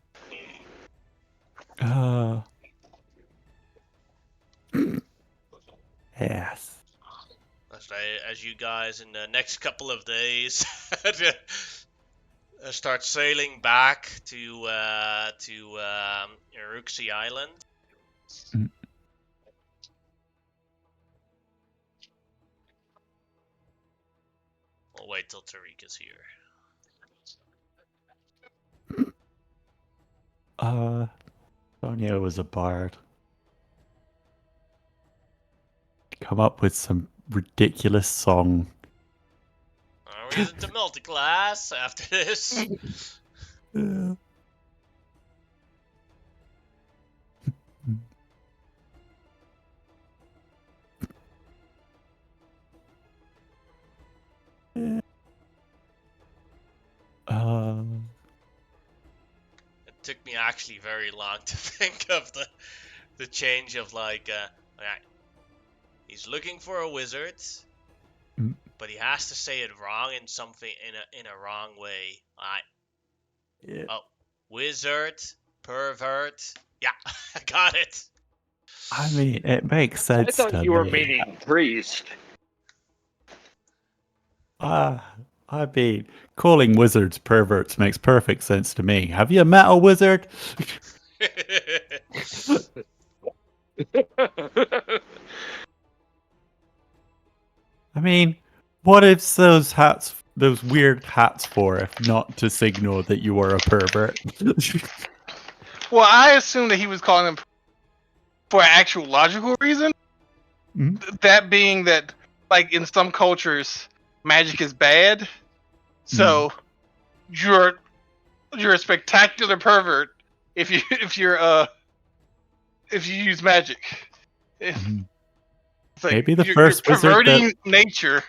Yes. As you guys in the next couple of days start sailing back to Iruxi Island. We'll wait till Tariq is here. Sonia was a bard. Come up with some ridiculous song. Are we into multi-class after this? Yeah. It took me actually very long to think of the change of like, he's looking for a wizard, but he has to say it wrong in something in a wrong way. Yeah. Oh, wizard, pervert. Yeah, I got it. I mean, it makes I sense thought to you were me. meaning priest. I mean, calling wizards perverts makes perfect sense to me. Have you met a wizard? I mean, what is those weird hats for, if not to signal that you are a pervert? Well, I assume that he was calling them for an actual logical reason. Mhm. That being that, like in some cultures, magic is bad. So you're a spectacular pervert if you if you use magic. It's Mhm. like Maybe the you're first wizard that perverting nature.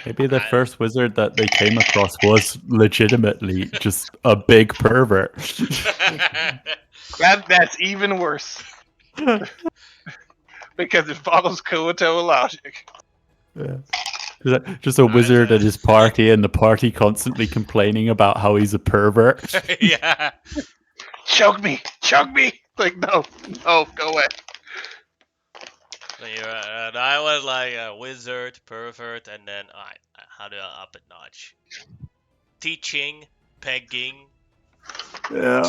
maybe the I- first wizard that they came across was legitimately just a big pervert. That's even worse because it follows Koatoa logic. Yeah. Just a wizard at his party, and the party constantly complaining about how he's a pervert. yeah. Choke me, choke me. Like no, go away. So and I was like a wizard, pervert, and then how do I up a notch? Teaching, pegging. Yeah.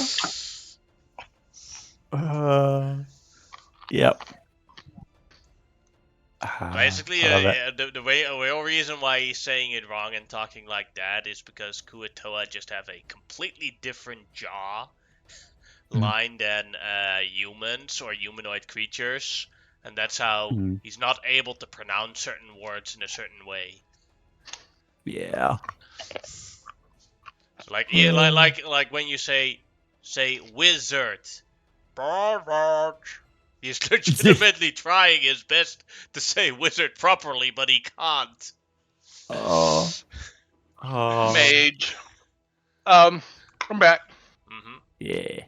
Yep. Basically, I love it. the real reason why he's saying it wrong and talking like that is because Kuatoa just have a completely different jaw Mm, line than humans or humanoid creatures, and that's how mm, he's not able to pronounce certain words in a certain way. yeah. So like, yeah, like when you say wizard, he's legitimately trying his best to say wizard properly, but he can't. Oh. Oh. Mage. I'm back. hmm Yeah.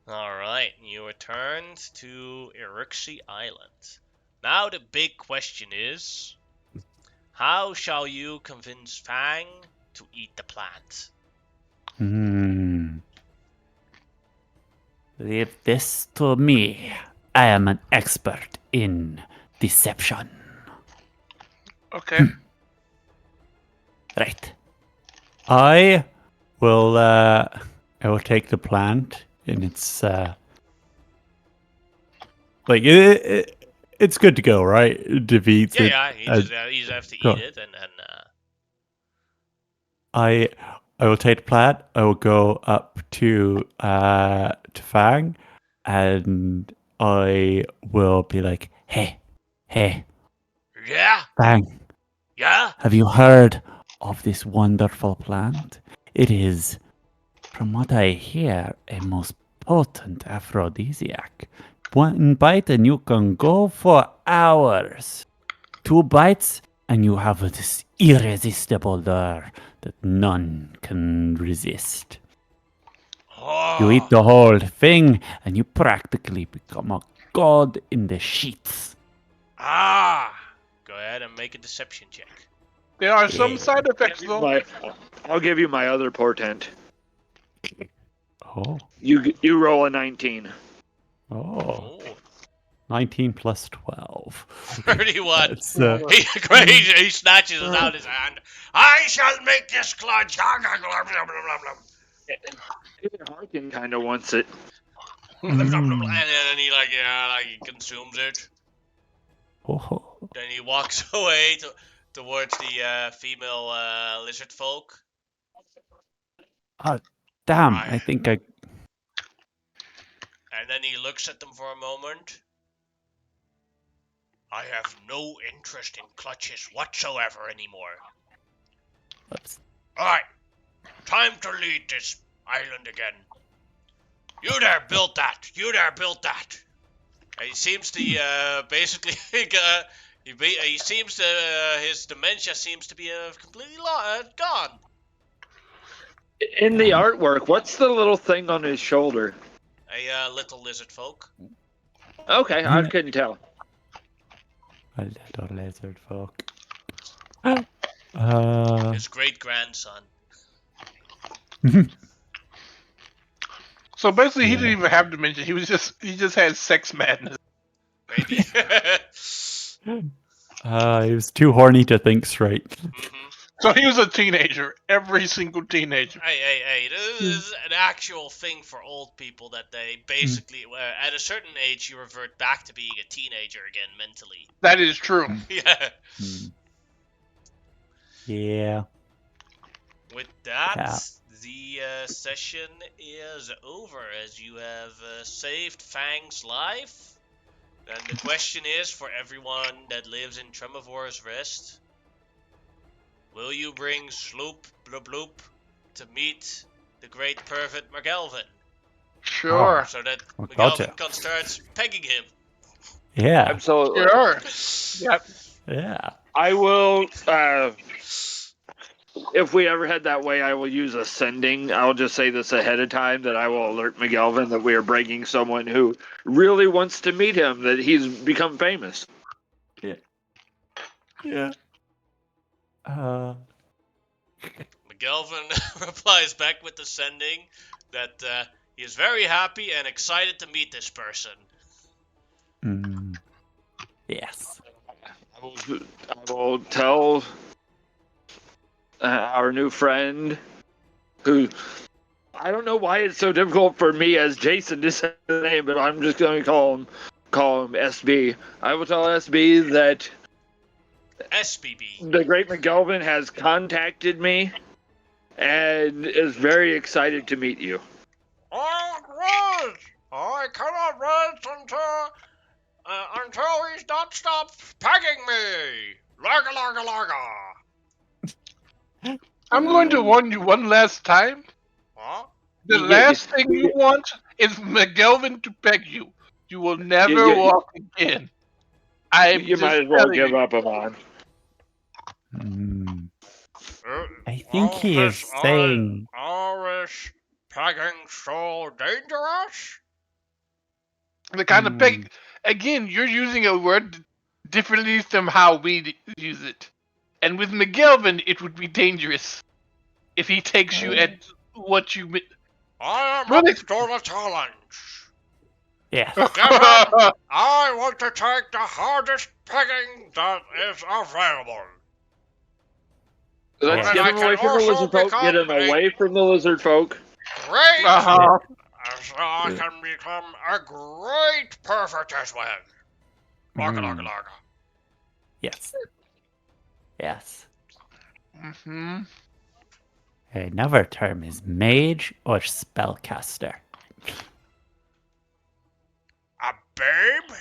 Alright, you returned to Irixi Island. Now the big question is, how shall you convince Fang to eat the plant? Hmm. Leave this to me. I am an expert in deception. Okay. Right. I I will take the plant in its like it's good to go, right? It defeats Yeah, it. yeah, he just have to eat Go. it and then I I will take the plant. I will go up to Fang, and I will be like, hey, yeah, Fang, yeah. have you heard of this wonderful plant? It is, from what I hear, a most potent aphrodisiac. One bite and you can go for hours. Two bites and you have this irresistible lure that none can resist. You eat Oh, the whole thing and you practically become a god in the sheets. ah. Go ahead and make a deception check. There are some Yeah. side effects though. I'll give you my other portent. Oh. You roll a 19. Oh. Oh, 19 plus 12. 31. That's He snatches it out of his hand. I shall make this clutch. Harkin kind of wants it. And then he he consumes it. oh. Then he walks away towards the female lizard folk. Ah, damn, I I think I And then he looks at them for a moment. I have no interest in clutches whatsoever anymore. oops. Alright, time to lead this island again. You there built that. You there built that. And he seems to basically he seems to his dementia seems to be completely gone. In the artwork, what's the little thing on his shoulder? A little lizard folk. Okay, I couldn't tell. A little lizard folk. His great grandson. So basically, he Yeah. didn't even have dementia. He just had sex madness. Maybe. He was too horny to think straight. Mm-hmm. So he was a teenager. Every single teenager. Hey, this is an actual thing for old people that they basically, at a certain age, you revert back to being a teenager again mentally. That is true. Yeah. Hmm. Yeah. With that, Yeah. the session is over as you have saved Fang's life. And the question is for everyone that lives in Tremavor's Rest, will you bring Sloop Bloop Bloop to meet the great pervert McGelvin Sure. so that Oh, McGelvin gotcha. can start pegging him? Yeah. Absolutely. Sure. Yep. Yeah. I will. If we ever head that way, I will use ascending. I'll just say this ahead of time that I will alert McGelvin that we are bringing someone who really wants to meet him, that he's become famous. Yeah. Yeah. McGelvin replies back with the sending that he is very happy and excited to meet this person. Yes. I will tell our new friend, who I don't know why it's so difficult for me as Jason to say the name, but I'm just going to call him SB. I will tell SB that SBB. the great McGelvin has contacted me and is very excited to meet you. Oh, great! I cannot wait until he's not stopped pegging me! Larga, larga, larga! I'm going to warn you one last time. Huh? The last thing you want is McGelvin to peg you. You will never walk again. I'm You just might as well telling give you. up on. I think he is saying. Is pegging so dangerous? The kind of peg. Again, you're using a word differently from how we use it. And with McGelvin, it would be dangerous if he takes you at what you. I am Really? up to the challenge. Yes. I want to take the hardest pegging that is available. Let's And get I him can away from the also lizard folk. Get him become a away from the lizard folk. great, Uh-huh. so I can become a great perfect as well. Larga, larga, larga. Yes. Yes. Mm-hmm. Another term is mage or spellcaster. A babe?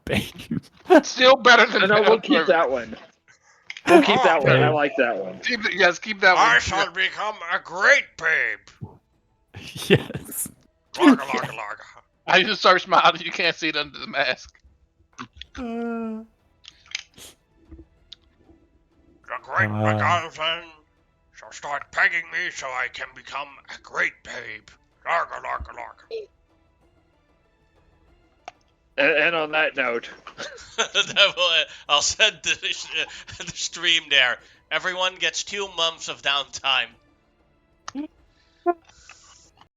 Babe. Still better than No, we'll keep Metaphor. that one. We'll keep that one. I Babe. like that one. Yes, keep that I one. shall become a great babe. Yes. Larga, larga, larga. I just start smiling. You can't see it under the mask. The great McGelvin shall start pegging me so I can become a great babe. Larga, larga, larga. And on that note, I'll send the stream there. Everyone gets 2 months of downtime.